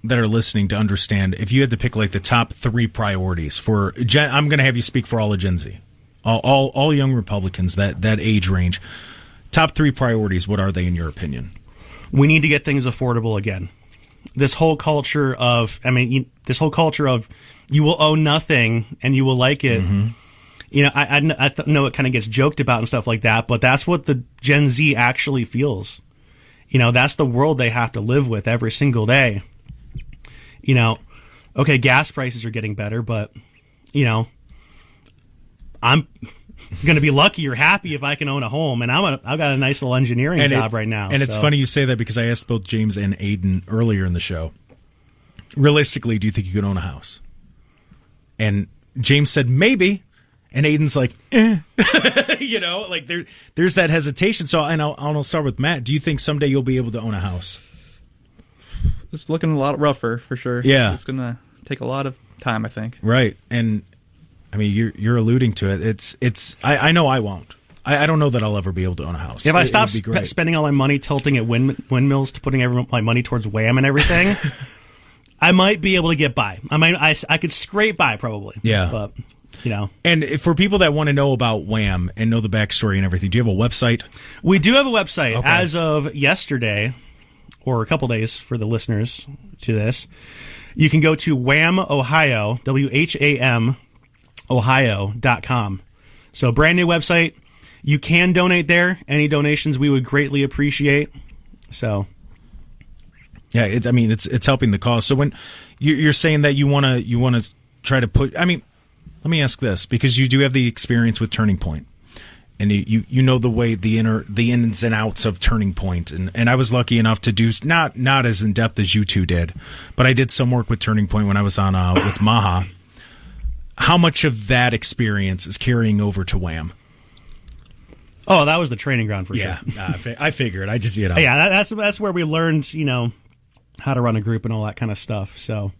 Speaker 2: that are listening to understand, if you had to pick like the top 3 priorities for Gen, I'm going to have you speak for all of Gen Z, all young Republicans, that age range. Top 3 priorities, what are they in your opinion?
Speaker 6: We need to get things affordable again. This whole culture of, you will owe nothing and you will like it. Mm-hmm. I know it kind of gets joked about and stuff like that, but that's what the Gen Z actually feels. That's the world they have to live with every single day. Okay, gas prices are getting better, but, I'm going to be lucky or happy if I can own a home, and I've got a nice little engineering job right now.
Speaker 2: And it's funny you say that because I asked both James and Aiden earlier in the show, realistically, do you think you could own a house? And James said, maybe. And Aiden's like, there's that hesitation. So, and I'll start with Matt. Do you think someday you'll be able to own a house?
Speaker 7: It's looking a lot rougher for sure.
Speaker 2: Yeah.
Speaker 7: It's going to take a lot of time, I think.
Speaker 2: Right. And you're alluding to it. I know I won't. I don't know that I'll ever be able to own a house.
Speaker 6: If I stop spending all my money tilting at windmills to putting my money towards Wham and everything, I might be able to get by. I could scrape by probably.
Speaker 2: Yeah.
Speaker 6: But,
Speaker 2: And for people that want to know about Wham and know the backstory and everything, do you have a website?
Speaker 6: We do have a website.
Speaker 2: Okay.
Speaker 6: As of yesterday, or a couple days for the listeners to this, you can go to Wham Ohio, WHAM Ohio.com. So brand new website. You can donate there. Any donations we would greatly appreciate. So
Speaker 2: yeah, it's helping the cause. So when you're saying that you want to try to put, let me ask this, because you do have the experience with Turning Point, and you know the way the ins and outs of Turning Point, and I was lucky enough to do not as in depth as you two did, but I did some work with Turning Point when I was on with Maha. How much of that experience is carrying over to Wham?
Speaker 6: Oh, that was the training ground for
Speaker 2: sure. I figured. I just
Speaker 6: Yeah, that's where we learned how to run a group and all that kind of stuff. So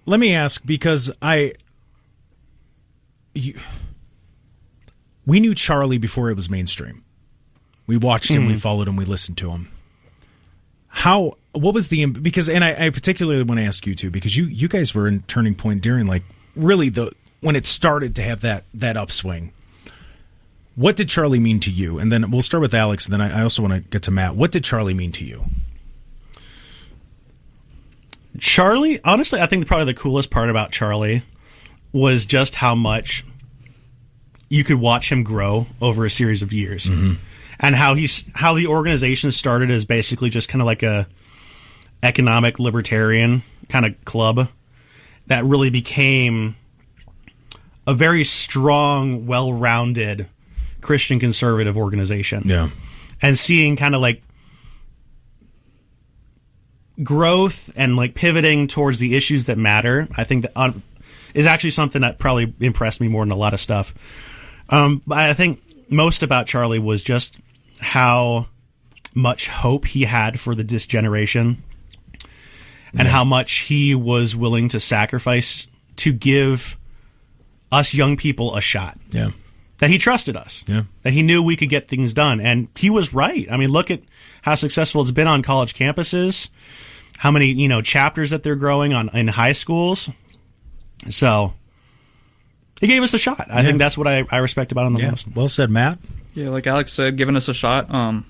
Speaker 6: let me ask, because we knew Charlie before it was mainstream. We watched him, we followed him, we listened to him. What was because, and I particularly want to ask you two, because you guys were in Turning Point during really when it started to have that upswing. What did Charlie mean to you? And then we'll start with Alex, and then I also want to get to Matt. What did Charlie mean to you? Charlie, honestly, I think probably the coolest part about Charlie was just how much you could watch him grow over a series of years. Mm-hmm. And how the organization started as basically just kind of like a economic libertarian kind of club that really became a very strong, well-rounded Christian conservative organization.
Speaker 2: Yeah.
Speaker 6: And seeing kind of growth and pivoting towards the issues that matter, I think that is actually something that probably impressed me more than a lot of stuff. But I think most about Charlie was just how much hope he had for this generation, and how much he was willing to sacrifice to give us young people a shot.
Speaker 2: Yeah.
Speaker 6: That he trusted us.
Speaker 2: Yeah.
Speaker 6: That he knew we could get things done. And he was right. Look at how successful it's been on college campuses, how many, chapters that they're growing in high schools. So he gave us a shot. I think that's what I respect about him the most.
Speaker 2: Well said, Matt.
Speaker 7: Yeah, like Alex said, giving us a shot. I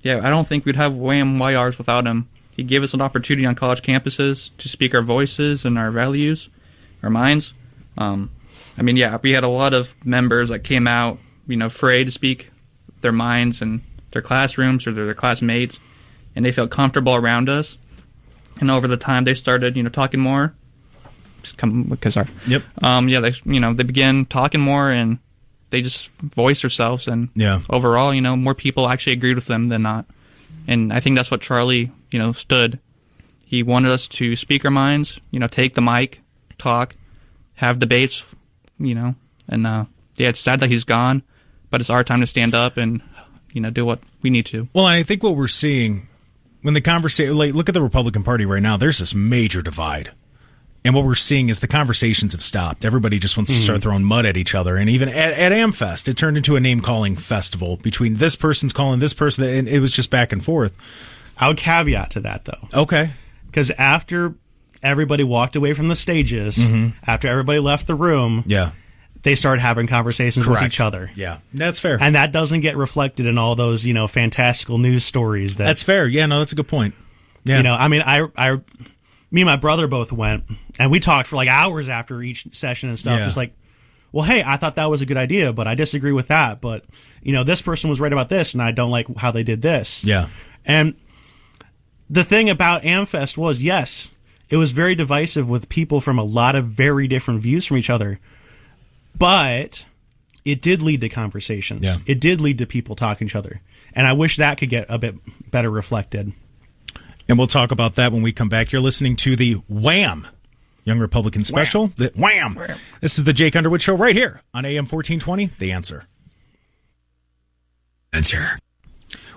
Speaker 7: don't think we'd have Wham YRs without him. He gave us an opportunity on college campuses to speak our voices and our values, our minds. We had a lot of members that came out, afraid to speak their minds in their classrooms or their classmates, and they felt comfortable around us. And over the time, they started, talking more.
Speaker 2: Yep.
Speaker 7: They began talking more, and they just voiced themselves. And overall, more people actually agreed with them than not. And I think that's what Charlie, stood. He wanted us to speak our minds, take the mic, talk, have debates, and it's sad that he's gone, but it's our time to stand up and, do what we need to.
Speaker 2: Well, and I think what we're seeing when the conversation, look at the Republican Party right now, there's this major divide. And what we're seeing is the conversations have stopped. Everybody just wants to start throwing mud at each other. And even at AmFest, it turned into a name-calling festival between this person's calling this person, and it was just back and forth.
Speaker 6: I would caveat to that, though.
Speaker 2: Okay.
Speaker 6: Because after everybody walked away from the stages, after everybody left the room, they started having conversations with each other.
Speaker 2: Yeah, that's fair.
Speaker 6: And that doesn't get reflected in all those, fantastical news stories.
Speaker 2: That's fair. Yeah, no, that's a good point. Yeah.
Speaker 6: Me and my brother both went, and we talked for hours after each session and stuff. Just well, hey, I thought that was a good idea, but I disagree with that. But, this person was right about this, and I don't like how they did this.
Speaker 2: Yeah.
Speaker 6: And the thing about AmFest was, yes, it was very divisive with people from a lot of very different views from each other. But it did lead to conversations.
Speaker 2: Yeah.
Speaker 6: It did lead to people talking to each other. And I wish that could get a bit better reflected.
Speaker 2: And we'll talk about that when we come back. You're listening to the Wham! Young Republican Special.
Speaker 6: Wham!
Speaker 2: The Wham! This is the Jake Underwood Show right here on AM 1420, The Answer.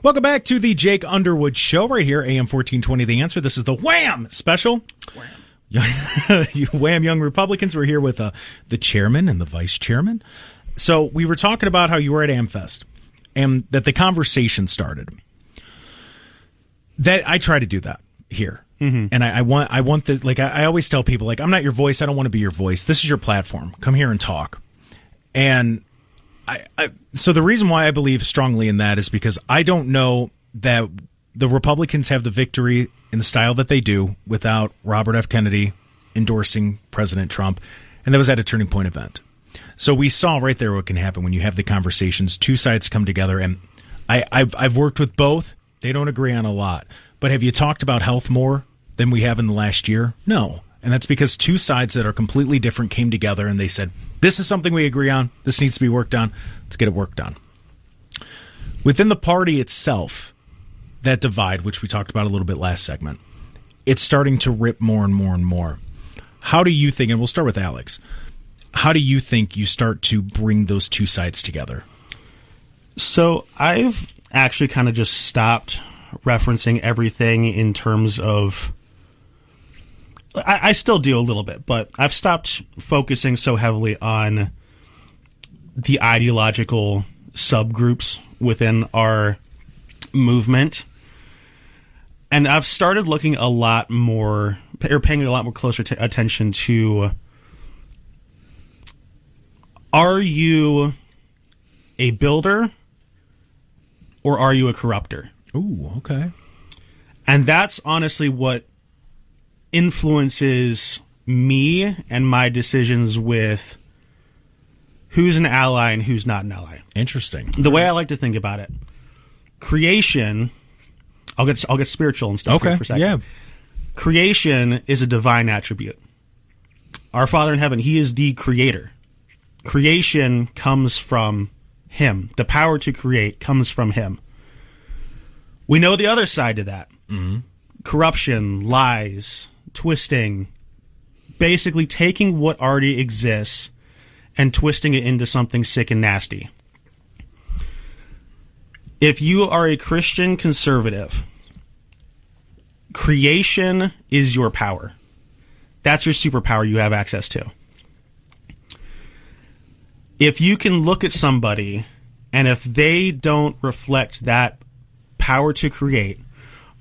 Speaker 2: Welcome back to the Jake Underwood Show right here, AM 1420, The Answer. This is the Wham! Special. You Wham! Young Republicans. We're here with the chairman and the vice chairman. So we were talking about how you were at AmFest and that the conversation started. That I try to do that here. Mm-hmm. And I want the, I always tell people, I'm not your voice. I don't want to be your voice. This is your platform. Come here and talk. And so the reason why I believe strongly in that is because I don't know that the Republicans have the victory in the style that they do without Robert F. Kennedy endorsing President Trump, and that was at a turning point event. So we saw right there what can happen when you have the conversations, two sides come together, and I've worked with both. They don't agree on a lot. But have you talked about health more than we have in the last year? No. And that's because two sides that are completely different came together and they said, this is something we agree on. This needs to be worked on. Let's get it worked on. Within the party itself, that divide, which we talked about a little bit last segment, it's starting to rip more and more and more. How do you think, and we'll start with Alex, how do you think you start to bring those two sides together?
Speaker 6: So I've actually kind of just stopped referencing everything in terms of... I still do a little bit, but I've stopped focusing so heavily on the ideological subgroups within our movement. And I've started looking a lot more, or paying a lot more closer attention to, are you a builder or are you a corrupter?
Speaker 2: Ooh, okay.
Speaker 6: And that's honestly what influences me and my decisions with who's an ally and who's not an ally.
Speaker 2: Interesting.
Speaker 6: The way I like to think about it, creation, I'll get spiritual and stuff here for a second.
Speaker 2: Yeah.
Speaker 6: Creation is a divine attribute. Our Father in heaven, he is the creator. Creation comes from him. The power to create comes from him. We know the other side to that. Mm-hmm. Corruption, lies, twisting, basically taking what already exists and twisting it into something sick and nasty. If you are a Christian conservative, creation is your power. That's your superpower you have access to. If you can look at somebody and if they don't reflect that power to create,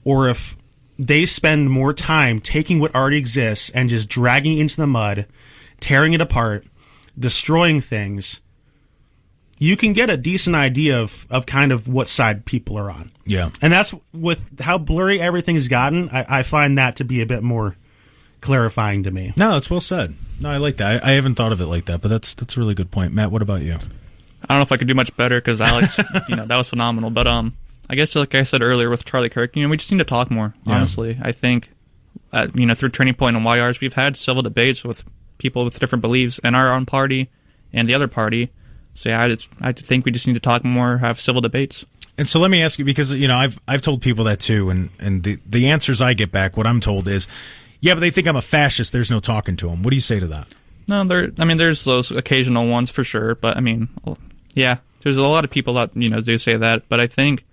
Speaker 6: or if they spend more time taking what already exists and just dragging it into the mud, tearing it apart, destroying things, you can get a decent idea of kind of what side people are on.
Speaker 2: Yeah.
Speaker 6: And that's with how blurry everything's gotten, I find that to be a bit more clarifying to me.
Speaker 2: No, that's well said. No, I like that. I haven't thought of it like that, but that's a really good point. Matt, what about you?
Speaker 7: I don't know if I could do much better because Alex, that was phenomenal. But I guess like I said earlier with Charlie Kirk, we just need to talk more. Honestly, I think through Turning Point and YRs, we've had civil debates with people with different beliefs in our own party and the other party. So yeah, I think we just need to talk more, have civil debates. And
Speaker 2: so let me ask you, because I've told people that too, and the answers I get back, what I'm told is, yeah, but they think I'm a fascist. There's no talking to them. What do you say to that?
Speaker 7: No, there's those occasional ones for sure, but yeah, there's a lot of people that do say that. But I think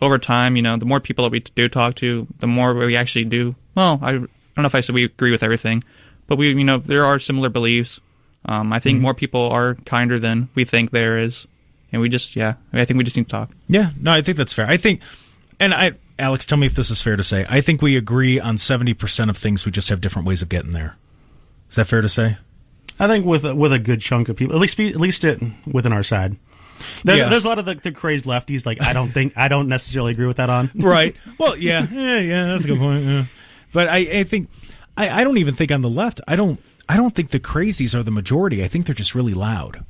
Speaker 7: over time, the more people that we do talk to, the more we actually do. Well, I don't know if I said we agree with everything, but we, there are similar beliefs. I think more people are kinder than we think there is. And I think we just need to talk.
Speaker 2: Yeah, no, I think that's fair. I think, Alex, tell me if this is fair to say. I think we agree on 70% of things. We just have different ways of getting there. Is that fair to say?
Speaker 6: I think with a good chunk of people, at least within our side. There's a lot of the crazed lefties. Like I don't necessarily agree with that on.
Speaker 2: Right. Well, yeah, that's a good point. Yeah. But I think I don't even think on the left. I don't think the crazies are the majority. I think they're just really loud.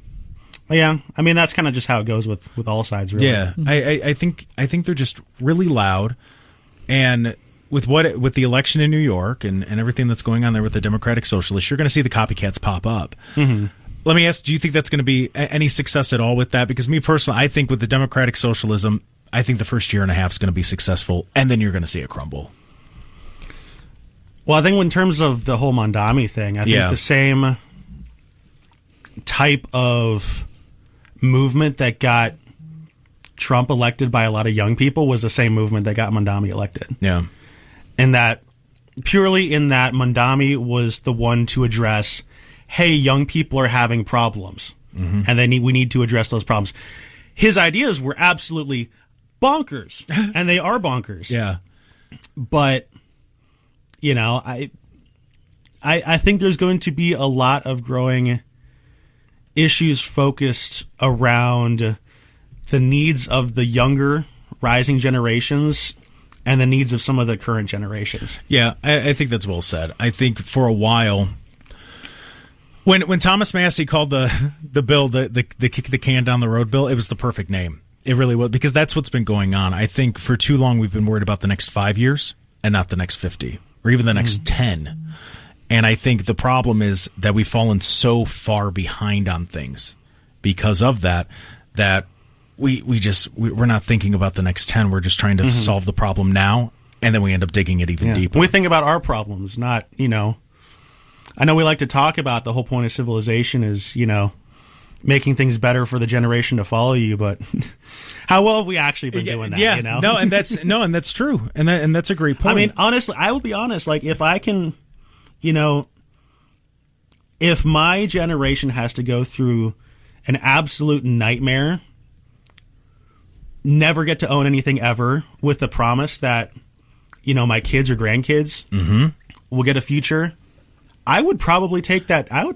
Speaker 6: Yeah, that's kind of just how it goes with all sides, really.
Speaker 2: Yeah, I think they're just really loud, and with the election in New York and everything that's going on there with the Democratic Socialists, you're going to see the copycats pop up. Mm-hmm. Let me ask, do you think that's going to be any success at all with that? Because me personally, I think with the Democratic Socialism, I think the first year and a half is going to be successful, and then you're going to see it crumble.
Speaker 6: Well, I think in terms of the whole Mondami thing, I think the same type of movement that got Trump elected by a lot of young people was the same movement that got Mondami elected.
Speaker 2: Yeah.
Speaker 6: And that purely in that Mondami was the one to address, hey, young people are having problems, and we need to address those problems. His ideas were absolutely bonkers, and they are bonkers.
Speaker 2: Yeah.
Speaker 6: But I think there's going to be a lot of growing issues focused around the needs of the younger rising generations and the needs of some of the current generations.
Speaker 2: Yeah, I think that's well said. I think for a while, when Thomas Massey called the bill the kick the can down the road bill, it was the perfect name. It really was, because that's what's been going on. I think for too long we've been worried about the next 5 years and not the next 50 or even the next 10. And I think the problem is that we've fallen so far behind on things because of that we're not thinking about the next 10. We're just trying to solve the problem now, and then we end up digging it even deeper.
Speaker 6: We think about our problems, not, I know we like to talk about the whole point of civilization is, making things better for the generation to follow you, but how well have we actually been doing that?
Speaker 2: Yeah, no, and that's true, and that's a great point.
Speaker 6: I mean, honestly, I will be honest. Like, if I can, if my generation has to go through an absolute nightmare, never get to own anything ever, with the promise that my kids or grandkids will get a future, I would probably take that.
Speaker 2: I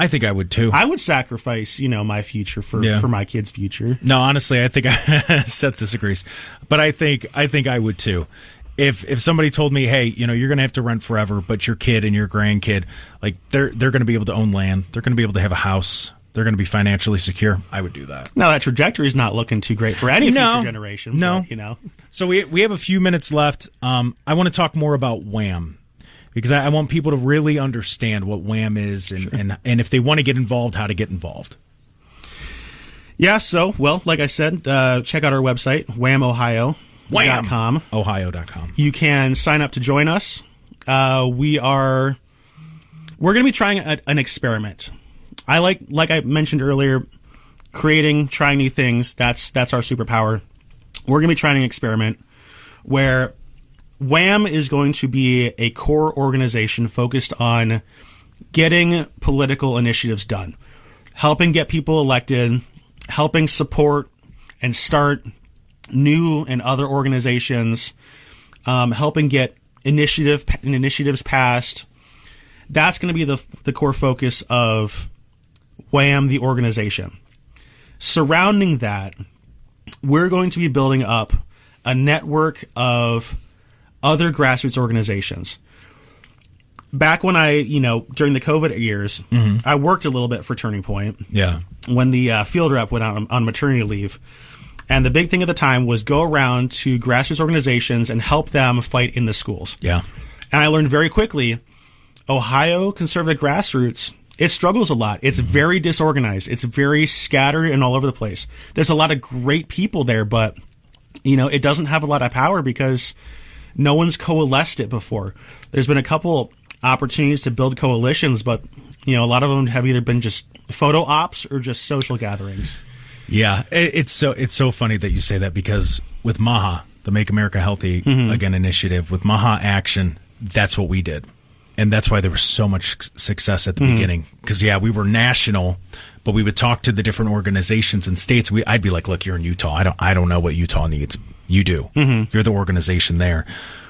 Speaker 2: think I would too.
Speaker 6: I would sacrifice, my future for my kids' future.
Speaker 2: No, honestly, I think Seth disagrees, but I think I would too. If somebody told me, hey, you're going to have to rent forever, but your kid and your grandkid, like they're going to be able to own land, they're going to be able to have a house, they're going to be financially secure, I would do that.
Speaker 6: Now that trajectory is not looking too great for any future generation.
Speaker 2: No,
Speaker 6: but,
Speaker 2: So we have a few minutes left. I want to talk more about Wham, because I want people to really understand what Wham is and if they want to get involved, how to get involved.
Speaker 6: Yeah, so, well, like I said, check out our website, whamohio.com.
Speaker 2: Ohio.com.
Speaker 6: You can sign up to join us. We're going to be trying an experiment. I like I mentioned earlier, trying new things, that's our superpower. We're going to be trying an experiment where Wham is going to be a core organization focused on getting political initiatives done, helping get people elected, helping support and start new and other organizations, helping get initiatives passed. That's going to be the core focus of Wham, the organization. Surrounding that, we're going to be building up a network of other grassroots organizations. Back when during the COVID years, I worked a little bit for Turning Point.
Speaker 2: Yeah.
Speaker 6: When the field rep went out on maternity leave. And the big thing at the time was go around to grassroots organizations and help them fight in the schools.
Speaker 2: Yeah.
Speaker 6: And I learned very quickly, Ohio conservative grassroots, it struggles a lot. It's very disorganized. It's very scattered and all over the place. There's a lot of great people there, but, it doesn't have a lot of power because no one's coalesced it before. There's been a couple opportunities to build coalitions, but, a lot of them have either been just photo ops or just social gatherings.
Speaker 2: Yeah, it's so funny that you say that, because with MAHA, the Make America Healthy Again initiative, with MAHA Action, that's what we did. And that's why there was so much success at the beginning. Because, we were national, but we would talk to the different organizations and states. I'd be like, look, you're in Utah. I don't know what Utah needs. You do. You're the organization there.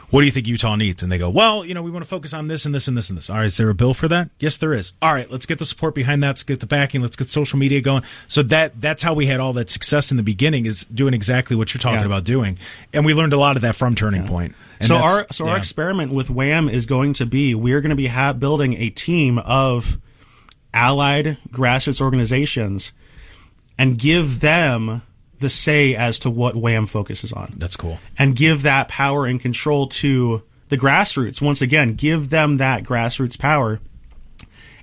Speaker 2: What do you think Utah needs? And they go, well, we want to focus on this and this and this and this. All right, is there a bill for that? Yes, there is. All right, let's get the support behind that. Let's get the backing. Let's get social media going. So that's how we had all that success in the beginning, is doing exactly what you're talking about doing. And we learned a lot of that from Turning Point. And
Speaker 6: our experiment with Wham is going to be, we're going to be building a team of allied grassroots organizations and give them the say as to what Wham focuses on.
Speaker 2: That's cool.
Speaker 6: And give that power and control to the grassroots. Once again, give them that grassroots power,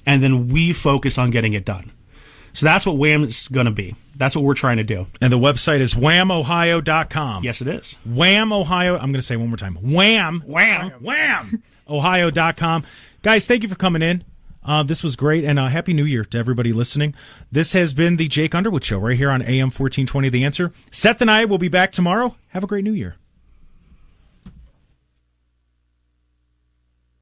Speaker 6: and then we focus on getting it done. So that's what Wham is going to be. That's what we're trying to do.
Speaker 2: And the website is whamohio.com.
Speaker 6: Yes, it is.
Speaker 2: Wham, Ohio. I'm going to say it one more time. Wham, Ohio.com. Guys, thank you for coming in. This was great, and Happy New Year to everybody listening. This has been the Jake Underwood Show right here on AM 1420 The Answer. Seth and I will be back tomorrow. Have a great New Year.